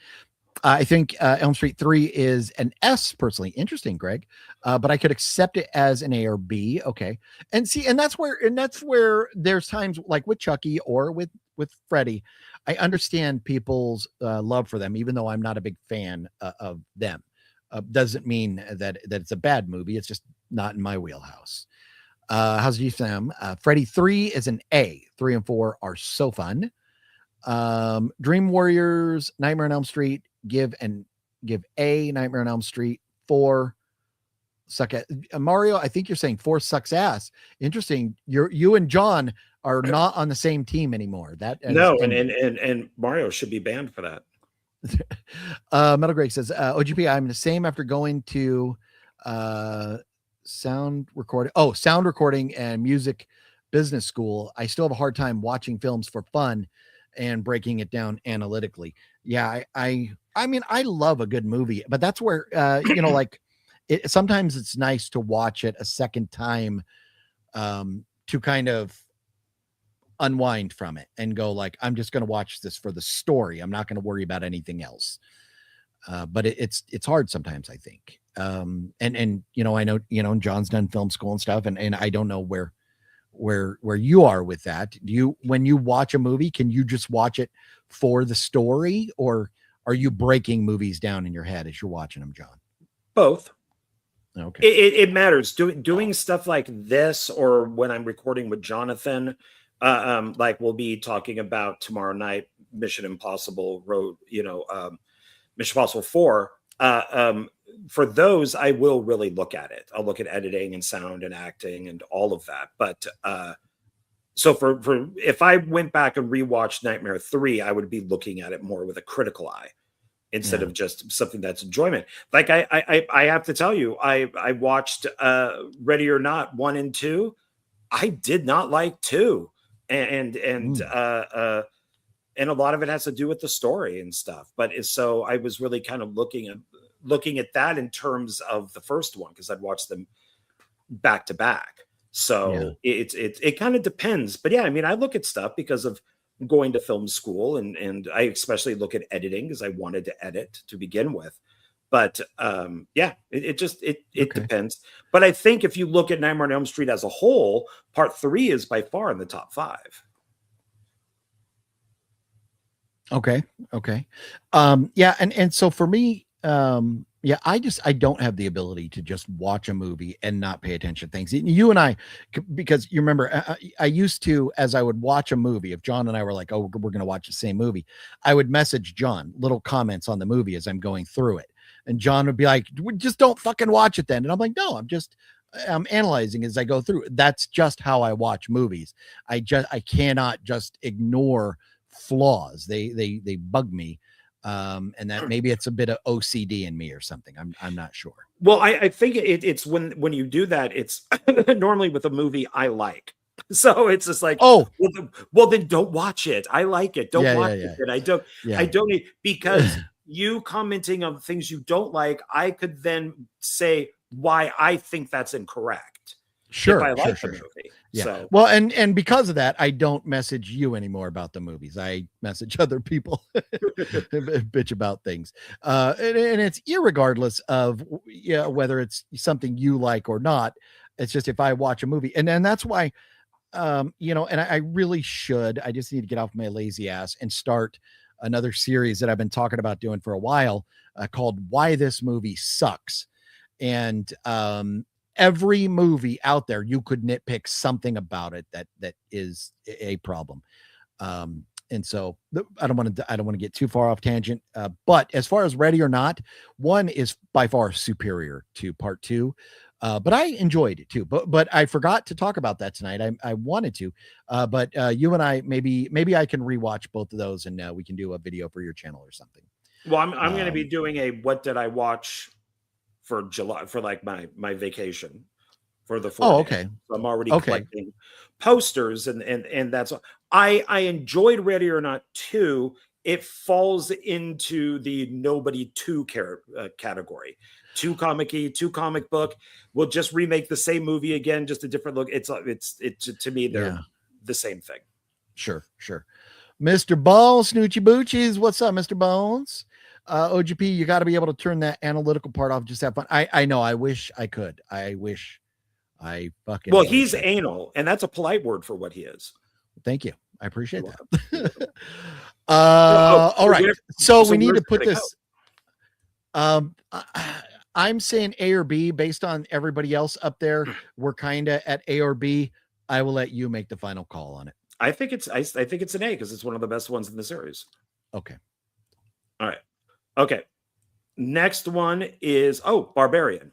I think Elm Street 3 is an S personally. Interesting, Greg. But I could accept it as an A or B. Okay. And that's where there's times like with Chucky or with Freddy, I understand people's love for them, even though I'm not a big fan of them. Doesn't mean that it's a bad movie. It's just not in my wheelhouse. How's you, Sam? Freddy 3 is an A. 3 and 4 are so fun. Dream Warriors, Nightmare on Elm Street, give A. Nightmare on Elm Street 4 suck at Mario. I think you're saying 4 sucks ass. Interesting. You and John are not on the same team anymore. And Mario should be banned for that. Metal Greg says, OGP, I'm the same after going to sound recording and music business school. I still have a hard time watching films for fun and breaking it down analytically. Yeah, I mean, I love a good movie, but that's where like sometimes it's nice to watch it a second time to kind of unwind from it and go like, I'm just going to watch this for the story. I'm not going to worry about anything else. But it's hard sometimes, I think. And I know, John's done film school and stuff, and I don't know where you are with that. When you watch a movie, can you just watch it for the story, or are you breaking movies down in your head as you're watching them, John? Both. Okay. It matters. Doing stuff like this, or when I'm recording with Jonathan, like we'll be talking about tomorrow night, Mission Impossible Mission Impossible 4. For those, I will really look at it. I'll look at editing and sound and acting and all of that. But so for if I went back and rewatched Nightmare 3, I would be looking at it more with a critical eye instead of just something that's enjoyment. Like I have to tell you, I watched Ready or Not 1 and 2. I did not like 2, and a lot of it has to do with the story and stuff. But so I was really kind of looking at that in terms of the first one, because I'd watched them back to back. So it kind of depends. But yeah, I mean, I look at stuff because of going to film school, and I especially look at editing because I wanted to edit to begin with. But yeah, it Okay. depends. But I think if you look at Nightmare on Elm Street as a whole, part 3 is by far in the top 5. Okay. Okay. Yeah. And so for me, yeah, I don't have the ability to just watch a movie and not pay attention to things. You and I, because you remember, I used to, as I would watch a movie, if John and I were like, oh, we're going to watch the same movie, I would message John little comments on the movie as I'm going through it. And John would be like, just don't fucking watch it then. And I'm like, no, I'm analyzing as I go through. That's just how I watch movies. I cannot just ignore flaws. They bug me. And that maybe it's a bit of OCD in me or something. I'm not sure. Well, I think it's when you do that, it's normally with a movie I like. So it's just like, oh, well then don't watch it. I like it. Don't watch yeah. it. I don't need, because you commenting on things you don't like, I could then say why I think that's incorrect. Sure. If I like the movie. Yeah. So. Well, and because of that, I don't message you anymore about the movies. I message other people, bitch about things. And it's irregardless of whether it's something you like or not. It's just if I watch a movie, and that's why, and I really should. I just need to get off my lazy ass and start another series that I've been talking about doing for a while, called "Why This Movie Sucks," and every movie out there, you could nitpick something about it that is a problem. And so I don't want to get too far off tangent. But as far as Ready or Not, 1 is by far superior to part 2. But I enjoyed it too. But I forgot to talk about that tonight. I wanted to, but you and I, maybe I can rewatch both of those, and we can do a video for your channel or something. Well, I'm going to be doing a what did I watch for July, for like my vacation for the 4 days. Okay. So I'm already collecting posters, and that's I enjoyed Ready or Not 2. It falls into the nobody 2 category. Too comic-y, too comic book. We'll just remake the same movie again, just a different look. It's to me, they're the same thing. Sure. Mr. Bones, Snoochie Boochies, what's up, Mr. Bones? OGP, you got to be able to turn that analytical part off. Just have fun. I know. I wish I could. I wish I fucking. Well, he's anal, and that's a polite word for what he is. Thank you. I appreciate that. All right. So we need to put this. I'm saying A or B based on everybody else up there. We're kind of at A or B. I will let you make the final call on it. I think it's an A because it's one of the best ones in the series. Okay. All right. Okay. Next one is Barbarian.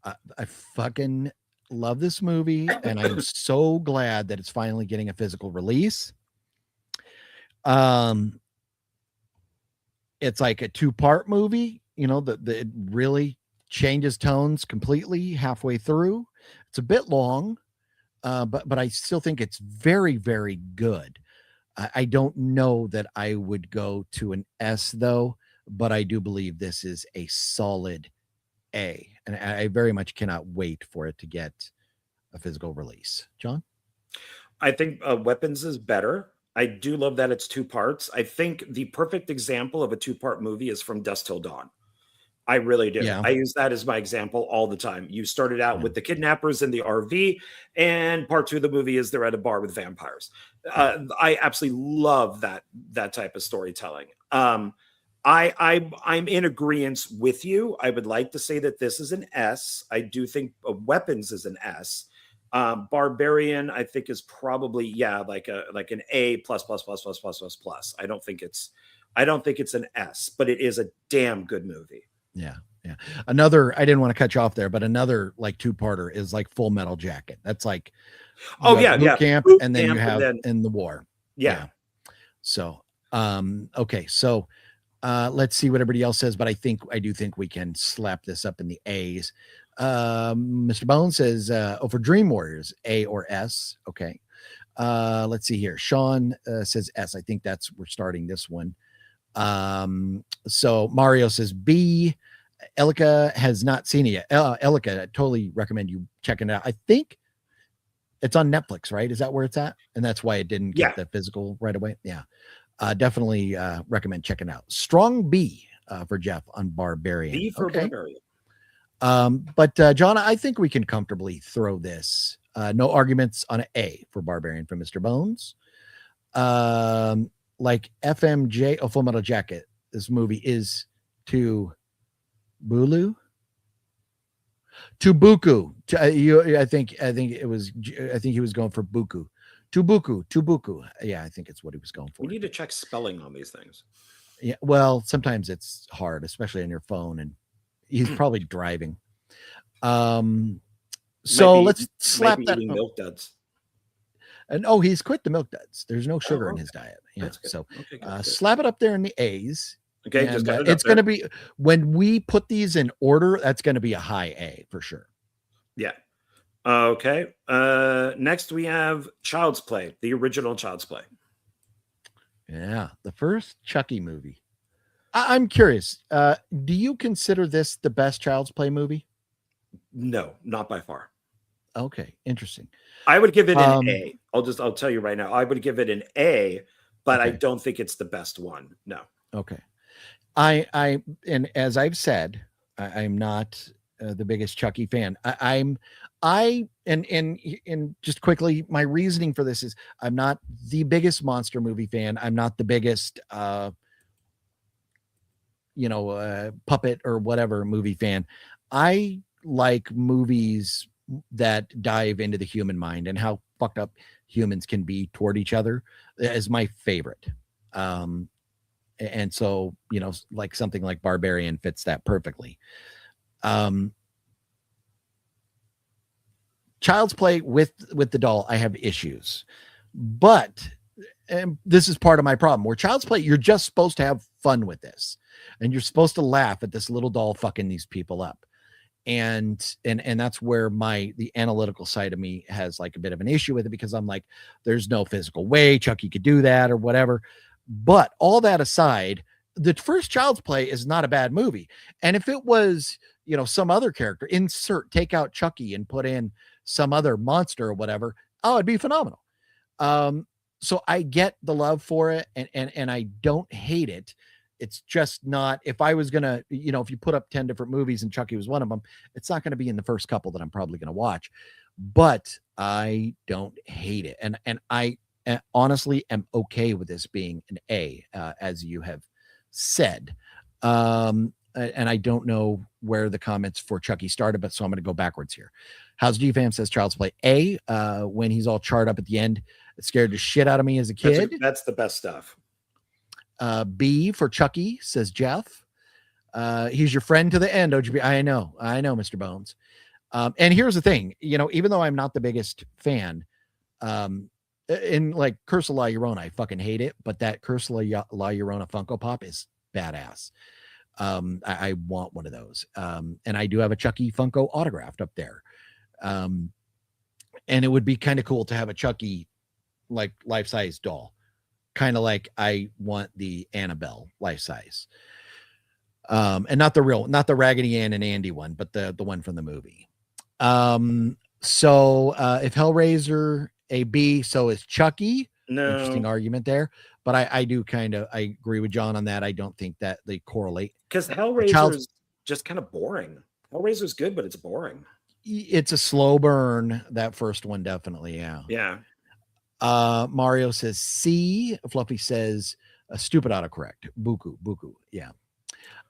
I fucking love this movie, and I'm so glad that it's finally getting a physical release. It's like a 2-part movie. It really changes tones completely halfway through. It's a bit long, but I still think it's very, very good. I don't know that I would go to an S though, but I do believe this is a solid A, and I very much cannot wait for it to get a physical release. John? I think Weapons is better. I do love that it's 2 parts. I think the perfect example of a 2-part movie is From Dusk Till Dawn. I really do. Yeah. I use that as my example all the time. You started out with the kidnappers in the RV, and part 2 of the movie is they're at a bar with vampires. I absolutely love that type of storytelling. I'm in agreement with you. I would like to say that this is an S. I do think Weapons is an S. Barbarian, I think, is probably like an A plus. I don't think it's an S, but it is a damn good movie. Yeah. Another, I didn't want to cut you off there, but another like 2-parter is like Full Metal Jacket. That's like, boot camp, and then you have in the war. Yeah. So, okay. So, let's see what everybody else says, but I do think we can slap this up in the A's. Mr. Bone says, for Dream Warriors, A or S. Okay. Let's see here. Sean says S. I think we're starting this one. So Mario says B. Elika has not seen it yet. Elika, I totally recommend you checking it out. I think It's on Netflix, right? Is that where it's at? And that's why it didn't get the physical right away. Yeah. Definitely recommend checking out. Strong B for Jeff on Barbarian. B for Barbarian. But John, I think we can comfortably throw this. No arguments on an A for Barbarian from Mr. Bones. Like FMJ, Full Metal Jacket. This movie is to Bulu. To Buku. I think he was going for Buku. To Buku. Yeah, I think it's what he was going for. We need to check spelling on these things. Yeah, well, sometimes it's hard, especially on your phone, and he's probably driving. So let's slap that. Milk duds. And he's quit the milk duds. There's no sugar in his diet. Yeah, so slap it up there in the A's. Okay, and, it's going to be, when we put these in order, that's going to be a high A for sure. Yeah. Okay. Next we have Child's Play, the original Child's Play. Yeah, the first Chucky movie. I'm curious. Do you consider this the best Child's Play movie? No, not by far. Okay, interesting. I would give it an A. I'll tell you right now. I would give it an A, but I don't think it's the best one. No. Okay. And as I've said, I'm not the biggest Chucky fan. And just quickly, my reasoning for this is I'm not the biggest monster movie fan. I'm not the biggest, puppet or whatever movie fan. I like movies that dive into the human mind and how fucked up humans can be toward each other is my favorite. And so, like something like Barbarian fits that perfectly. Child's Play with the doll, I have issues, but this is part of my problem. Where Child's Play, you're just supposed to have fun with this, and you're supposed to laugh at this little doll fucking these people up. And that's where the analytical side of me has like a bit of an issue with it, because I'm like, there's no physical way Chucky could do that or whatever. But all that aside, the first Child's Play is not a bad movie. And if it was, some other character, take out Chucky and put in some other monster or whatever, it'd be phenomenal. So I get the love for it, and I don't hate it. It's just not, if I was going to, if you put up 10 different movies and Chucky was one of them, it's not going to be in the first couple that I'm probably going to watch, but I don't hate it. And I honestly am okay with this being an A, as you have said. And I don't know where the comments for Chucky started, but so I'm going to go backwards here. How's GFam says Child's Play A, when he's all charred up at the end, it scared the shit out of me as a kid. That's the best stuff. B for Chucky, says Jeff. He's your friend to the end, OGB. I know, Mr. Bones. And here's the thing, even though I'm not the biggest fan, in like Curse of La Llorona, I fucking hate it, but that Curse of La Llorona Funko Pop is badass. I want one of those. And I do have a Chucky Funko autographed up there. And it would be kind of cool to have a Chucky like life-size doll. Kind of like I want the Annabelle life size. And not the Raggedy Ann and Andy one, but the one from the movie. So if Hellraiser a B, so is Chucky. No. Interesting argument there. But I agree with John on that. I don't think that they correlate. Because Hellraiser is just kind of boring. Hellraiser's good, but it's boring. It's a slow burn. That first one, definitely. Yeah. Yeah. Mario says C. Fluffy says stupid autocorrect. Buku. Yeah.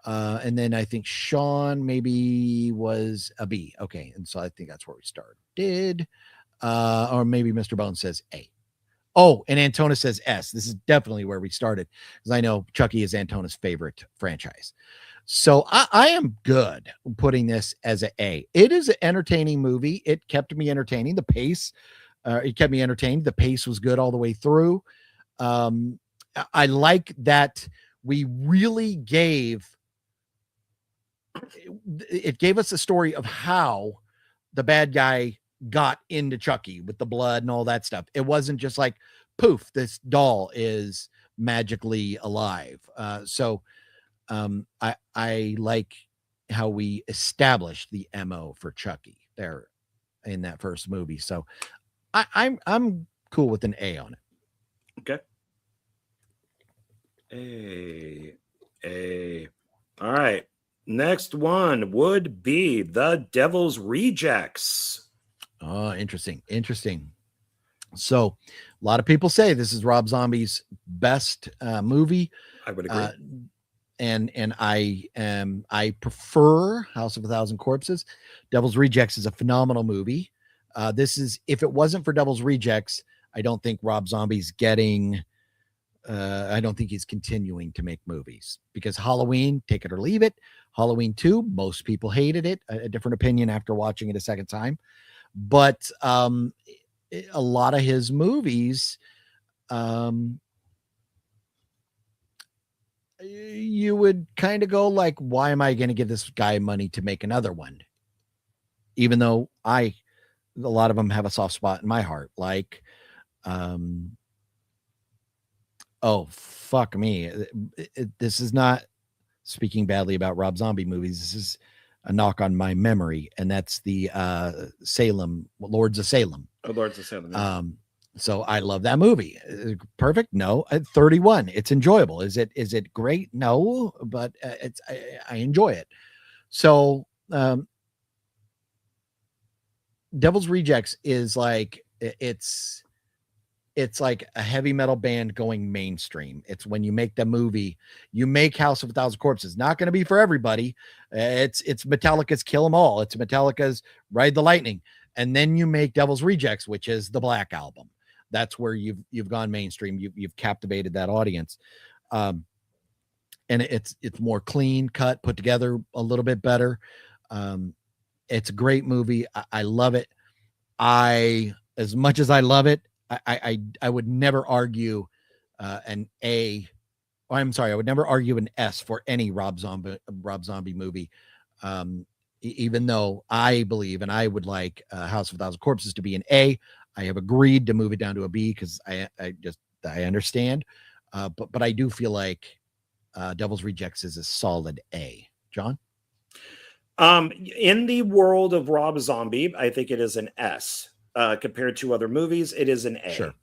And then I think Sean maybe was a B. Okay. And so I think that's where we started. Or maybe Mr. Bones says A. Oh, and Antona says S. This is definitely where we started, because I know Chucky is Antona's favorite franchise. So I am good putting this as an A. It is an entertaining movie. It kept me entertaining. The pace, it kept me entertained. The pace was good all the way through. I like that we really gave us a story of how the bad guy got into Chucky with the blood and all that stuff. It wasn't just like, poof, this doll is magically alive. So I like how we established the MO for Chucky there in that first movie. So I'm cool with an A on it. Okay. A. All right. Next one would be The Devil's Rejects. Oh, interesting. So, a lot of people say this is Rob Zombie's best movie. I would agree. And I prefer House of a Thousand Corpses. Devil's Rejects is a phenomenal movie. This is, if it wasn't for Devil's Rejects, I don't think Rob Zombie's getting. I don't think he's continuing to make movies, because Halloween, take it or leave it. Halloween 2, most people hated it. A different opinion after watching it a second time, but a lot of his movies, you would kind of go like, why am I going to give this guy money to make another one? Even though a lot of them have a soft spot in my heart. Like, oh, fuck me. This is not speaking badly about Rob Zombie movies. This is a knock on my memory. And that's the Salem, Lords of Salem. Oh, Lords of Salem. Yeah. So I love that movie. Perfect? No. 31. It's enjoyable. Is it great? No, but I enjoy it. So Devil's Rejects is like, it's like a heavy metal band going mainstream. It's when you make the movie, you make House of a Thousand Corpses. Not going to be for everybody. It's Metallica's Kill 'Em All. It's Metallica's Ride the Lightning. And then you make Devil's Rejects, which is the Black Album. That's where you've gone mainstream. You've captivated that audience. And it's more clean cut, put together a little bit better. It's a great movie. I love it. As much as I love it, I would never argue an A. Oh, I'm sorry, I would never argue an S for any Rob Zombie movie. Even though I believe, and I would like House of a Thousand Corpses to be an A, I have agreed to move it down to a B because I understand. But I do feel like Devil's Rejects is a solid A. John? In the world of Rob Zombie, I think it is an S. Compared to other movies, it is an A. Sure.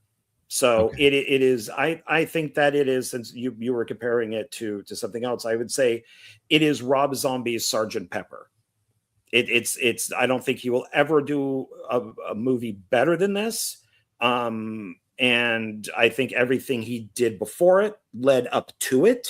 So okay. it is. I think that it is, since you were comparing it to something else, I would say it is Rob Zombie's Sergeant Pepper. It's. I don't think he will ever do a movie better than this. And I think everything he did before it led up to it.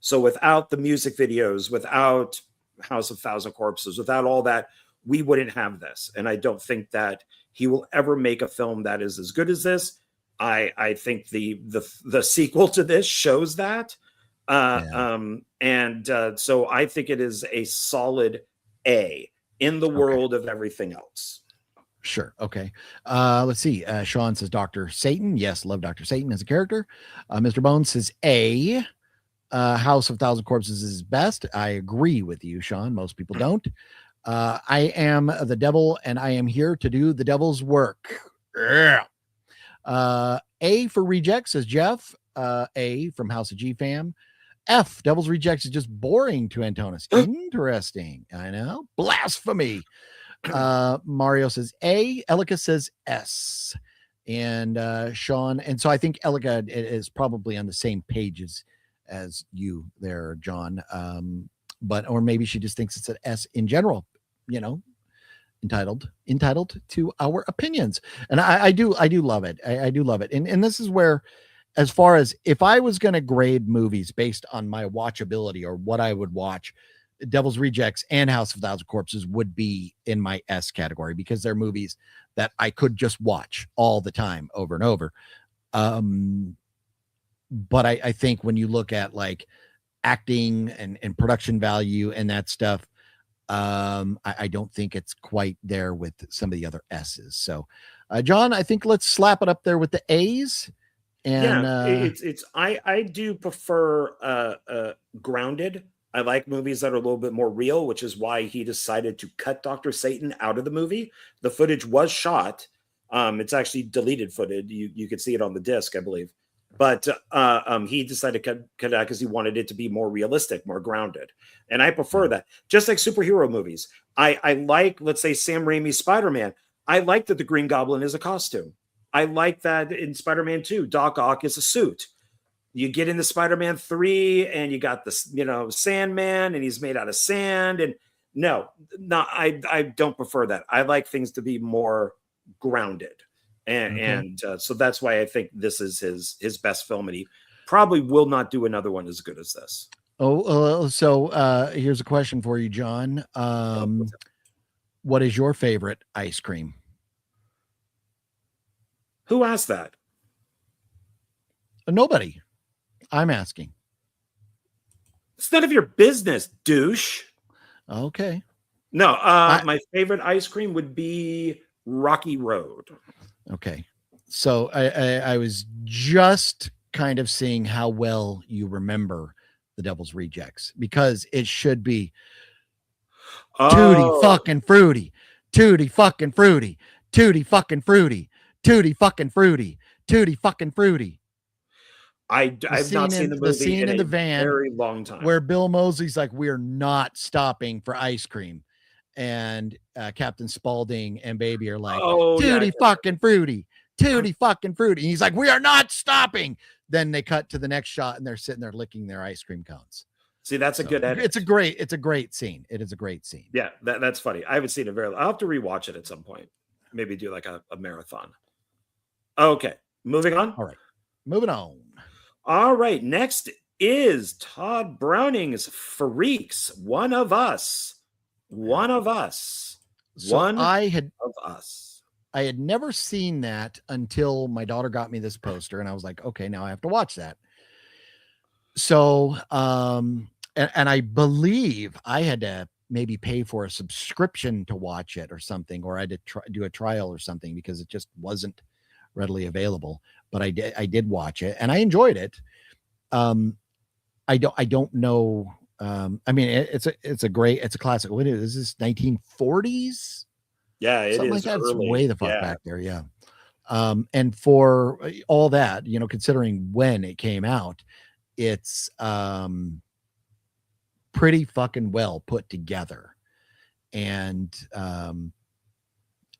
So without the music videos, without House of Thousand Corpses, without all that, we wouldn't have this. And I don't think that he will ever make a film that is as good as this. I think the sequel to this shows that. So I think it is a solid A in the world of everything else. Sure. Okay. Let's see. Sean says Dr. Satan. Yes, love Dr. Satan as a character. Mr. Bones says A. House of Thousand Corpses is best. I agree with you, Sean. Most people don't. I am the devil and I am here to do the devil's work. Yeah. A for Rejects, says Jeff. A from House of G Fam. F, Devil's Rejects is just boring to Antonis. Interesting. I know. Blasphemy. Mario says A. Elika says S. And Sean. And so I think Elika is probably on the same page as you there, John. Or maybe she just thinks it's an S in general, entitled to our opinions. And I do love it. I do love it. And this is where, as far as if I was going to grade movies based on my watchability or what I would watch, Devil's Rejects and House of Thousand Corpses would be in my S category, because they're movies that I could just watch all the time over and over. But I think when you look at like acting and production value and that stuff, I don't think it's quite there with some of the other S's. So, John, I think let's slap it up there with the A's. And I do prefer Grounded. I like movies that are a little bit more real, which is why he decided to cut Dr. Satan out of the movie. The footage was shot. It's actually deleted footage. You could see it on the disc, I believe. But he decided to cut it out because he wanted it to be more realistic, more grounded. And I prefer that. Just like superhero movies. I like, let's say, Sam Raimi's Spider-Man. I like that the Green Goblin is a costume. I like that in Spider-Man 2, Doc Ock is a suit. You get into Spider-Man 3 and you got this, Sandman, and he's made out of sand. And I don't prefer that. I like things to be more grounded. And so that's why I think this is his best film, and he probably will not do another one as good as this. So here's a question for you, John. What is your favorite ice cream? Who asked that? Nobody. I'm asking. It's none of your business, douche. Okay. No, my favorite ice cream would be Rocky Road. Okay. So I was just kind of seeing how well you remember The Devil's Rejects, because it should be tutti fucking fruity, tutti fucking fruity, tutti fucking fruity, tutti fucking fruity, tutti fucking fruity. I've not seen the movie. The scene in the van, very long time, where Bill Moseley's like, "We're not stopping for ice cream," and Captain Spaulding and Baby are like, "Tutti fucking fruity, tutti fucking fruity." And he's like, "We are not stopping." Then they cut to the next shot, and they're sitting there licking their ice cream cones. See, that's a good edit. It's a great scene. It is a great scene. Yeah, that's funny. I haven't seen it I'll have to rewatch it at some point. Maybe do like a marathon. Okay, moving on. All right, moving on. All right, next is Todd Browning's Freaks, One of Us. One of Us. So One of Us. I had never seen that until my daughter got me this poster, and I was like, okay, now I have to watch that. So, and I believe I had to maybe pay for a subscription to watch it or something, or I had to do a trial or something, because it just wasn't readily available. But I did watch it, and I enjoyed it. I don't know. I mean, it's a classic. What is this? 1940s? Yeah, it something is like that. It's early. way the fuck back there. Yeah. And for all that, considering when it came out, it's pretty fucking well put together, and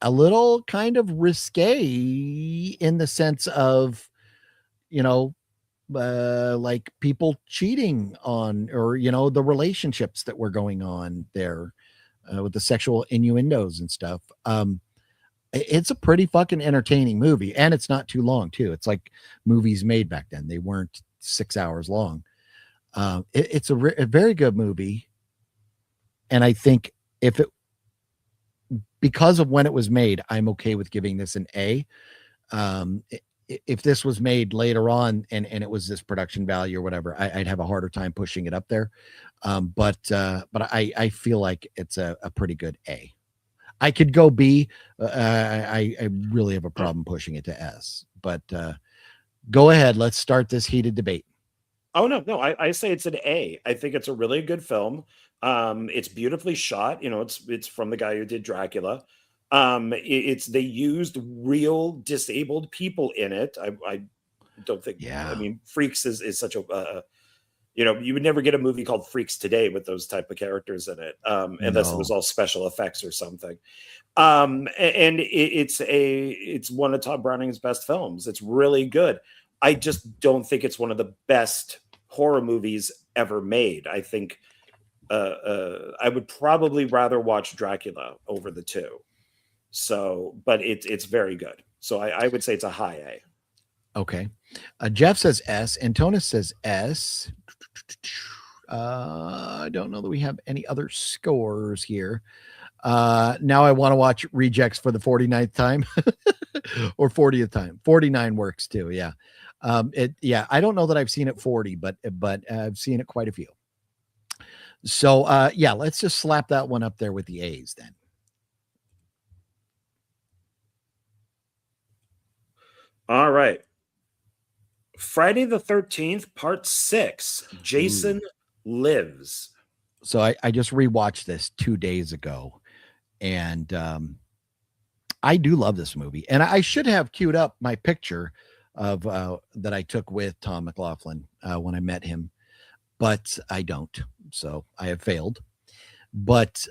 a little kind of risque in the sense of, like people cheating on, or, the relationships that were going on there, with the sexual innuendos and stuff. It's a pretty fucking entertaining movie, and it's not too long too. It's like movies made back then. They weren't 6 hours long. It's a very good movie. And I think because of when it was made, I'm okay with giving this an A. If this was made later on and it was this production value or whatever, I'd have a harder time pushing it up there. But I feel like it's a pretty good A. I could go B. I really have a problem pushing it to S, but go ahead. Let's start this heated debate. Oh, no, I say it's an A. I think it's a really good film. It's beautifully shot. It's from the guy who did Dracula. They used real disabled people in it. I don't think. Yeah. I mean, Freaks is such a. You would never get a movie called Freaks today with those type of characters in it, unless it was all special effects or something. And it's one of Todd Browning's best films. It's really good. I just don't think it's one of the best horror movies ever made. I think I would probably rather watch Dracula over the two. So, but it's very good. So I would say it's a high A. Okay. Jeff says S. Antonis says S. I don't know that we have any other scores here. Now I want to watch Rejects for the 49th time or 40th time. 49 works too. Yeah. I don't know that I've seen it 40, but I've seen it quite a few. So, let's just slap that one up there with the A's then. All right. Friday the 13th, part 6. Jason Lives. So I just rewatched this 2 days ago, and I do love this movie. And I should have queued up my picture of that I took with Tom McLaughlin when I met him, but I don't. So I have failed. But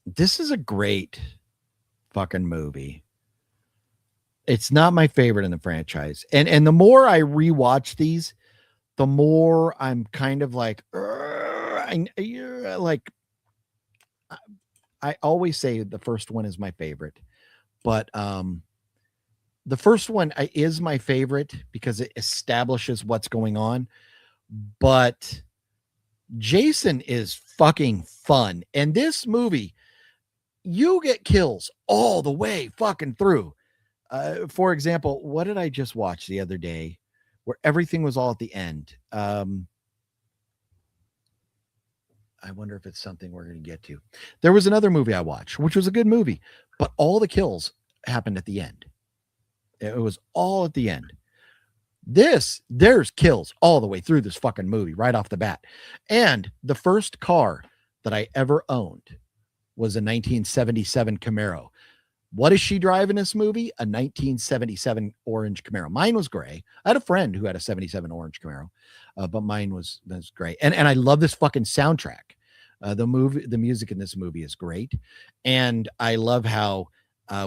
this is a great fucking movie. It's not my favorite in the franchise. And the more I rewatch these, the more I'm kind of like, I always say the first one is my favorite, but the first one is my favorite because it establishes what's going on. But Jason is fucking fun. And this movie, you get kills all the way fucking through. For example, what did I just watch the other day where everything was all at the end? I wonder if it's something we're going to get to. There was another movie I watched, which was a good movie, but all the kills happened at the end. It was all at the end. There's kills all the way through this fucking movie right off the bat. And the first car that I ever owned was a 1977 Camaro. What is she driving this movie? A 1977 orange Camaro. Mine was gray. I had a friend who had a 77 orange Camaro, but mine was gray. And I love this fucking soundtrack. The music in this movie is great. And I love how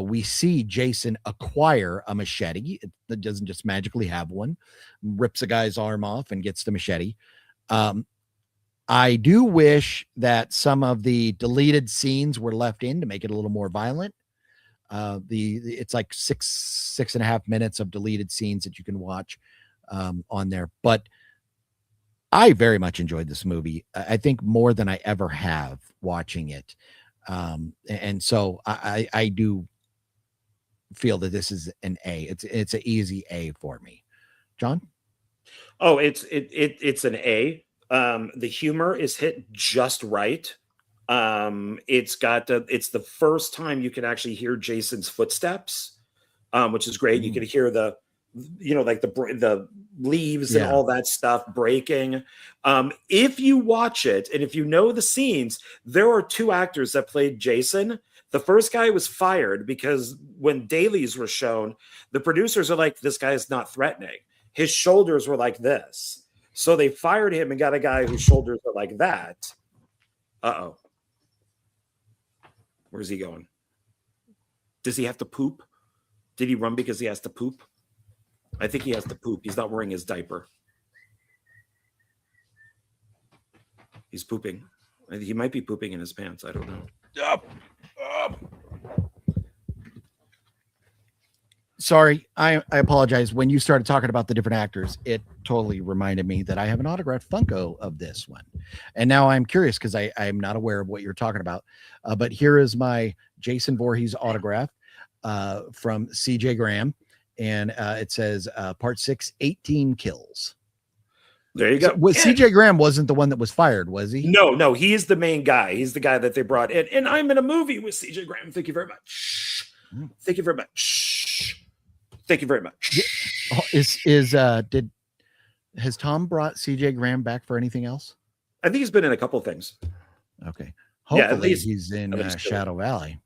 we see Jason acquire a machete. It doesn't just magically have one, rips a guy's arm off and gets the machete. I do wish that some of the deleted scenes were left in to make it a little more violent. It's like 6.5 minutes of deleted scenes that you can watch on there. But I very much enjoyed this movie. I think more than I ever have watching it. And so I do feel that this is an A. It's an easy A for me. John? Oh, it's an A. The humor is hit just right. It's the first time you can actually hear Jason's footsteps, which is great. You can hear the leaves and all that stuff breaking. If you watch it and if you know the scenes, there are two actors that played Jason. The first guy was fired because when dailies were shown, the producers are like, this guy is not threatening. His shoulders were like this. So they fired him and got a guy whose shoulders are like that. Uh-oh. Where's he going? Does he have to poop? Did he run because he has to poop? I think he has to poop. He's not wearing his diaper. He's pooping. He might be pooping in his pants. I don't know. Sorry, I apologize. When you started talking about the different actors, it totally reminded me that I have an autographed Funko of this one. And now I'm curious because I'm not aware of what you're talking about. But here is my Jason Voorhees autograph from CJ Graham. And it says part 6, 18 kills. There you go. CJ Graham wasn't the one that was fired, was he? No, he is the main guy. He's the guy that they brought in. And I'm in a movie with CJ Graham. Thank you very much. Thank you very much. Thank you very much. Has Tom brought CJ Graham back for anything else? I think he's been in a couple things. Okay. Hopefully at least he's in Shadow Valley.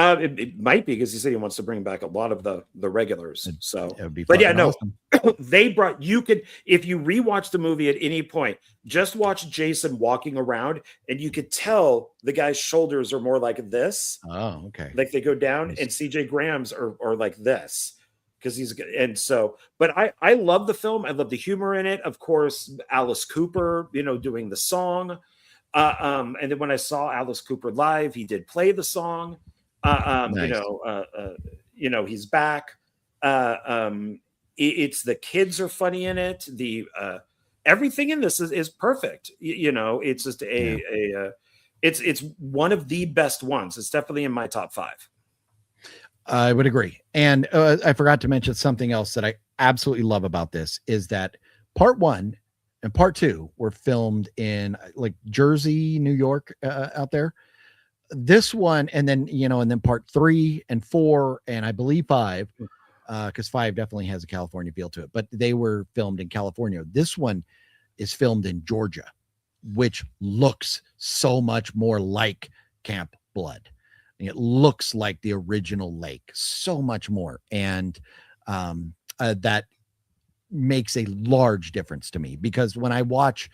It might be because he said he wants to bring back a lot of the regulars. So, it would be but yeah, no, awesome. They brought, you could, if you rewatch the movie at any point, just watch Jason walking around and you could tell the guy's shoulders are more like this. Oh, okay. Like they go down, and CJ Graham's are like this because but I love the film. I love the humor in it. Of course, Alice Cooper, doing the song. And then when I saw Alice Cooper live, he did play the song. Nice. He's back. It's the kids are funny in it. The everything in this is perfect. It's just it's one of the best ones. It's definitely in my top 5. I would agree. And I forgot to mention something else that I absolutely love about this is that part 1 and part 2 were filmed in like Jersey, New York, out there. This one, and then part 3 and 4, and I believe 5, because 5 definitely has a California feel to it, but they were filmed in California. This one is filmed in Georgia, which looks so much more like Camp Blood. It looks like the original lake, so much more. And that makes a large difference to me, because when I watch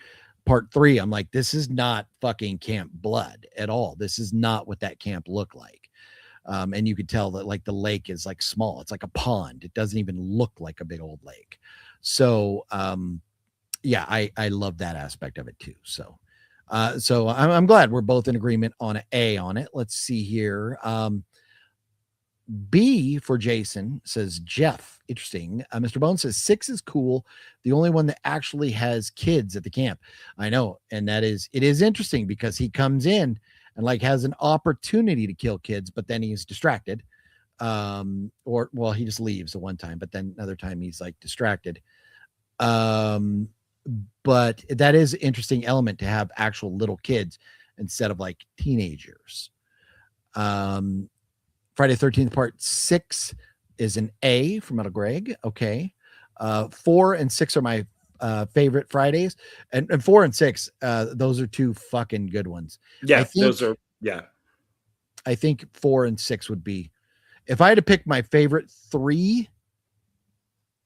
part 3, I'm like, this is not fucking Camp Blood at all. This is not what that camp looked like. And you could tell that like the lake is like small. It's like a pond. It doesn't even look like a big old lake. So yeah, I love that aspect of it too. So so I'm glad we're both in agreement on an A on it. Let's see here. B for Jason says Jeff. Interesting. Mr. Bone says 6 is cool. The only one that actually has kids at the camp. I know, and it is interesting because he comes in and like has an opportunity to kill kids, but then he's distracted. Or well, he just leaves at one time, but then another time he's like distracted. But that is an interesting element to have actual little kids instead of like teenagers. Friday 13th part 6 is an A from Metal Greg. Okay. 4 and 6 are my favorite Fridays, and 4 and 6, those are 2 fucking good ones. Yeah, those are, yeah. I think 4 and 6 would be, if I had to pick my favorite 3,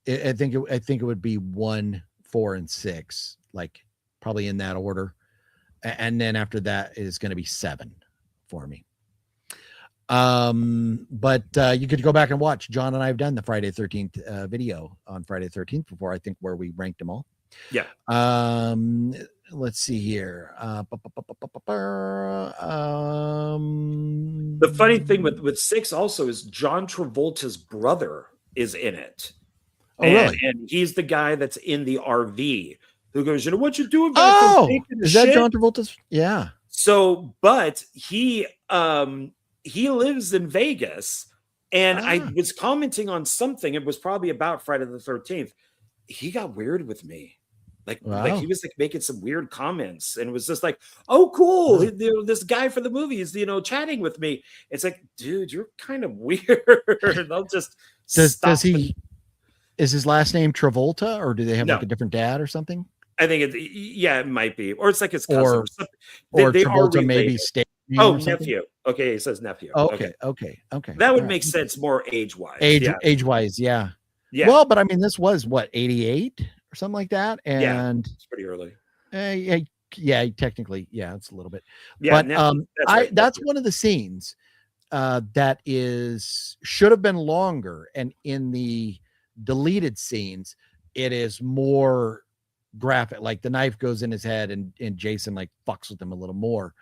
I think it would be 1, 4, and 6, like probably in that order. And then after that is going to be 7 for me. But you could go back and watch. John and I have done the Friday 13th video on Friday 13th before, I think, where we ranked them all. Yeah. Let's see here. The funny thing with 6 also is John Travolta's brother is in it. Oh, really? And he's the guy that's in the RV who goes, you know what you're doing? Oh, is that John Travolta's? Yeah. So, but he lives in Vegas, and I was commenting on something. It was probably about Friday the 13th. He got weird with me. Like he was like making some weird comments, and it was just like, oh, cool. This guy for the movie is, chatting with me. It's like, dude, you're kind of weird. They'll just does he, is his last name Travolta, or do they have like a different dad or something? I think it might be, or it's like his cousin or something. Or Travolta maybe state. Oh, nephew. Okay, it says nephew. Okay. That would make sense more age-wise. Age-wise, yeah. Well, but I mean, this was what, 88 or something like that, and it's pretty early. Yeah, technically, yeah, it's a little bit. Yeah, but that's one of the scenes that should have been longer, and in the deleted scenes, it is more graphic. Like the knife goes in his head, and Jason like fucks with him a little more.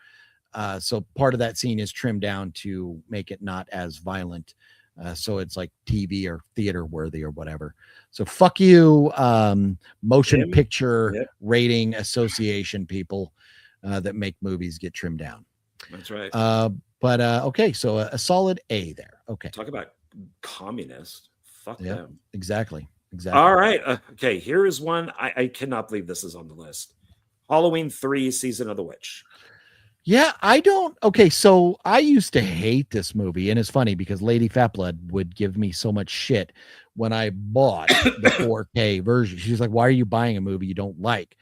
So part of that scene is trimmed down to make it not as violent. So it's like TV or theater worthy or whatever. So fuck you, motion picture rating association people that make movies get trimmed down. That's right. But okay, so a solid A there. Okay. Talk about communist. Fuck them. Exactly. All right. Okay, here is one. I cannot believe this is on the list. Halloween 3, Season of the Witch. Yeah, I don't. Okay, so I used to hate this movie, and it's funny because Lady Fatblood would give me so much shit when I bought the 4K version. She's like, "Why are you buying a movie you don't like?"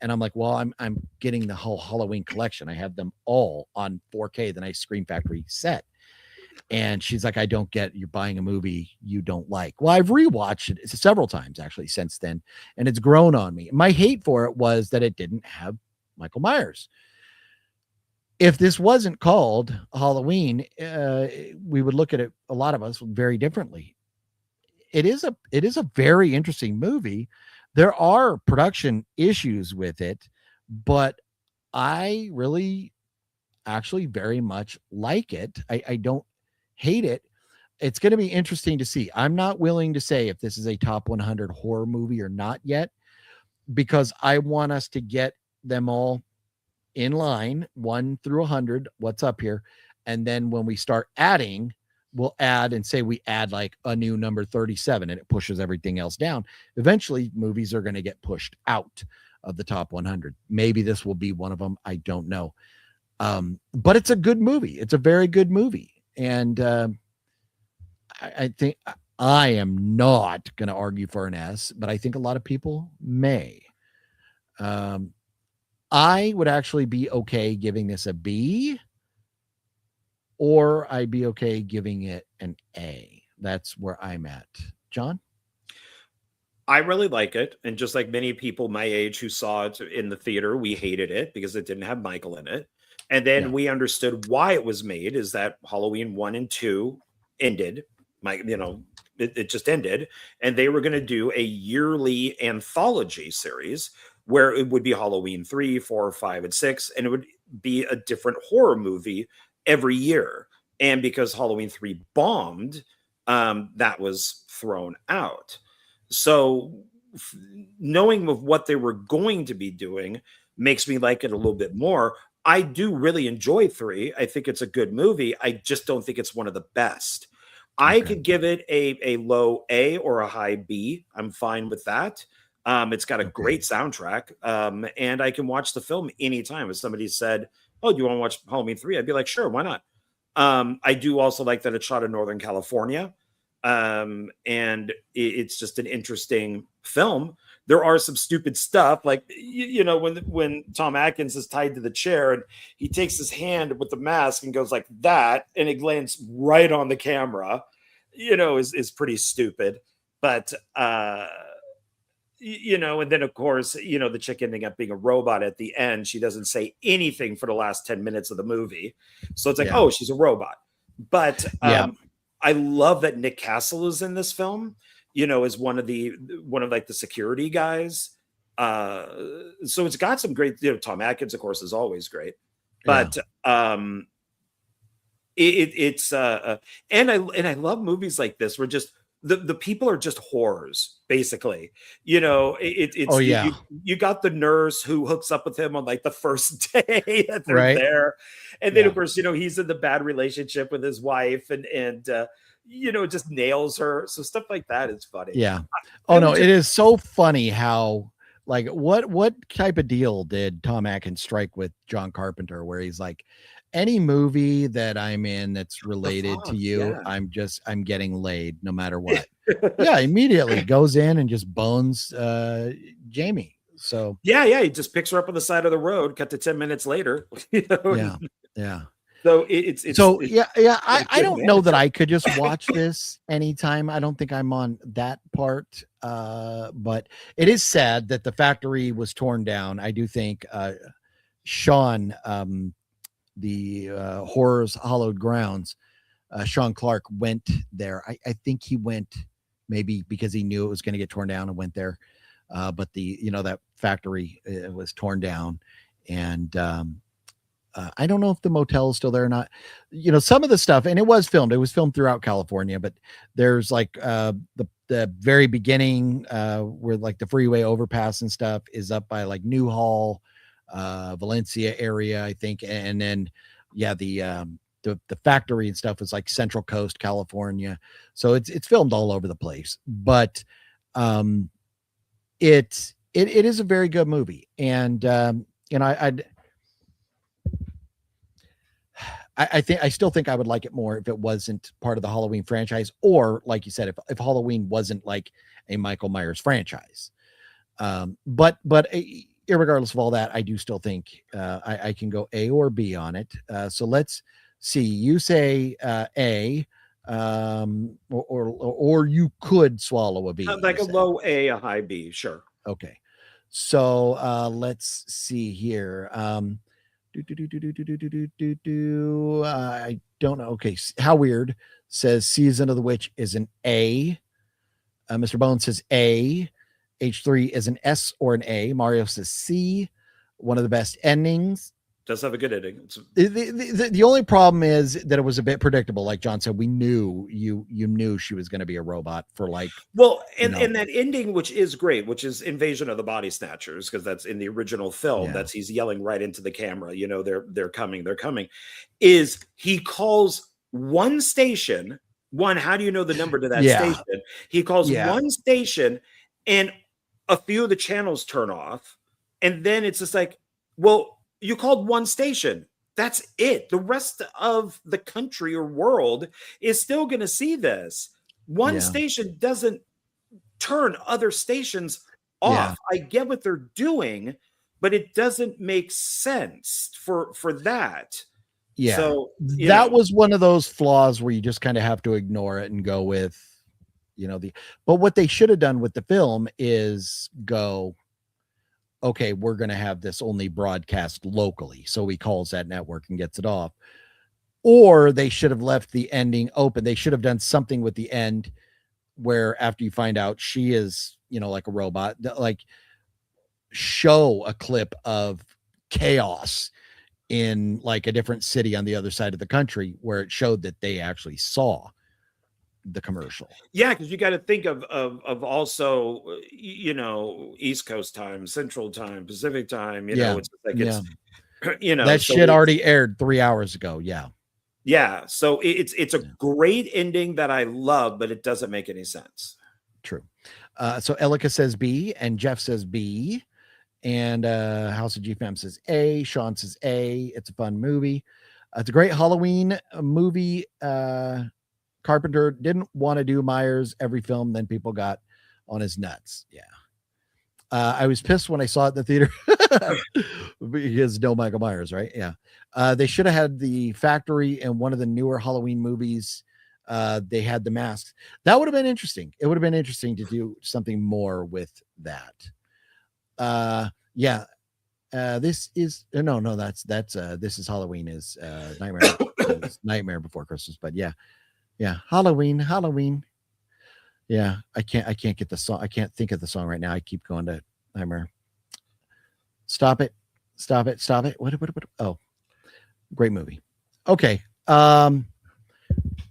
And I'm like, "Well, I'm getting the whole Halloween collection. I have them all on 4K, the nice Scream Factory set." And she's like, "I don't get you're buying a movie you don't like." Well, I've rewatched it several times actually since then, and it's grown on me. My hate for it was that it didn't have Michael Myers. If this wasn't called Halloween, we would look at it, a lot of us, very differently. It is a very interesting movie. There are production issues with it, but I really actually very much like it. I don't hate it. It's going to be interesting to see. I'm not willing to say if this is a top 100 horror movie or not yet, because I want us to get them all in line 1 through 100, what's up here, and then when we start adding, we'll add and say we add like a new number 37, and it pushes everything else down. Eventually movies are going to get pushed out of the top 100. Maybe this will be one of them, I don't know. But it's a good movie. It's a very good movie, and I think I am not going to argue for an S, but I think a lot of people may. I would actually be okay giving this a B, or I'd be okay giving it an A. That's where I'm at. John? I really like it. And just like many people my age who saw it in the theater, we hated it because it didn't have Michael in it. And then Yeah. we understood why it was made is that Halloween 1 and 2 ended. It just ended. And they were going to do a yearly anthology series where it would be Halloween 3, 4, 5, and 6. And it would be a different horror movie every year. And because Halloween 3 bombed, that was thrown out. So knowing of what they were going to be doing makes me like it a little bit more. I do really enjoy 3. I think it's a good movie. I just don't think it's one of the best. I could give it a low A or a high B. I'm fine with that. It's got a great soundtrack, and I can watch the film anytime. If somebody said, "Oh, do you want to watch Halloween 3?" I'd be like, "Sure, why not?" I do also like that it's shot in Northern California, and it's just an interesting film. There are some stupid stuff, like when Tom Atkins is tied to the chair and he takes his hand with the mask and goes like that, and it lands right on the camera. Is pretty stupid, but and then of course, the chick ending up being a robot at the end. She doesn't say anything for the last 10 minutes of the movie. So it's like, oh, she's a robot. But I love that Nick Castle is in this film, as one of like the security guys. So it's got some great, Tom Atkins, of course, is always great. But it's and I love movies like this where just the people are just horrors, basically. You got the nurse who hooks up with him on like the first day that they're there, and then of course he's in the bad relationship with his wife, and just nails her. So stuff like that is funny. It is so funny how, like, what type of deal did Tom Atkins strike with John Carpenter where he's like, any movie that I'm in that's related to you, I'm getting laid no matter what. Immediately goes in and just bones Jamie. So he just picks her up on the side of the road, cut to 10 minutes later. So I don't know that I could just watch this anytime. I don't think I'm on that part. But it is sad that the factory was torn down. I do think Sean, the Horrors Hallowed Grounds, Sean Clark went there. I think he went maybe because he knew it was going to get torn down and went there. But that factory was torn down, and I don't know if the motel is still there or not. Some of the stuff, and it was filmed throughout California, but there's like the very beginning where like the freeway overpass and stuff is up by like Newhall, Valencia area, I think. And then, the factory and stuff is like Central Coast, California. So it's filmed all over the place, but it is a very good movie. And, I still think I would like it more if it wasn't part of the Halloween franchise, or like you said, if Halloween wasn't like a Michael Myers franchise. But irregardless of all that, I do still think I can go A or B on it. So let's see. You say A, or you could swallow a B. Like a low A, a high B, sure. Okay. So let's see here. I don't know. Okay. How Weird says Season of the Witch is an A. Mr. Bones says A. H3 is an S or an A. Mario says C. One of the best endings. Does have a good ending. The only problem is that it was a bit predictable. Like John said, we knew you knew she was going to be a robot for like. Well, and that ending, which is great, which is Invasion of the Body Snatchers, because that's in the original film. Yeah. That's he's yelling right into the camera. They're coming. Is he calls one station? One, how do you know the number to that station? He calls one station, and a few of the channels turn off, and then it's just like, well, you called one station. That's it. The rest of the country or world is still going to see this. One station doesn't turn other stations off. I get what they're doing, but it doesn't make sense for that. Yeah. So that was one of those flaws where you just kind of have to ignore it and go with, but what they should have done with the film is go, okay, we're going to have this only broadcast locally. So he calls that network and gets it off. Or they should have left the ending open. They should have done something with the end where after you find out she is, like a robot, like show a clip of chaos in like a different city on the other side of the country where it showed that they actually saw the commercial. Yeah, because you got to think of also, East Coast time, Central time, Pacific time. It's like it's that shit already aired 3 hours ago. Yeah, so it's a great ending that I love, but it doesn't make any sense. True. So Elika says B, and Jeff says B, and House of GFam says A. Sean says A. It's a fun movie. It's a great Halloween movie. Carpenter didn't want to do Myers every film, then people got on his nuts. Yeah. I was pissed when I saw it in the theater because no Michael Myers, right? Yeah. They should have had the factory in one of the newer Halloween movies. They had the masks. That would have been interesting. It would have been interesting to do something more with that. This is this is Halloween is Nightmare Before Christmas, but yeah, Halloween. Yeah, I can't get the song. I can't think of the song right now. I keep going to Nightmare. Stop it. What? Oh, great movie. Okay.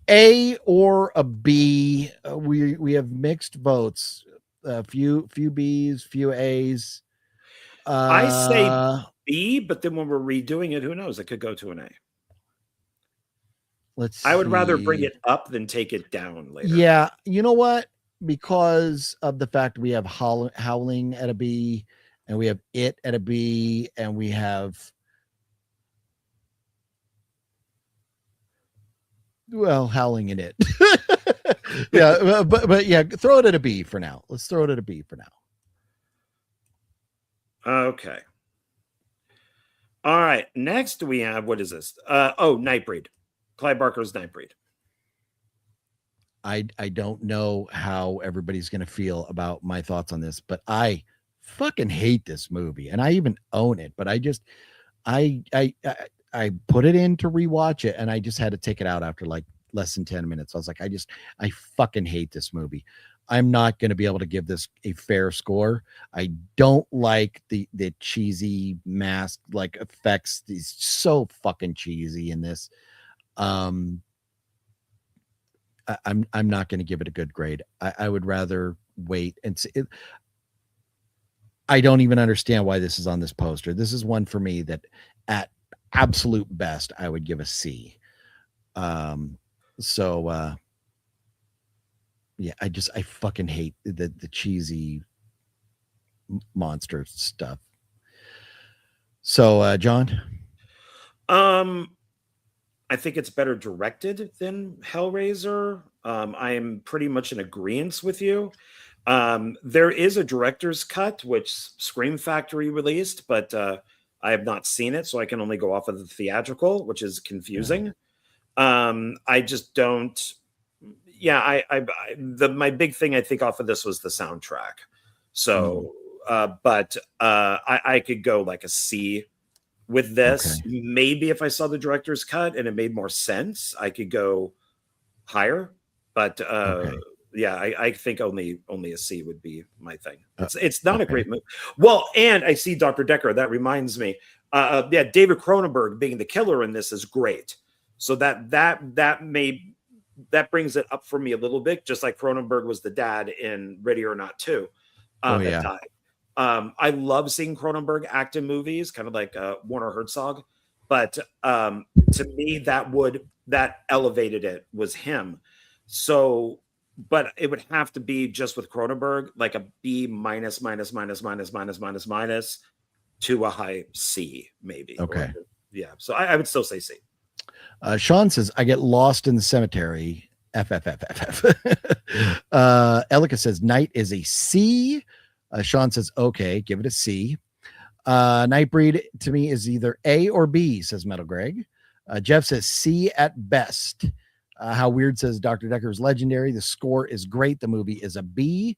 A or a B. We have mixed votes. A few B's, few A's. I say B, but then when we're redoing it, who knows? It could go to an A. I would rather bring it up than take it down later. Yeah, you know what? Because of the fact we have Howling at a B, and we have It at a B, and we have Howling in It. Yeah, but yeah, throw it at a B for now. Let's throw it at a B for now. Okay. All right. Next we have, what is this? Nightbreed. Clive Barker's Nightbreed. I don't know how everybody's going to feel about my thoughts on this, but I fucking hate this movie, and I even own it. But I put it in to rewatch it, and I just had to take it out after like less than 10 minutes. I was like, I fucking hate this movie. I'm not going to be able to give this a fair score. I don't like the cheesy mask like effects. These so fucking cheesy in this. I'm not going to give it a good grade. I would rather wait and see. I don't even understand why this is on this poster. This is one for me that at absolute best, I would give a C. Yeah, I fucking hate the cheesy monster stuff. So, John? I think it's better directed than Hellraiser. I am pretty much in agreement with you. There is a director's cut, which Scream Factory released, but I have not seen it, so I can only go off of the theatrical, which is confusing. I just don't. Yeah, my big thing I think off of this was the soundtrack. So, but I could go like a C with this. Okay. Maybe if I saw the director's cut and it made more sense, I could go higher. But yeah, I think only a C would be my thing. It's not a great movie. Well, and I see Dr. Decker. That reminds me. David Cronenberg being the killer in this is great. So that brings it up for me a little bit, just like Cronenberg was the dad in Ready or Not 2 that died. I love seeing Cronenberg act in movies, kind of like Werner Herzog. But to me, that elevated it was him. So, but it would have to be just with Cronenberg, like a B minus to a high C, maybe. Okay. Yeah. So I would still say C. Sean says, I get lost in the cemetery. Elika says, Night is a C. Sean says, okay, give it a C. Nightbreed to me is either A or B, says Metal Greg. Jeff says C at best. How Weird says Dr. Decker is legendary. The score is great. The movie is a B.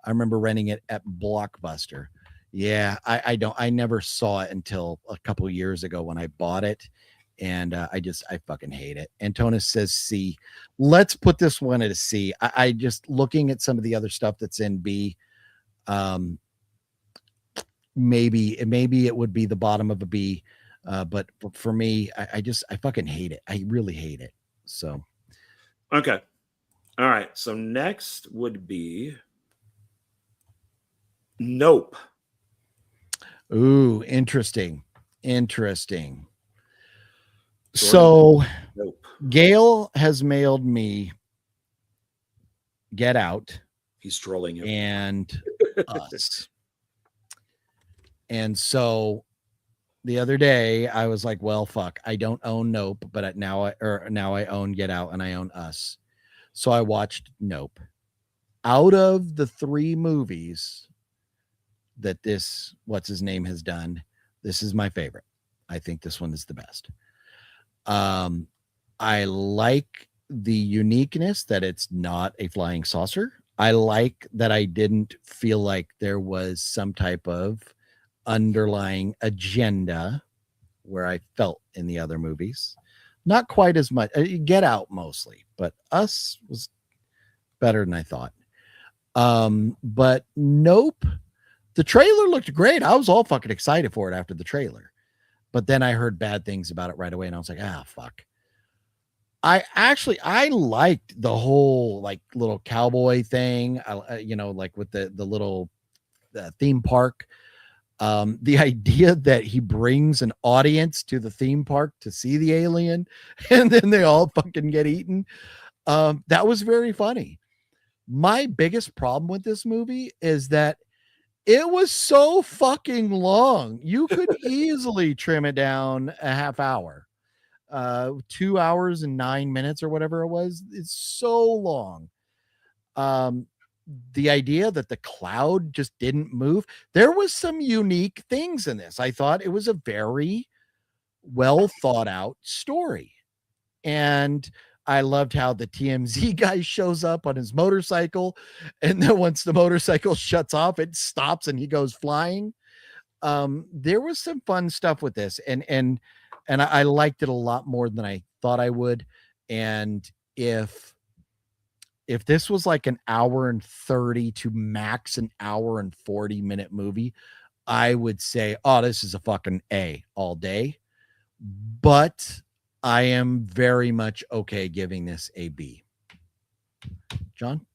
I remember renting it at Blockbuster. Yeah, I never saw it until a couple of years ago when I bought it. And I fucking hate it. Antonis says C. Let's put this one at a C. I just looking at some of the other stuff that's in B. Maybe it would be the bottom of a B. But for me, I fucking hate it. I really hate it. So, okay. All right. So next would be Nope. Ooh, interesting. So, Nope. Gail has mailed me Get Out. He's trolling you. And Us. And so the other day I was like, well, fuck, I don't own Nope, but now I own Get Out and I own Us. So I watched Nope. Out of the 3 movies that this what's his name has done, this is my favorite. I think this one is the best. I like the uniqueness that it's not a flying saucer. I like that I didn't feel like there was some type of underlying agenda where I felt in the other movies. Not quite as much. Get Out mostly, but Us was better than I thought. But Nope, the trailer looked great. I was all fucking excited for it after the trailer. But then I heard bad things about it right away, and I was like, fuck. I liked the whole like little cowboy thing, like with the little theme park. The idea that he brings an audience to the theme park to see the alien and then they all fucking get eaten. That was very funny. My biggest problem with this movie is that it was so fucking long. You could easily trim it down a half hour. 2 hours and 9 minutes or whatever it was. It's so long. The idea that the cloud just didn't move. There was some unique things in this. I thought it was a very well thought out story. And I loved how the TMZ guy shows up on his motorcycle. And then once the motorcycle shuts off, it stops and he goes flying. There was some fun stuff with this. And I liked it a lot more than I thought I would. And if this was like an hour and 30 to max an hour and 40-minute movie, I would say, oh, this is a fucking A all day. But I am very much okay giving this a B. John?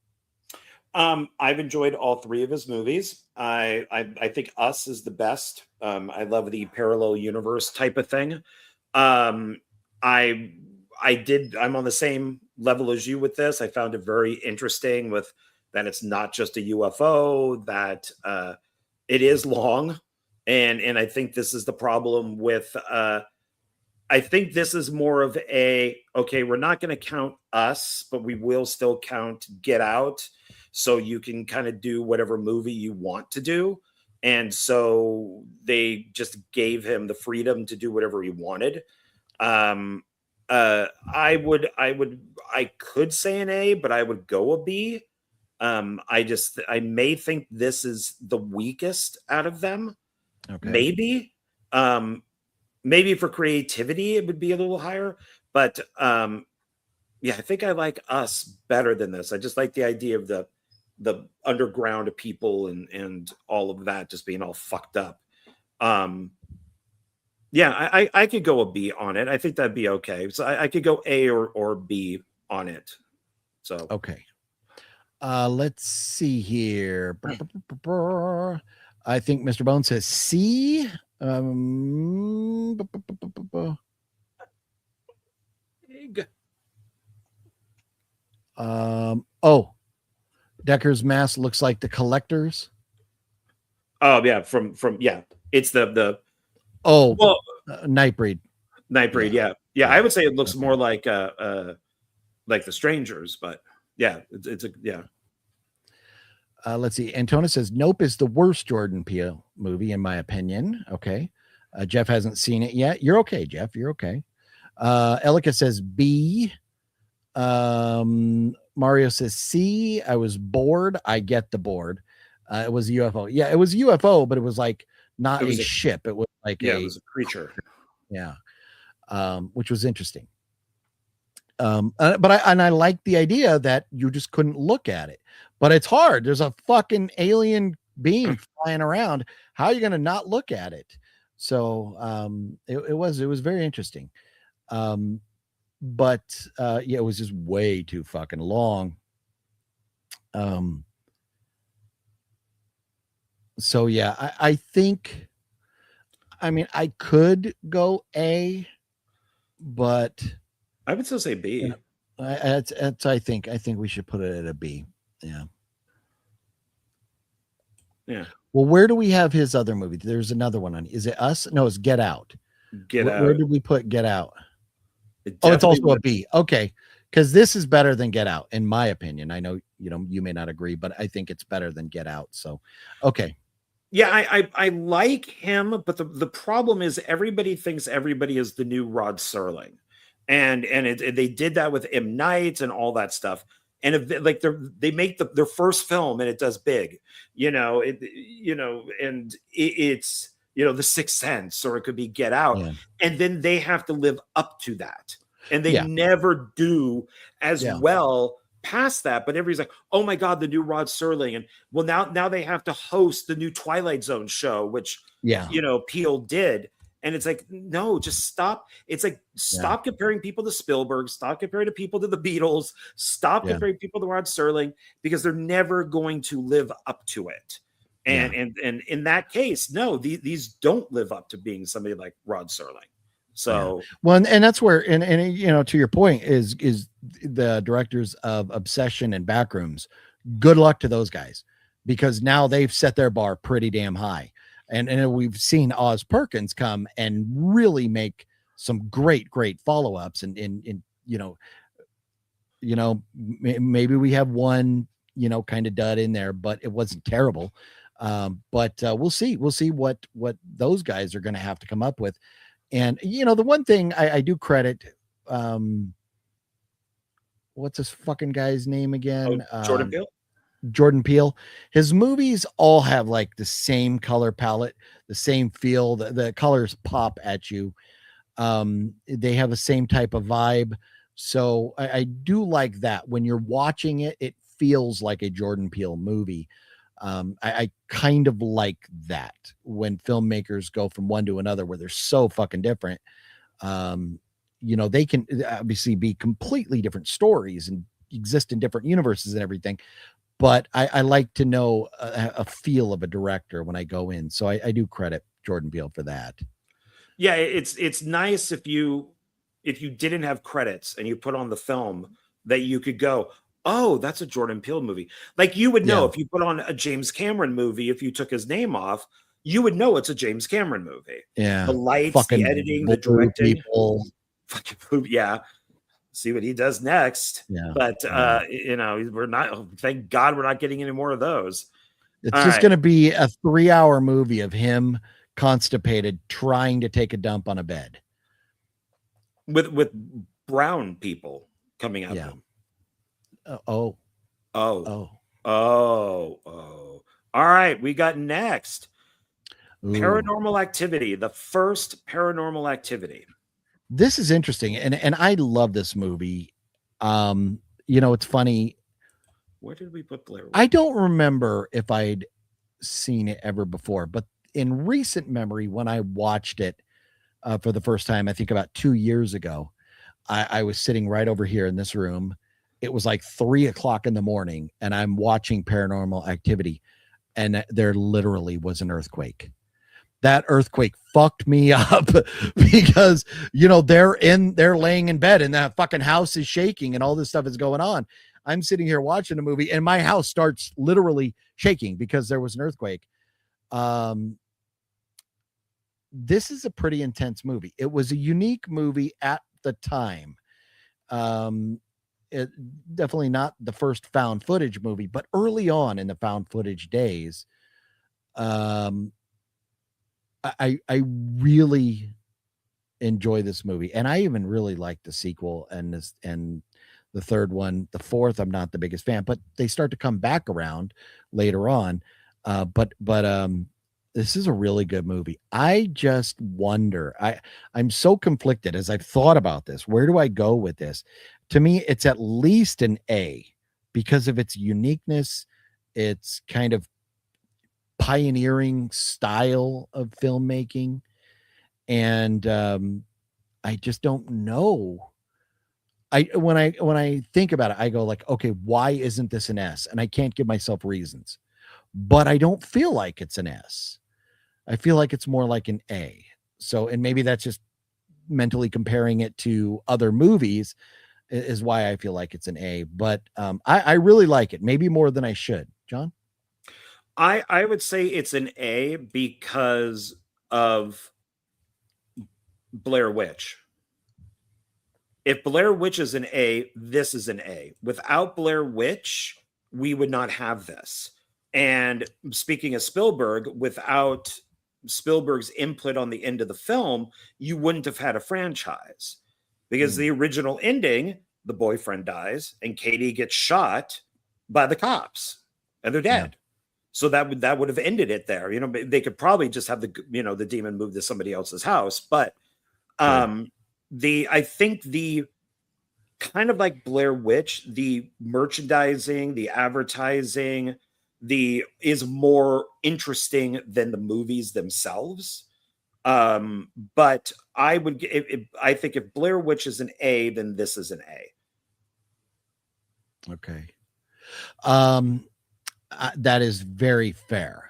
I've enjoyed all 3 of his movies. I think Us is the best. I love the parallel universe type of thing. I'm on the same level as you with this. I found it very interesting with that it's not just a UFO, that it is long. And I think this is the problem with I think this is more of okay, we're not going to count Us, but we will still count Get Out. So you can kind of do whatever movie you want to do. And so they just gave him the freedom to do whatever he wanted. I could say an A, but I would go a B. I may think this is the weakest out of them. Okay. Maybe for creativity, it would be a little higher, but yeah, I think I like Us better than this. I just like the idea of the underground people and all of that just being all fucked up. Yeah, I could go a B on it. I think that'd be okay. So I could go A or B on it. So okay. Let's see here. I think Mr. Bone says C. Decker's mask looks like the Collector's. Oh yeah, from yeah, it's the Nightbreed. Yeah. I would say it looks more like the Strangers, but yeah, it's a yeah. Let's see. Antona says Nope is the worst Jordan Peele movie in my opinion. Okay. Jeff hasn't seen it yet. You're okay, Jeff. You're okay. Elika says B. Mario says, "See, I was bored. I get the board. It was a UFO. Yeah, it was a UFO, but it was like not It a was ship. It was like it was a creature. yeah, which was interesting. But I like the idea that you just couldn't look at it. But it's hard. There's a fucking alien being flying around. How are you going to not look at it? So it was very interesting. But yeah, it was just way too fucking long. So yeah, I think, I mean, I could go A, but I would still say B. you know, I think we should put it at a B. Yeah. Yeah. Well, where do we have his other movie? There's another one on. Is it Us? No, it's Get Out. Get Out. Where did we put Get Out? It's also a B. Okay, because this is better than Get Out, in my opinion. I know you may not agree, but I think it's better than Get Out. So, okay. Yeah, I like him, but the problem is everybody thinks everybody is the new Rod Serling, and they did that with M. Night and all that stuff. And if they make their first film and it does big, and it's The Sixth Sense, or it could be Get Out, and then they have to live up to that, and they never do as well past that. But everybody's like, oh my god, the new Rod Serling, and well, now they have to host the new Twilight Zone show, which Peele did. And it's like, no, just stop. It's like, stop comparing people to Spielberg. Stop comparing people to the Beatles. Stop comparing people to Rod Serling, because they're never going to live up to it. And in that case, no, these don't live up to being somebody like Rod Serling. So well, and that's where, and to your point, is the directors of Obsession and Backrooms. Good luck to those guys, because now they've set their bar pretty damn high. And we've seen Oz Perkins come and really make some great follow-ups, and maybe we have one kind of dud in there, but it wasn't terrible. But we'll see what those guys are going to have to come up with. And the one thing I do credit, what's this fucking guy's name again? Jordan Peele. Jordan Peele. His movies all have like the same color palette, the same feel. The colors pop at you. They have the same type of vibe. So I do like that. When you're watching it, it feels like a Jordan Peele movie. I kind of like that when filmmakers go from one to another where they're so fucking different. They can obviously be completely different stories and exist in different universes and everything. But I like to know a feel of a director when I go in. So I do credit Jordan Peele for that. Yeah, it's nice if you didn't have credits and you put on the film that you could go, oh, that's a Jordan Peele movie. Like you would know if you put on a James Cameron movie, if you took his name off, you would know it's a James Cameron movie. Yeah. The lights, fucking the editing, the directing. People. Fucking, yeah. See what he does next. Yeah. But we're not, thank God we're not getting any more of those. It's all just going to be a 3-hour movie of him constipated trying to take a dump on a bed. With brown people coming out of him. Oh. All right, we got next. Paranormal Activity, the first Paranormal Activity. This is interesting, and I love this movie. It's funny. Where did we put Blair Witch? I don't remember if I'd seen it ever before, but in recent memory, when I watched it for the first time, I think about 2 years ago, I was sitting right over here in this room. It was like 3:00 in the morning, and I'm watching Paranormal Activity, and there literally was an earthquake. That earthquake fucked me up because, they're laying in bed and that fucking house is shaking and all this stuff is going on. I'm sitting here watching a movie and my house starts literally shaking because there was an earthquake. This is a pretty intense movie. It was a unique movie at the time. It definitely not the first found footage movie, but early on in the found footage days, I really enjoy this movie, and I even really like the sequel and the third one. The fourth, I'm not the biggest fan, but they start to come back around later on. But this is a really good movie. I just wonder. I'm so conflicted as I've thought about this. Where do I go with this? To me, it's at least an A because of its uniqueness, its kind of pioneering style of filmmaking, and I just don't know. When I think about it, I go like, okay, why isn't this an S? And I can't give myself reasons, but I don't feel like it's an S. I feel like it's more like an A. So, and maybe that's just mentally comparing it to other movies is why I feel like it's an A. But I really like it, maybe more than I should. John? I would say it's an A because of Blair Witch. If Blair Witch is an A, this is an A. Without Blair Witch, we would not have this. And speaking of Spielberg, without Spielberg's input on the end of the film, you wouldn't have had a franchise. Because the original ending, the boyfriend dies and Katie gets shot by the cops and they're dead. Yeah. So that would have ended it there. You know, they could probably just have the demon move to somebody else's house. But I think the kind of like Blair Witch, the merchandising, the advertising, is more interesting than the movies themselves. But I would, I think if Blair Witch is an A, then this is an A. Okay. That is very fair.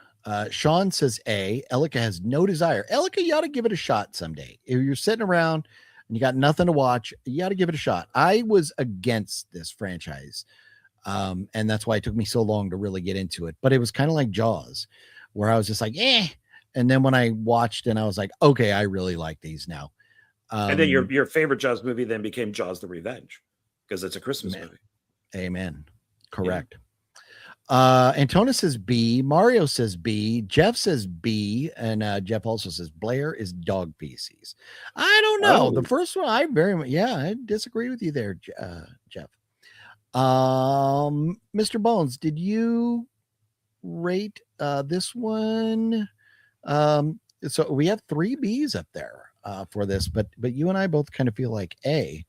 Sean says A. Elika has no desire. Elika, you ought to give it a shot someday. If you're sitting around and you got nothing to watch, you ought to give it a shot. I was against this franchise. And that's why it took me so long to really get into it. But it was kind of like Jaws, where I was just like, eh. And then when I watched and I was like, okay, I really like these now. And then your favorite Jaws movie then became Jaws: The Revenge because it's a Christmas movie. Amen. Correct. Yeah. Antonis says B. Mario says B. Jeff says B. And Jeff also says Blair is dog feces. I don't know. The first one, I disagree with you there, Jeff. Mr. Bones, did you rate this one? So we have 3 B's up there for this, but you and I both kind of feel like A.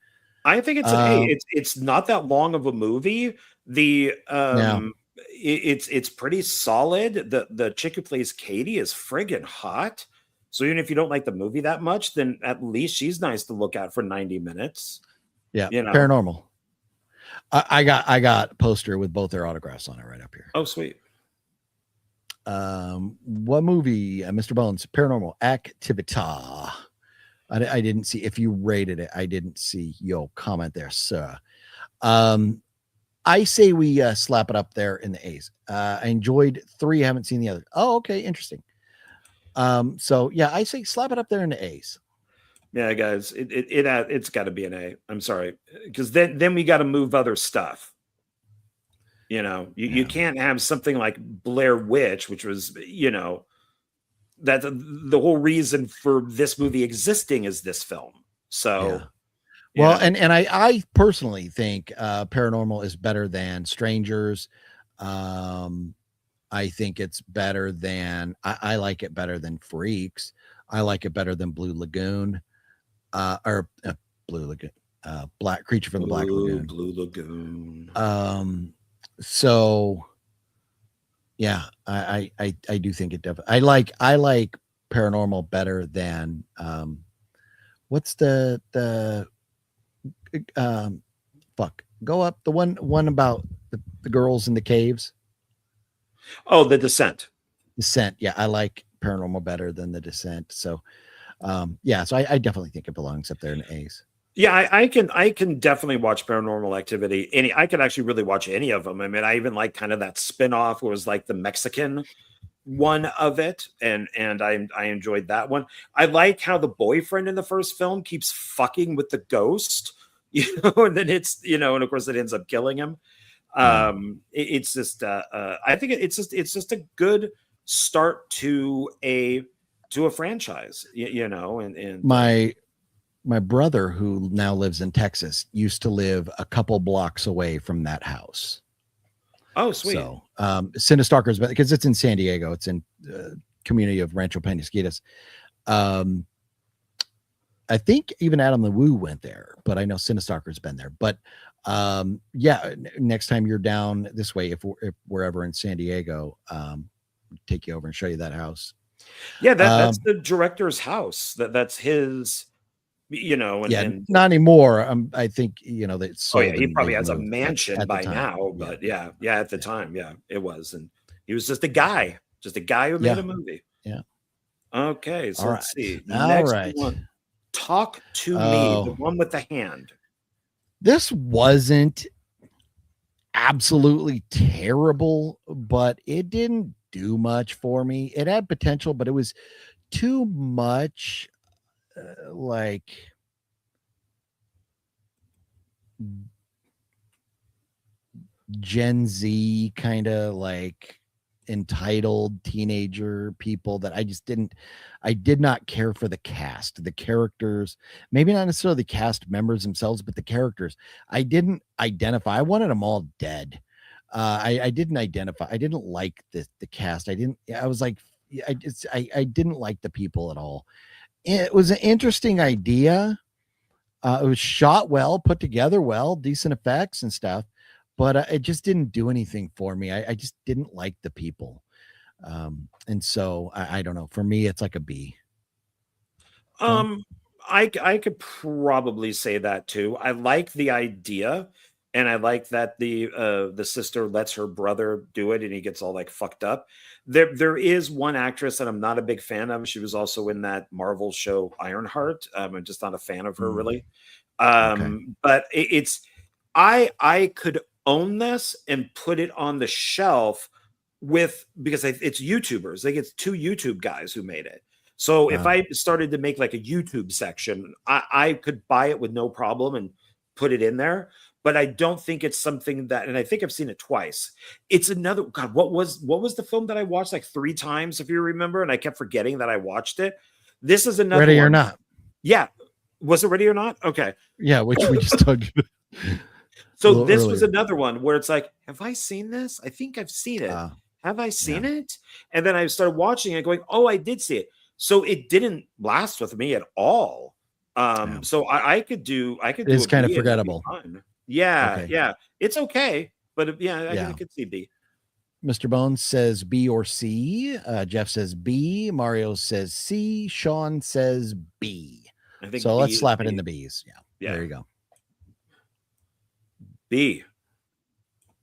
I think it's an A. It's not that long of a movie. It's pretty solid. The chick who plays Katie is friggin' hot. So even if you don't like the movie that much, then at least she's nice to look at for 90 minutes. Yeah, you know? Paranormal. I got a poster with both their autographs on it right up here. Oh, sweet. What movie, Mr. Bones? Paranormal Activity. I didn't see if you rated it. I didn't see your comment there, sir. I say we slap it up there in the A's. I enjoyed 3. Haven't seen the other. Oh, okay, interesting. So yeah, I say slap it up there in the A's. Yeah, guys, it's got to be an A. I'm sorry, because then we got to move other stuff. You know, you can't have something like Blair Witch, which was, you know, that the whole reason for this movie existing is this film. So, well, and I personally think Paranormal is better than Strangers. I think it's better than I like it better than Freaks. I like it better than Blue Lagoon. Blue Lagoon, Black Creature from the Black Lagoon. Blue Lagoon. So yeah, I do think it definitely. I like Paranormal better than what's the go up the one about the girls in the caves. Oh, The Descent. Yeah, I like Paranormal better than The Descent. So so I definitely think it belongs up there in the A's. Yeah, I can definitely watch Paranormal Activity. I could actually really watch any of them. I mean, I even like kind of that spinoff where it was like the Mexican one of it, and I enjoyed that one. I like how the boyfriend in the first film keeps fucking with the ghost, you know, and then and of course it ends up killing him. It's just I think it's just a good start to a franchise, you know, and my brother, who now lives in Texas, used to live a couple blocks away from that house. Oh, sweet. So, Cinestalkers, because it's in San Diego, it's in community of Rancho Penasquitas. I think even Adam LeWoo went there, but I know Cinestalker's been there. But yeah, next time you're down this way, if we're ever in San Diego, take you over and show you that house. Yeah, that's the director's house. That's his, you know. And not anymore. I think that. Oh yeah, he probably has a mansion by now. But yeah, at the time, it was, and he was just a guy who made a movie. Yeah. Okay, so let's see. All Next right. one, Talk to Me, the one with the hand. This wasn't absolutely terrible, but it didn't do much for me. It had potential, but it was too much like Gen Z kind of like entitled teenager people that I did not care for the cast, the characters, maybe not necessarily the cast members themselves, but the characters. I didn't identify. I wanted them all dead. I didn't identify. I didn't like the cast. I was like, I didn't like the people at all. It was an interesting idea. It was shot well, put together well, decent effects and stuff, but it just didn't do anything for me. I just didn't like the people. And so I don't know. For me, it's like a B. I could probably say that too. I like the idea, and I like that the sister lets her brother do it, and he gets all like fucked up. There is one actress that I'm not a big fan of. She was also in that Marvel show Ironheart. I'm just not a fan of her really. But I could own this and put it on the shelf because it's YouTubers. Like it's two YouTube guys who made it. So if I started to make like a YouTube section, I could buy it with no problem and put it in there. But I don't think it's something that, and I think I've seen it twice. It's another, God, what was the film that I watched like 3 times, if you remember, and I kept forgetting that I watched it. This is another Ready one. or Not. Yeah. Was it Ready or Not? Okay. Yeah, which we just talked about. So this was another one where it's like, have I seen this? I think I've seen it. Have I seen it? And then I started watching it going, oh, I did see it. So it didn't last with me at all. So I could do. It's kind of forgettable. Yeah. It's okay, but I could see B. Mr. Bones says B or C. Jeff says B. Mario says C. Sean says B. I think so. Let's slap it in the B's. Yeah. There you go. B.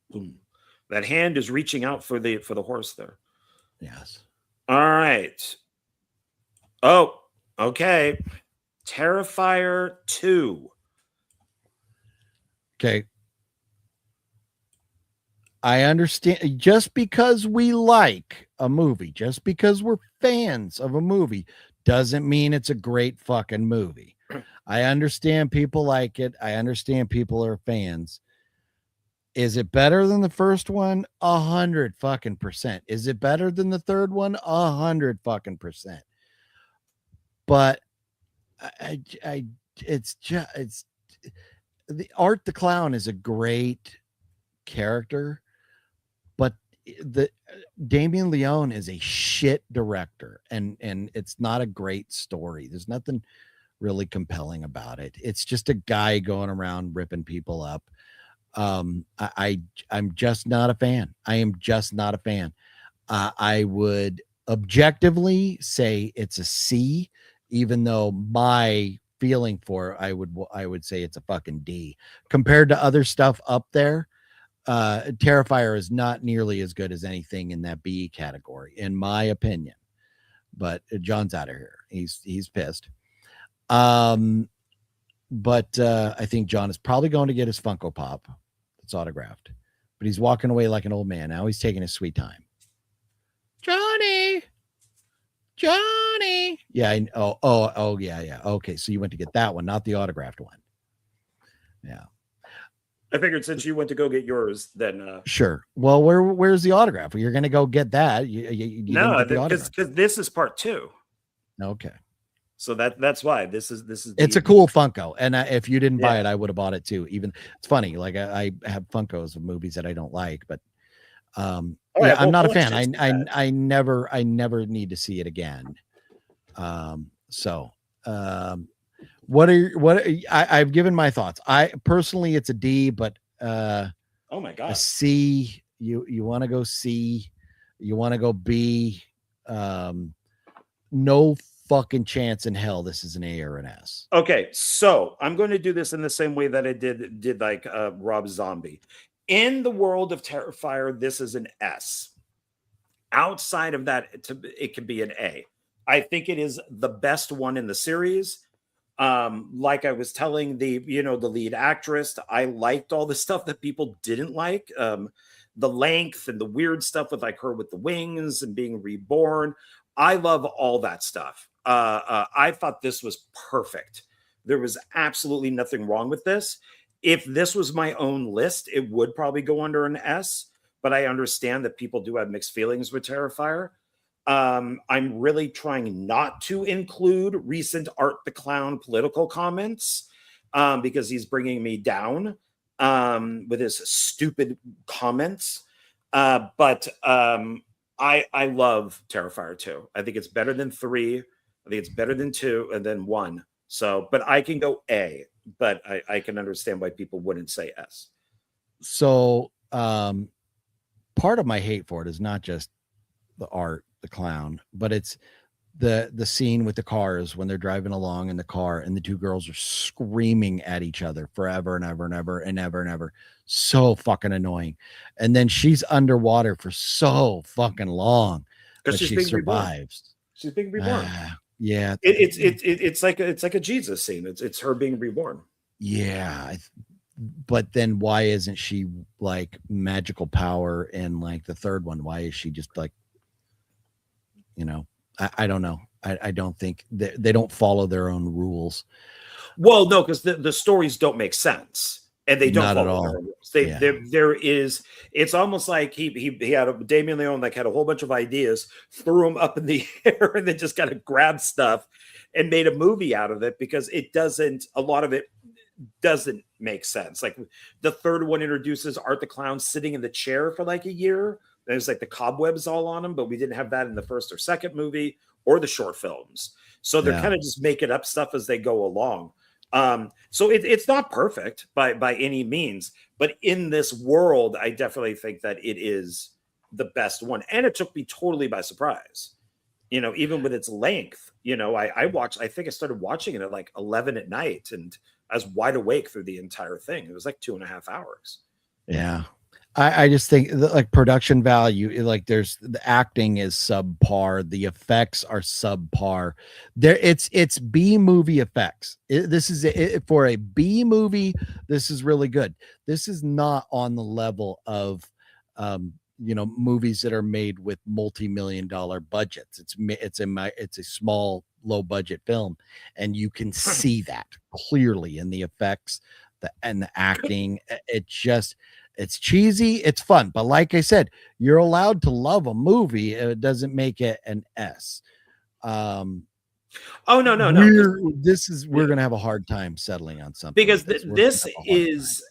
Boom. That hand is reaching out for the horse there. Yes. All right. Oh, okay. Terrifier 2. Okay. I understand. Just because we like a movie, just because we're fans of a movie, doesn't mean it's a great fucking movie. I understand people like it. I understand people are fans. Is it better than the first one? 100% Is it better than the third one? 100% But it's the Art the Clown is a great character, but the Damien Leone is a shit director, and it's not a great story. There's nothing really compelling about it. It's just a guy going around ripping people up. I'm just not a fan. I am just not a fan. I would objectively say it's a C, even though my feeling for it, I would say it's a fucking D compared to other stuff up there. Terrifier is not nearly as good as anything in that B category, in my opinion. But John's out of here. He's pissed. But I think John is probably going to get his Funko Pop that's autographed, but he's walking away like an old man. Now he's taking his sweet time. Johnny. Yeah. Oh, yeah. Okay. So you went to get that one, not the autographed one. Yeah. I figured since you went to go get yours, then sure. Well, where's the autograph? Well, you're going to go get that. You no, because this is part 2. Okay. So that's why this is It's a cool Funko, and if you didn't buy it, I would have bought it too. Even it's funny, like I have Funkos of movies that I don't like, but yeah, I'm not a fan. I never need to see it again. I've given my thoughts. I personally, it's a D, but oh my god, a C. You want to go C, you want to go B. No fucking chance in hell this is an A or an S. Okay, so I'm going to do this in the same way that I did like Rob Zombie. In the world of Terrifier, this is an S. Outside of that, it could be an A. I think it is the best one in the series. Like I was telling the lead actress, I liked all the stuff that people didn't like. The length and the weird stuff with like her with the wings and being reborn. I love all that stuff. I thought this was perfect. There was absolutely nothing wrong with this. If this was my own list, it would probably go under an S, but I understand that people do have mixed feelings with Terrifier. I'm really trying not to include recent Art the Clown political comments because he's bringing me down with his stupid comments. But I love Terrifier 2. I think it's better than 3. I think it's better than 2 and then 1. So, but I can go A, but I can understand why people wouldn't say S. So, part of my hate for it is not just the Art the Clown, but it's the scene with the cars when they're driving along in the car and the two girls are screaming at each other forever and ever and ever and ever and ever. So fucking annoying. And then she's underwater for so fucking long, but she survives. She's being reborn. Yeah, it's like a Jesus scene. It's her being reborn. Yeah, but then why isn't she like magical power in like the third one? Why is she just like, I don't know. I don't think they don't follow their own rules. Well, no, because the stories don't make sense. And they don't Not follow at all. their own rules. There is. It's almost like he had Damien Leone like had a whole bunch of ideas, threw them up in the air, and then just kind of grabbed stuff and made a movie out of it because a lot of it doesn't make sense. Like the third one introduces Art the Clown sitting in the chair for like a year. There's like the cobwebs all on him, but we didn't have that in the first or second movie or the short films. So they're kind of just making up stuff as they go along. So it's not perfect by any means, but in this world, I definitely think that it is the best one. And it took me totally by surprise, even with its length. I think I started watching it at like 11 at night and I was wide awake through the entire thing. It was like 2.5 hours. Yeah. I just think that like production value, like there's the acting is subpar, the effects are subpar. It's B movie effects. This is for a B movie. This is really good. This is not on the level of, movies that are made with multi-million-dollar budgets. It's a small, low budget film, and you can see that clearly in the effects, and the acting. It's cheesy, it's fun, but like I said, you're allowed to love a movie. It doesn't make it an S. No. We're gonna have a hard time settling on something because this is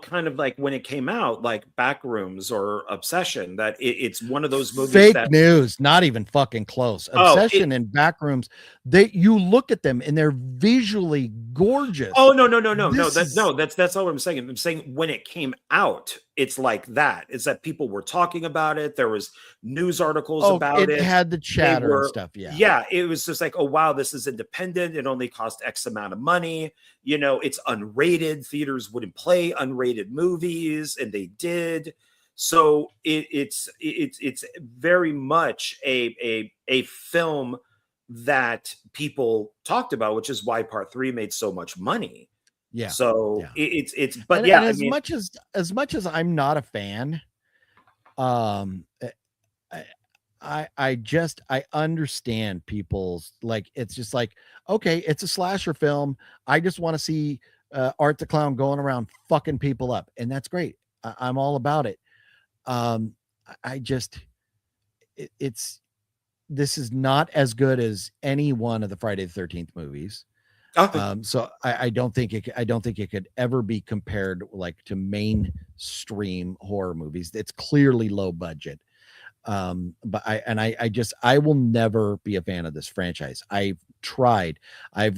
kind of like when it came out, like Backrooms or Obsession, that it's one of those movies. Fake news, not even fucking close. Obsession and Backrooms, you look at them and they're visually gorgeous. Oh no, that's not what I'm saying. I'm saying when it came out, it's like that. It's that people were talking about it. There was news articles about it. It had the chatter and stuff. Yeah. It was just like, oh wow, this is independent. It only cost X amount of money. It's unrated. Theaters wouldn't play unrated movies, and they did. So it's very much a film that people talked about, which is why part 3 made so much money. Yeah. So it's but and, yeah, and as much as I'm not a fan, I understand people's, like, it's just like, okay, it's a slasher film. I just want to see Art the Clown going around fucking people up, and that's great. I'm all about it. It's this is not as good as any one of the Friday the 13th movies. So I don't think it could ever be compared like to mainstream horror movies. It's clearly low budget. But I will never be a fan of this franchise. I've tried. I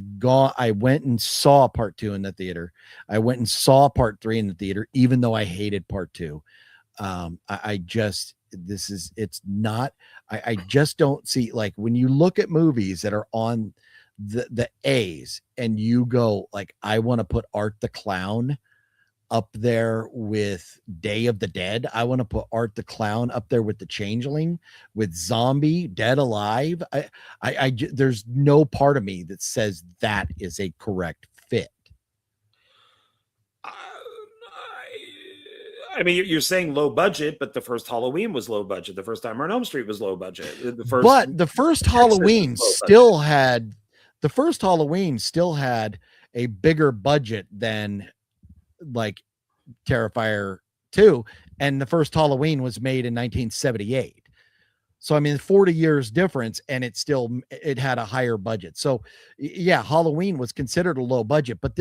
went and saw part 2 in the theater. I went and saw part 3 in the theater, even though I hated part 2. I just don't see, like, when you look at movies that are on the A's and you go like, I want to put Art the Clown up there with Day of the Dead. I want to put Art the Clown up there with The Changeling, with Zombie, Dead Alive. There's no part of me that says that is a correct fit. I mean, you're saying low budget, but the first Halloween was low budget. The first Nightmare on Elm Street was low budget. But the first Halloween still had a bigger budget than like Terrifier 2, and the first Halloween was made in 1978. So I mean, 40 years difference, and it had a higher budget. So yeah, Halloween was considered a low budget, but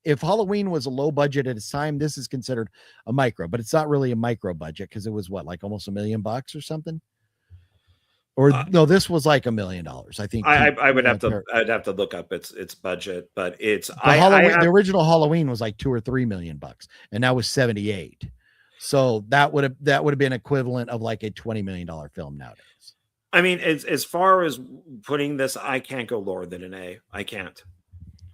if Halloween was a low budget at its time, this is considered a micro, but it's not really a micro budget because it was like almost $1 million or something. Or no, this was like $1 million. I think I'd have to look up its budget, but the original Halloween was like $2 or $3 million, and that was 78. So that would have been equivalent of like a $20 million film nowadays. I mean, as far as putting this, I can't go lower than an A. I can't.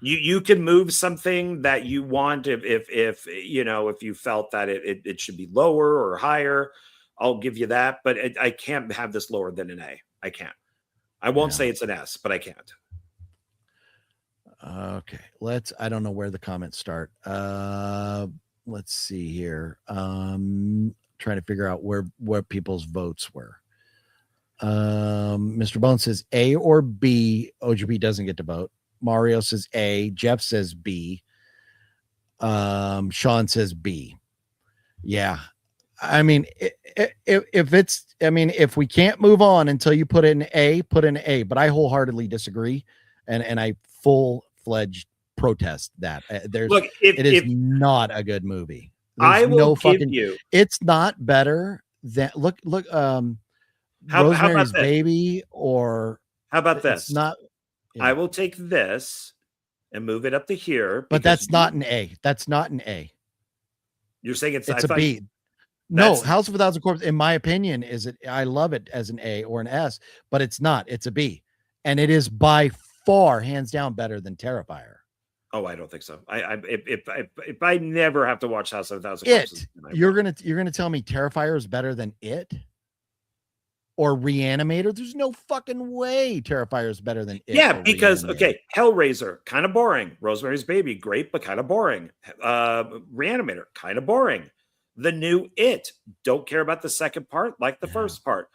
You can move something that you want if you felt that it should be lower or higher. I'll give you that, but I can't have this lower than an A. I can't. I won't say it's an S, but I can't. Okay, I don't know where the comments start. Let's see here. Trying to figure out where people's votes were. Mr. Bone says A or B. OGB doesn't get to vote. Mario says A. Jeff says B. Sean says B. Yeah. I mean, if we can't move on until you put in A, put in A. But I wholeheartly disagree, and I full-fledged protest that. It is not a good movie. I will give you. It's not better than look. Rosemary's Baby, or how about this? Not. Yeah. I will take this and move it up to here. But that's not an A. That's not an A. You're saying it's a B. No, House of a Thousand Corpses, in my opinion, I love it as an A or an S, but it's not. It's a B, and it is by far, hands down, better than Terrifier. Oh, I don't think so. If I never have to watch House of a Thousand Corpses, you're gonna tell me Terrifier is better than It or Reanimator? There's no fucking way Terrifier is better than It. Yeah, because Hellraiser, kind of boring. Rosemary's Baby, great, but kind of boring. Reanimator, kind of boring. The new It, don't care about the second part, like the first part.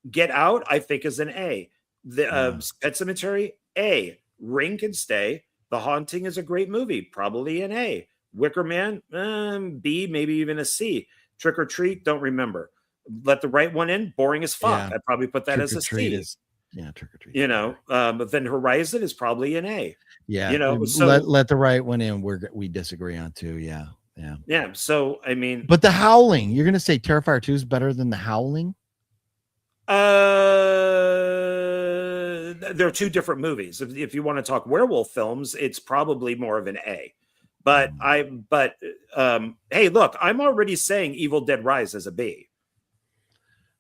Get Out, I think, is an A. The Pet Sematary, A. Ring can stay. The Haunting is a great movie, probably an A. Wicker Man, B, maybe even a C. Trick or Treat, don't remember. Let the Right One In, boring as fuck. I'd probably put that as a C. Trick or Treat. But then Horizon is probably an A. Yeah, so let the Right One In. We disagree on too. Yeah. So I mean, but The Howling, you're gonna say Terrifier 2 is better than The Howling? They're two different movies. If you want to talk werewolf films, it's probably more of an A. But hey, look, I'm already saying Evil Dead Rise is a B.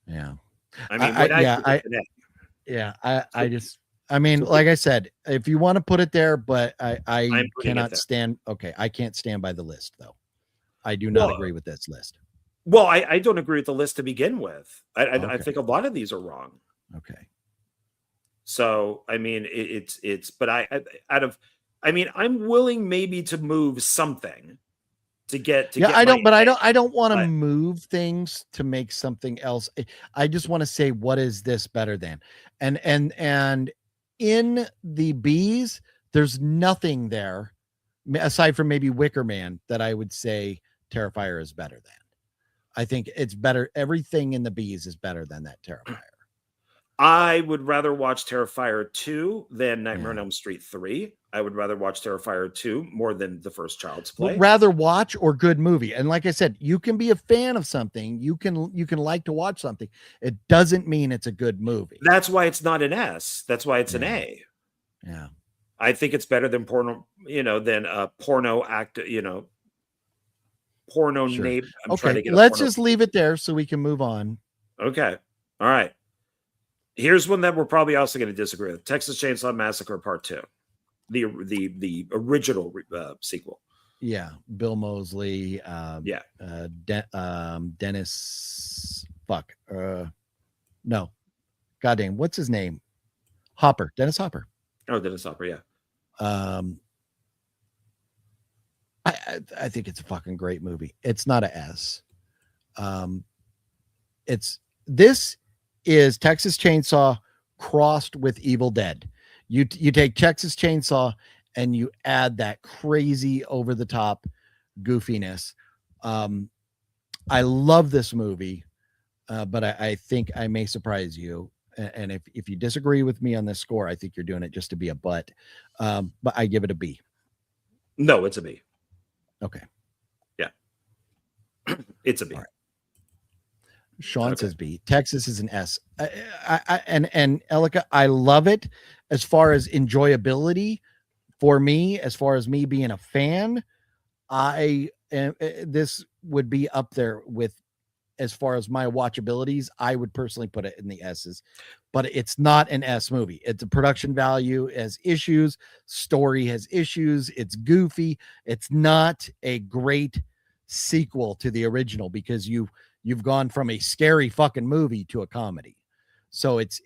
Yeah. I mean, I mean, like I said, if you want to put it there, but I cannot stand. Okay, I can't stand by the list though. I do not agree with this list. Well, I don't agree with the list to begin with. I think a lot of these are wrong. Okay. So I mean, I'm willing maybe to move something to get. I don't want to move things to make something else. I just want to say, what is this better than? And in the B's, there's nothing there aside from maybe Wicker Man that I would say Terrifier is better than. I think it's better. Everything in the B's is better than that Terrifier. I would rather watch Terrifier 2 than Nightmare on Elm Street 3. I would rather watch Terrifier 2 more than the first Child's Play. Rather watch or good movie. And like I said, you can be a fan of something. You can like to watch something. It doesn't mean it's a good movie. That's why it's not an S. That's why it's an A. Yeah. I think it's better than porno, than a porno act, porno Sure. name. Okay, let's just leave it there so we can move on. Okay. All right. Here's one that we're probably also going to disagree with: Texas Chainsaw Massacre Part 2, the original sequel. Yeah, Bill Moseley. Dennis. Fuck. No. Goddamn. What's his name? Hopper. Dennis Hopper. Oh, Dennis Hopper. Yeah. I think it's a fucking great movie. It's not a S. This is Texas Chainsaw crossed with Evil Dead. You take Texas Chainsaw and you add that crazy over the top goofiness. I love this movie, but I think I may surprise you. And if you disagree with me on this score, I think you're doing it just to be a butt. But I give it a B. No, it's a B. Okay. Yeah. It's a B. Right. Sean says B. Texas is an S. And Elika, I love it as far as enjoyability for me, as far as me being a fan. This would be up there with, as far as my watchabilities, I would personally put it in the S's, but it's not an S movie. It's a production value has issues. Story has issues. It's goofy. It's not a great sequel to the original because you've gone from a scary fucking movie to a comedy. So it's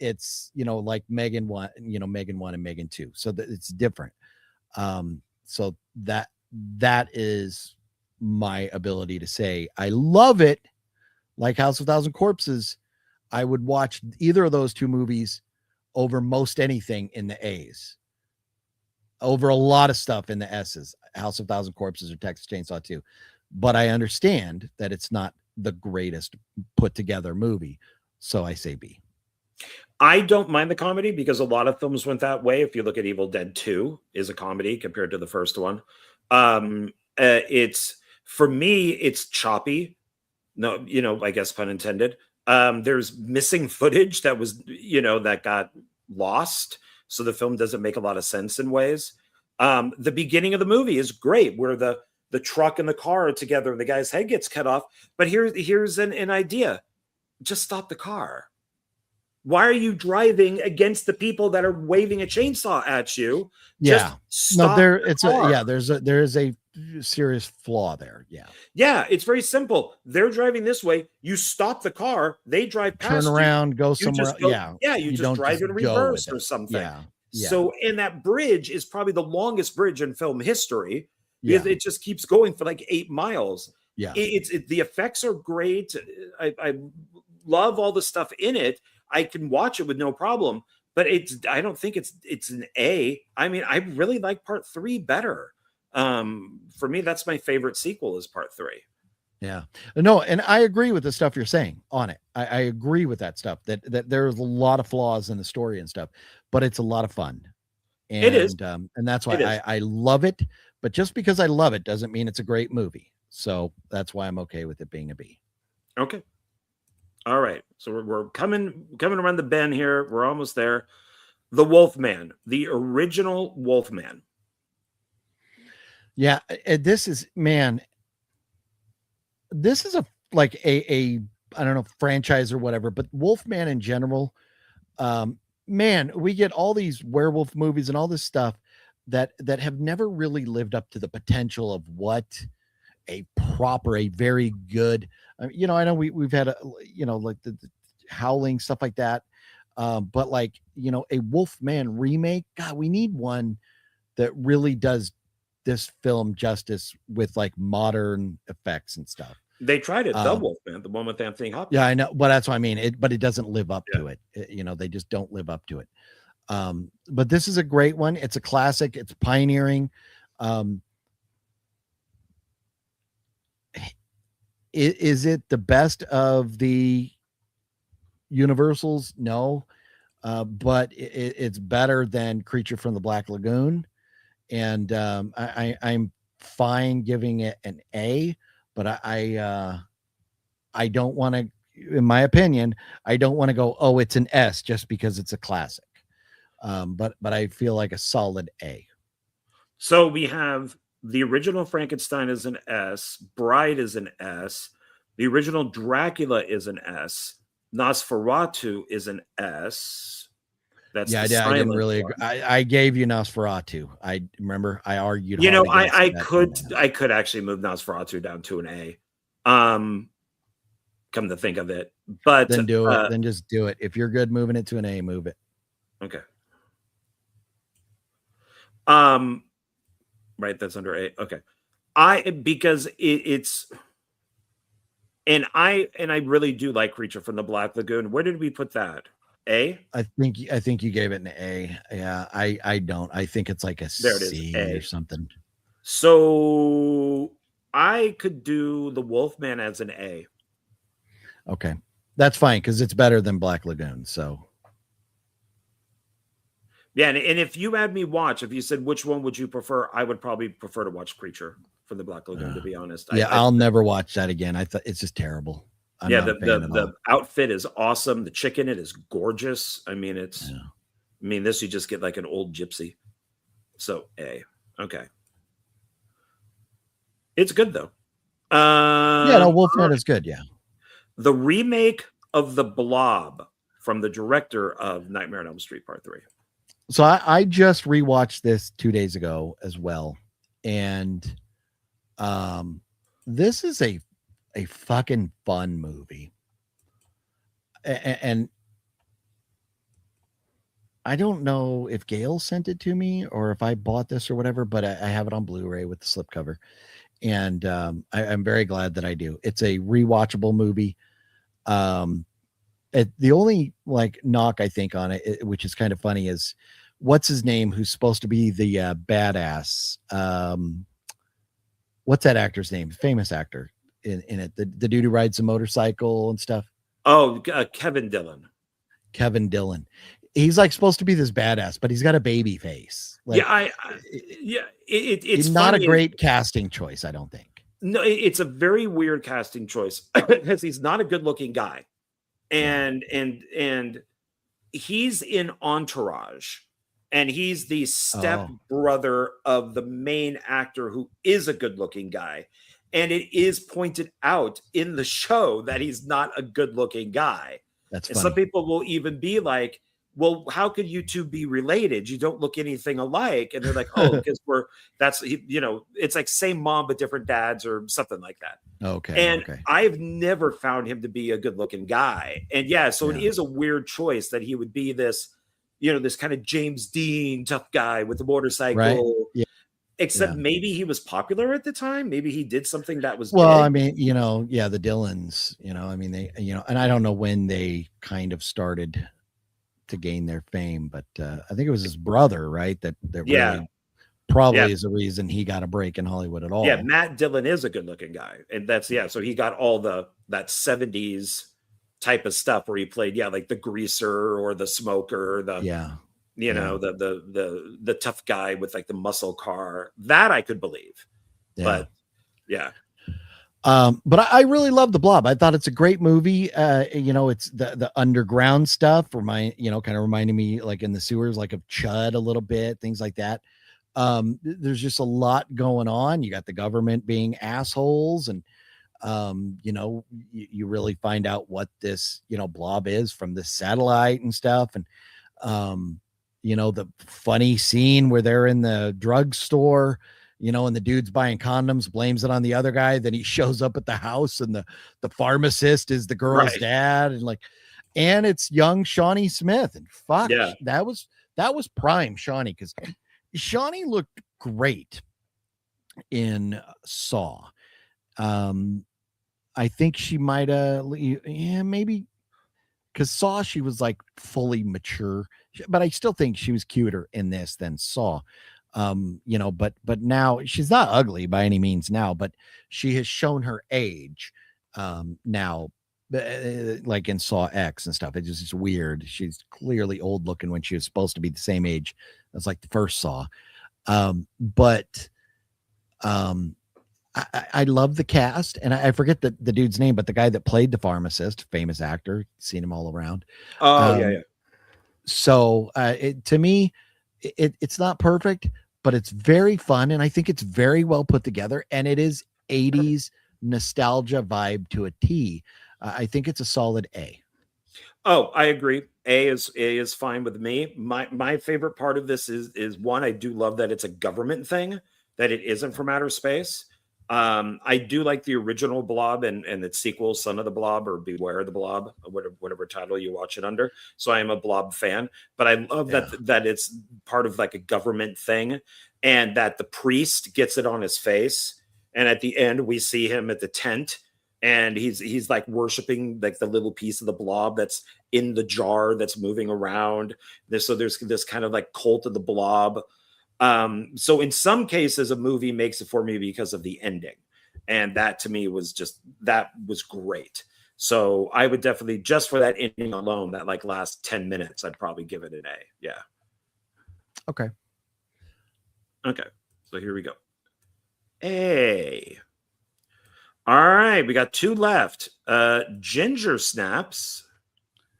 like Megan 1, Megan 1 and Megan 2. So that it's different. So that is my ability to say I love it. Like House of 1,000 Corpses, I would watch either of those two movies over most anything in the A's. Over a lot of stuff in the S's, House of 1,000 Corpses or Texas Chainsaw 2. But I understand that it's not the greatest put together movie. So I say B. I don't mind the comedy because a lot of films went that way. If you look at Evil Dead 2 is a comedy compared to the first one. It's, for me, it's choppy. No, I guess pun intended. There's missing footage that was, that got lost. So the film doesn't make a lot of sense in ways. The beginning of the movie is great, where the truck and the car are together and the guy's head gets cut off. But here's an idea. Just stop the car. Why are you driving against the people that are waving a chainsaw at you? Yeah. Just stop there is a serious flaw there. Yeah, it's very simple. They're driving this way. You stop the car. They drive past. Turn around, go somewhere. You just drive in reverse or something. Yeah. So, and that bridge is probably the longest bridge in film history because it just keeps going for like 8 miles. Yeah, the effects are great. I love all the stuff in it. I can watch it with no problem. But I don't think it's an A. I mean, I really like Part 3 better. For me, that's my favorite sequel is Part 3. Yeah, no, and I agree with the stuff you're saying on it. I agree with that stuff, that there's a lot of flaws in the story and stuff, but it's a lot of fun. And, it is. And that's why I love it. But just because I love it doesn't mean it's a great movie. So that's why I'm okay with it being a B. Okay. All right. So we're coming around the bend here. We're almost there. The Wolfman, the original Wolfman. Yeah, this is a I don't know, franchise or whatever, but Wolfman in general, we get all these werewolf movies and all this stuff that have never really lived up to the potential of what a very good, I know we've had like the Howling, stuff like that. But like, a Wolfman remake, God, we need one that really does this film justice with like modern effects and stuff. They tried it, the Wolfman, the one with Anthony Hopkins. Yeah, I know, but that's what I mean. But it doesn't live up to it. They just don't live up to it. But this is a great one. It's a classic. It's pioneering. Is it the best of the Universals? No, but it's better than Creature from the Black Lagoon, and I'm fine giving it an A, but I don't want to, in my opinion, I don't want to go, oh, it's an S just because it's a classic. But I feel like a solid A. So we have the original Frankenstein is an S, Bride is an S, the original Dracula is an S, Nosferatu is an S. That's Yeah, the I didn't silent really one. agree. I gave you Nosferatu. I remember I argued You hard know, against I could actually move Nosferatu down to an A. Come to think of it, but then do it. Then just do it. If you're good moving it to an A, move it. Okay. Right, that's under A. Okay. Because it's and I really do like Creature from the Black Lagoon. Where did we put that? A? I think you gave it an A. Yeah, I don't. I think it's like a There it is, C A. or something. So I could do the Wolfman as an A. Okay. That's fine because it's better than Black Lagoon. So yeah, and if you had me watch, if you said which one would you prefer, I would probably prefer to watch Creature from the Black Lagoon, to be honest. Yeah, I'll never watch that again. I thought it's just terrible. I'm yeah, not a fan at all. the outfit is awesome. The chick in it is gorgeous. I mean, I mean, this you just get like an old gypsy. So A. Okay. It's good though. Yeah, no, Wolfman is good. Yeah. The remake of The Blob from the director of Nightmare on Elm Street Part 3. So I just rewatched this 2 days ago as well. And this is a fucking fun movie. And I don't know if Gail sent it to me or if I bought this or whatever, but I have it on Blu-ray with the slipcover. And I'm very glad that I do. It's a rewatchable movie. The only like knock I think on it, which is kind of funny, is what's his name who's supposed to be the badass. What's that actor's name? Famous actor in it. The dude who rides the motorcycle and stuff. Oh, Kevin Dillon. Kevin Dillon. He's like supposed to be this badass, but he's got a baby face. Like, it's not a great casting choice, I don't think. No, it's a very weird casting choice because he's not a good-looking guy, and he's in Entourage, and he's the step brother of the main actor who is a good-looking guy, and it is pointed out in the show that he's not a good-looking guy. That's and funny. Some people will even be like, well, how could you two be related? You don't look anything alike. And they're like, oh, because it's like same mom, but different dads or something like that. Okay. And I've never found him to be a good looking guy. And it is a weird choice that he would be this, this kind of James Dean tough guy with the motorcycle. Right? Yeah. Except maybe he was popular at the time. Maybe he did something that was big. I mean, the Dillons, I mean, they, and I don't know when they kind of started to gain their fame, but I think it was his brother, right? That really probably is the reason he got a break in Hollywood at all. Yeah, Matt Dillon is a good-looking guy, and that's so he got all that 70s type of stuff where he played like the greaser or the smoker, the the tough guy with like the muscle car. That I could believe, but but I really love The Blob. I thought it's a great movie. It's the underground stuff kind of reminding me like in the sewers, like of Chud a little bit, things like that. There's just a lot going on. You got the government being assholes, and you really find out what this blob is from the satellite and stuff. And the funny scene where they're in the drugstore, and the dude's buying condoms, blames it on the other guy. Then he shows up at the house and the pharmacist is the girl's dad. And it's young Shawnee Smith. And fuck, that was prime Shawnee, because Shawnee looked great in Saw. I think she might have, maybe because Saw, she was like fully mature, but I still think she was cuter in this than Saw. But now she's not ugly by any means now, but she has shown her age now like in Saw X and stuff. It's just weird. She's clearly old looking when she was supposed to be the same age as like the first Saw. But I love the cast, and I forget the dude's name, but the guy that played the pharmacist, famous actor, seen him all around. Oh yeah. So to me, it's not perfect, but it's very fun, and I think it's very well put together, and it is 80s nostalgia vibe to a T. I think it's a solid A. Oh, I agree. A is fine with me. My favorite part of this is one, I do love that it's a government thing, that it isn't from outer space. I do like the original Blob and its sequel, Son of the Blob or Beware the Blob, whatever title you watch it under. So I am a Blob fan, but I love that it's part of like a government thing, and that the priest gets it on his face, and at the end we see him at the tent, and he's like worshiping like the little piece of the Blob that's in the jar that's moving around. There's this kind of like cult of the Blob. So in some cases, a movie makes it for me because of the ending. And that to me was great. So I would definitely, just for that ending alone, that like last 10 minutes, I'd probably give it an A. Yeah. Okay. So here we go. A. All right. We got 2 left. Ginger Snaps,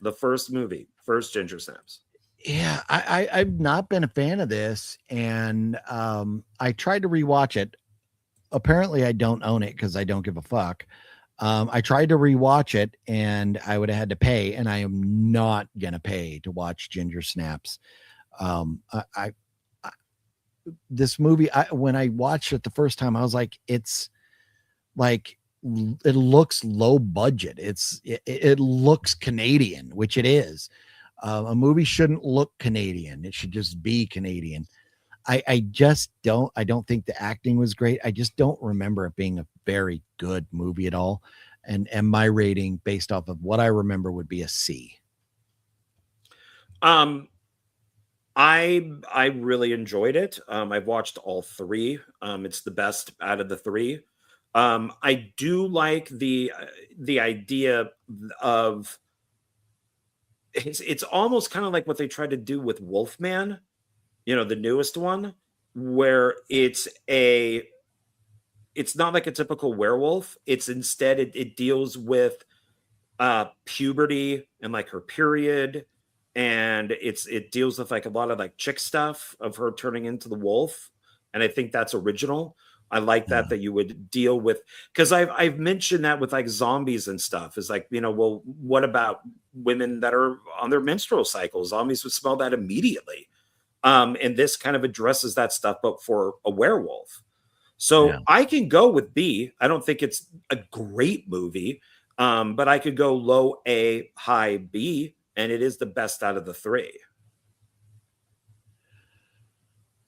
the first Ginger Snaps. Yeah, I've not been a fan of this, and I tried to rewatch it. Apparently, I don't own it because I don't give a fuck. I tried to rewatch it, and I would have had to pay, and I am not gonna pay to watch Ginger Snaps. This movie, when I watched it the first time, I was like, it's like it looks low budget. It looks Canadian, which it is. A movie shouldn't look Canadian. It should just be Canadian. I don't think the acting was great. I just don't remember it being a very good movie at all. And my rating based off of what I remember would be a C. I really enjoyed it. I've watched all 3. It's the best out of the 3. I do like the idea of it's almost kind of like what they tried to do with Wolfman, the newest one, where it's not like a typical werewolf. It's instead it deals with puberty and like her period, and it deals with like a lot of like chick stuff of her turning into the wolf, and I think that's original. I like that you would deal with, because I've mentioned that with like zombies and stuff is like, well, what about women that are on their menstrual cycle? Zombies would smell that immediately. And this kind of addresses that stuff, but for a werewolf. So I can go with B. I don't think it's a great movie, but I could go low A, high B, and it is the best out of the 3.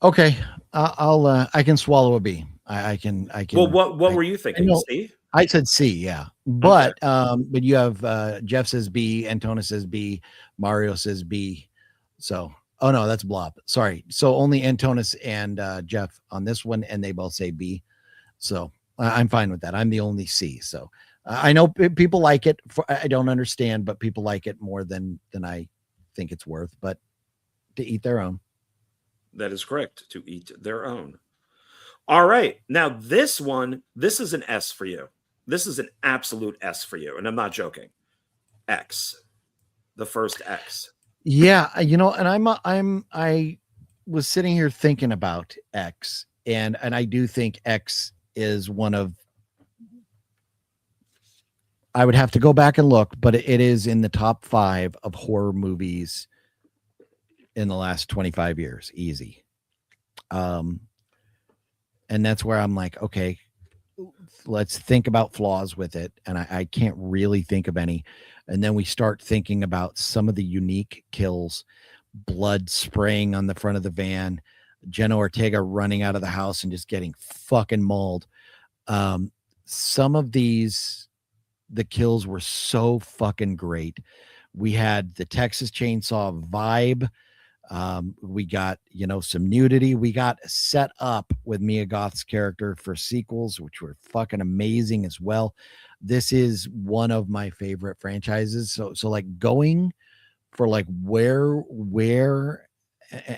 Okay, I can swallow a B. I can. Well, what were you thinking? C? I said C, yeah. But but you have Jeff says B, Antonis says B, Mario says B. So no, that's Blob. Sorry. So only Antonis and Jeff on this one, and they both say B. So I'm fine with that. I'm the only C. So I know people like it. I don't understand, but people like it more than I think it's worth. But to eat their own. That is correct. To eat their own. All right. Now, this is an S for you. This is an absolute S for you. And I'm not joking. X. The first X. Yeah. And I was sitting here thinking about X, and I do think X is one of, I would have to go back and look, but it is in the top 5 of horror movies in the last 25 years. Easy. And that's where I'm like, okay, let's think about flaws with it. And I can't really think of any. And then we start thinking about some of the unique kills, blood spraying on the front of the van, Jenna Ortega running out of the house and just getting fucking mauled. Some of the kills were so fucking great. We had the Texas Chainsaw vibe. We got, some nudity. We got set up with Mia Goth's character for sequels, which were fucking amazing as well. This is one of my favorite franchises. So like going for like where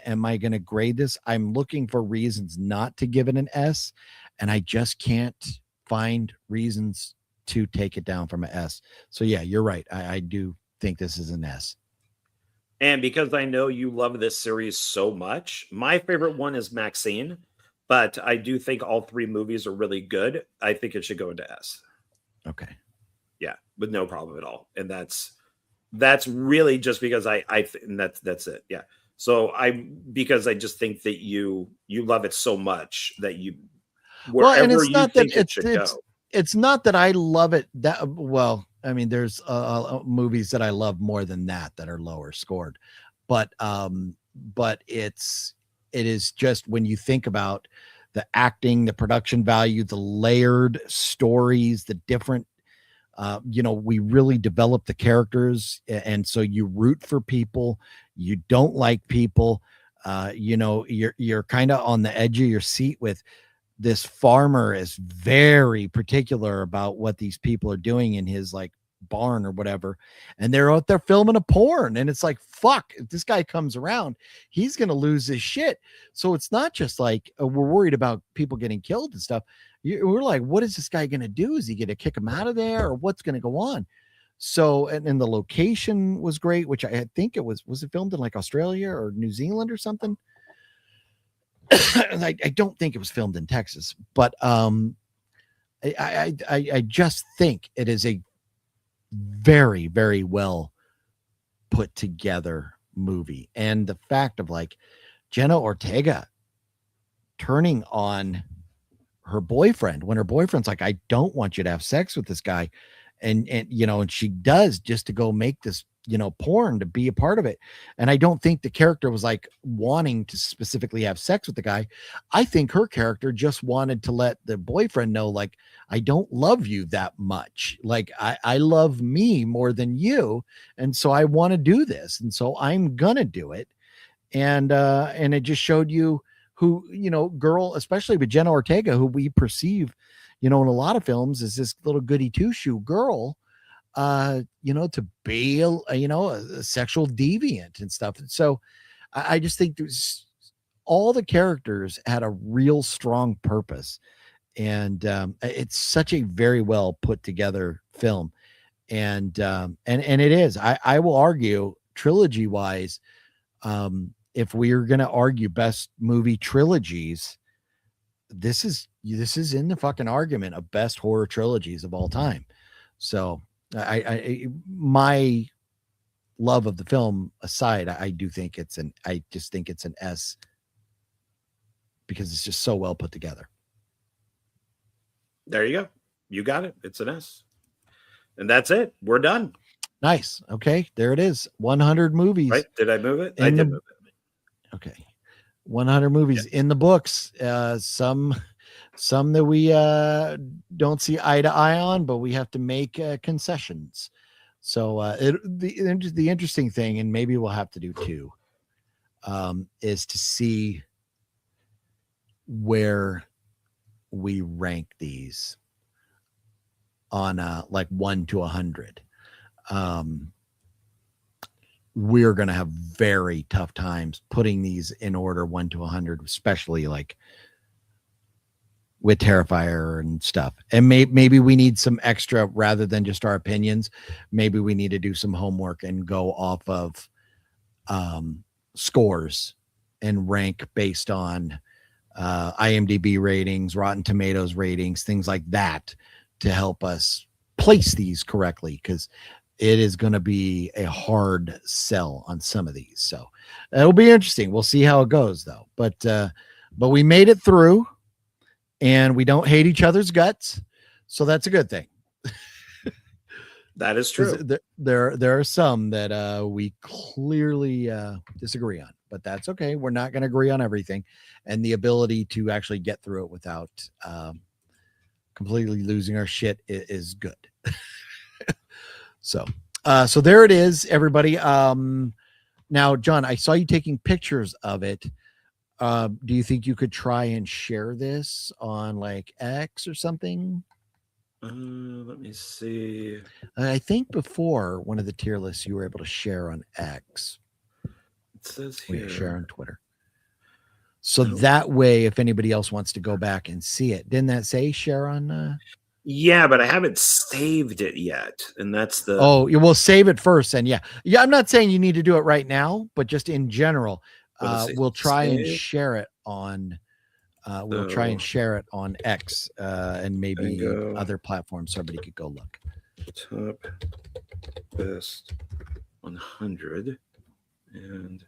am I going to grade this? I'm looking for reasons not to give it an S, and I just can't find reasons to take it down from an S. So yeah, you're right. I do think this is an S. And because I know you love this series so much, my favorite one is Maxine, but I do think all three movies are really good. I think it should go into S. Okay. Yeah, with no problem at all. And that's really just because and that's it. Yeah. So because I just think that you love it so much that you wherever you think it should go. It's not that I love it that well. I mean, there's movies that I love more than that are lower scored, but it is just when you think about the acting, the production value, the layered stories, the different, we really develop the characters, and so you root for people, you don't like people, you're kind of on the edge of your seat with. This farmer is very particular about what these people are doing in his like barn or whatever. And they're out there filming a porn. And it's like, fuck, if this guy comes around, he's going to lose his shit. So it's not just like, we're worried about people getting killed and stuff. We're like, what is this guy going to do? Is he going to kick him out of there, or what's going to go on? So, and the location was great, which I think was it filmed in like Australia or New Zealand or something? I don't think it was filmed in Texas, but I just think it is a very, very well put together movie. And the fact of like Jenna Ortega turning on her boyfriend when her boyfriend's like, I don't want you to have sex with this guy. And she does, just to go make this, porn, to be a part of it. And I don't think the character was like wanting to specifically have sex with the guy. I think her character just wanted to let the boyfriend know, like, I don't love you that much. Like I love me more than you. And so I want to do this. And so I'm going to do it. And it just showed you who, girl, especially with Jenna Ortega, who we perceive, in a lot of films is this little goody two-shoe girl, to be a sexual deviant and stuff. And so I just think there's all the characters had a real strong purpose, and it's such a very well put together film. And it is, I will argue, trilogy wise, if we are going to argue best movie trilogies, this is in the fucking argument of best horror trilogies of all time. So my love of the film aside, I just think it's an S, because it's just so well put together. There you go. You got it. It's an S. And that's it. We're done. Nice. Okay. There it is. 100 movies. Right? Did I move it? I did move it. Okay. 100 movies in the books. Some that we don't see eye to eye on, but we have to make concessions. So the interesting thing, and maybe we'll have to do two, is to see where we rank these on like 1 to 100. We're going to have very tough times putting these in order 1 to 100, especially like with Terrifier and stuff. And maybe we need some extra, rather than just our opinions. Maybe we need to do some homework and go off of scores and rank based on IMDb ratings, Rotten Tomatoes ratings, things like that, to help us place these correctly, because it is going to be a hard sell on some of these. So it'll be interesting. We'll see how it goes, though. But we made it through, and we don't hate each other's guts, so that's a good thing. That is true. There are some that we clearly disagree on, but that's okay. We're not going to agree on everything, and the ability to actually get through it without completely losing our shit is good. So there it is, everybody. Now, John, I saw you taking pictures of it. Do you think you could try and share this on like X or something? Let me see. I think before one of the tier lists you were able to share on X. It says Oh, yeah, here. share on Twitter. So that way, if anybody else wants to go back and see it, didn't that say share on? Yeah, but I haven't saved it yet, and that's the. Oh, you will save it first, and yeah. I'm not saying you need to do it right now, but just in general, we'll try and share it on. We'll try and share it on X and maybe other platforms, so everybody could go look. Top best 100, and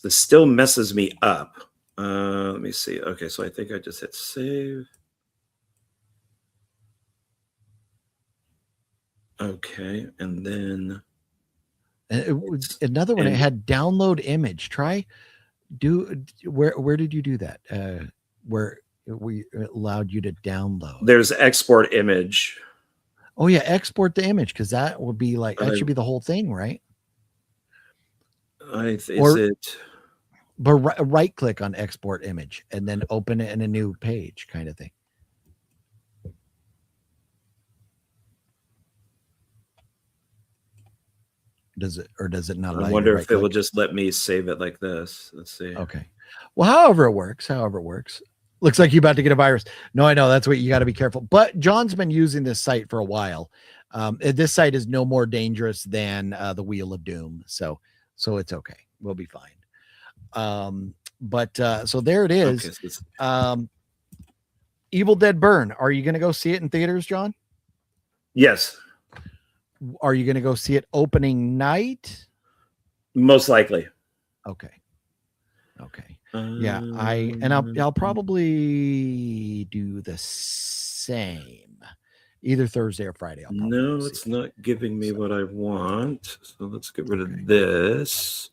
this still messes me up. Let me see. Okay, so I think I just hit save. Okay, and then another one. It had download image. Where did you do that? Where we allowed you to download. There's export image. Oh yeah, export the image, because that would be like that should be the whole thing, right? But right click on export image and then open it in a new page, kind of thing. Does it not? I wonder if it will just let me save it like this. Let's see. Okay. Well, however it works. Looks like you're about to get a virus. No, I know, that's what you got to be careful. But John's been using this site for a while. This site is no more dangerous than the Wheel of Doom. So it's okay. We'll be fine. So there it is. Okay, Evil Dead Burn. Are you going to go see it in theaters, John? Yes. Are you going to go see it opening night? Most likely. Okay. Yeah, I'll probably do the same, either Thursday or Friday. No, it's not giving me what I want. So let's get rid of this.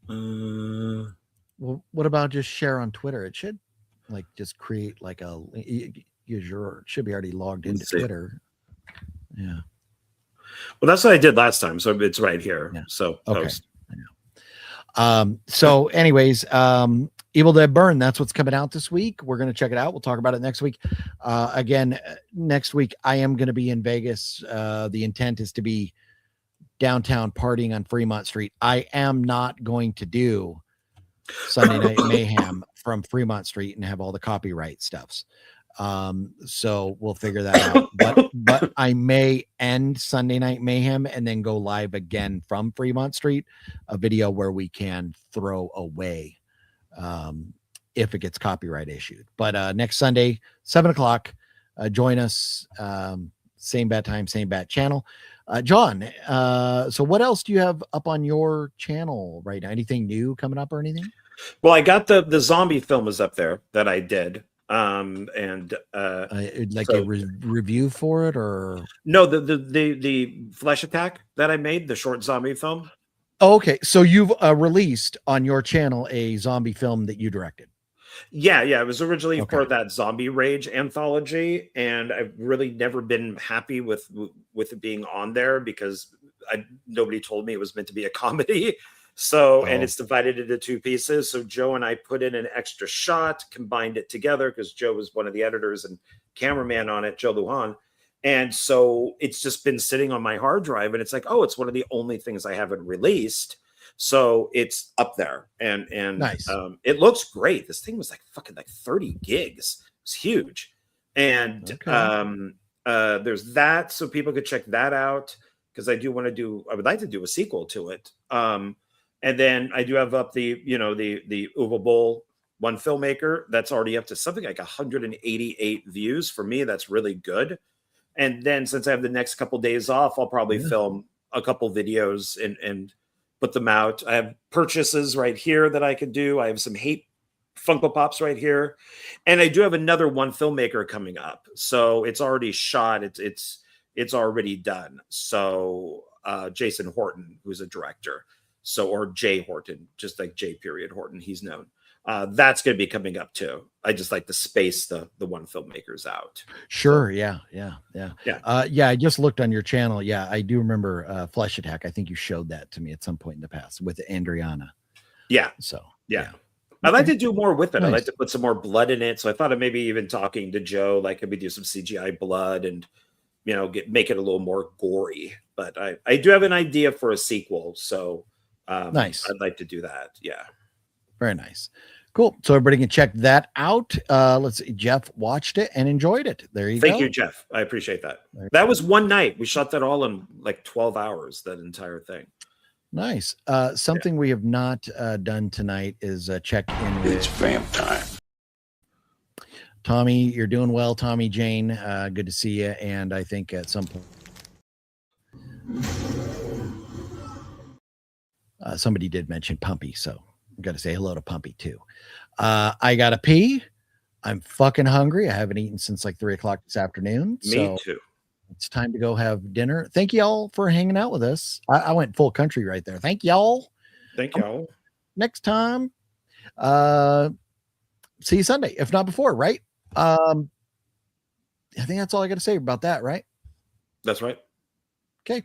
Well, what about just share on Twitter? It should like just create like it should be already logged into Twitter. Yeah. Well, that's what I did last time. So it's right here. Yeah. So post. So anyways, Evil Dead Burn, that's what's coming out this week. We're going to check it out. We'll talk about it next week. Again, next week, I am going to be in Vegas. The intent is to be downtown partying on Fremont Street. I am not going to do Sunday Night Mayhem from Fremont Street and have all the copyright stuffs. So we'll figure that out. But I may end Sunday Night Mayhem and then go live again from Fremont Street, a video where we can throw away if it gets copyright issued. But next Sunday, 7:00, join us. Same bat time, same bat channel. John, so what else do you have up on your channel right now? Anything new coming up or anything? Well, I got the zombie film is up there that I did. A review for it, or no, the Flesh Attack that I made, the short zombie film. Oh, okay, so you've released on your channel a zombie film that you directed. Yeah, it was originally for that Zombie Rage anthology, and I've really never been happy with it being on there because nobody told me it was meant to be a comedy. So, and it's divided into two pieces. So Joe and I put in an extra shot, combined it together because Joe was one of the editors and cameraman on it, Joe Lujan. And so it's just been sitting on my hard drive, and it's like, it's one of the only things I haven't released. So it's up there, and nice. It looks great. This thing was like fucking 30 gigs. It's huge. And there's that, so people could check that out because I would like to do a sequel to it. And then I do have up the Uwe Boll One Filmmaker. That's already up to something like 188 views. For me, that's really good. And then since I have the next couple days off, I'll probably film a couple videos and put them out. I have purchases right here that I could do. I have some hate Funko Pops right here. And I do have another One Filmmaker coming up. So it's already shot. It's already done. So Jason Horton, who's a director. Or Jay Horton, just like J. Horton, he's known. That's going to be coming up too. I just like to space the one filmmakers out. Sure. So, Yeah. yeah. Yeah. I just looked on your channel. Yeah. I do remember Flesh Attack. I think you showed that to me at some point in the past with Andriana. Yeah. So, yeah. I'd like to do more with it. Nice. I'd like to put some more blood in it. So I thought of maybe even talking to Joe, like, could we do some CGI blood and, make it a little more gory. But I do have an idea for a sequel. So nice. I'd like to do that. Yeah. Very nice. Cool. So everybody can check that out. Let's see. Jeff watched it and enjoyed it. There you go. Thank you, Jeff. I appreciate that. That was one night. We shot that all in like 12 hours, that entire thing. Nice. Something we have not done tonight is check in with vamp time. Tommy. You're doing well, Tommy Jane. Good to see you. And I think at some point somebody did mention Pumpy, so I've got to say hello to Pumpy too. I gotta pee. I'm fucking hungry. I haven't eaten since like 3:00 this afternoon. Me too. It's time to go have dinner. Thank y'all for hanging out with us. I went full country right there. Thank y'all. Thank y'all. Next time. See you Sunday, if not before, right? I think that's all I got to say about that, right? That's right. Okay.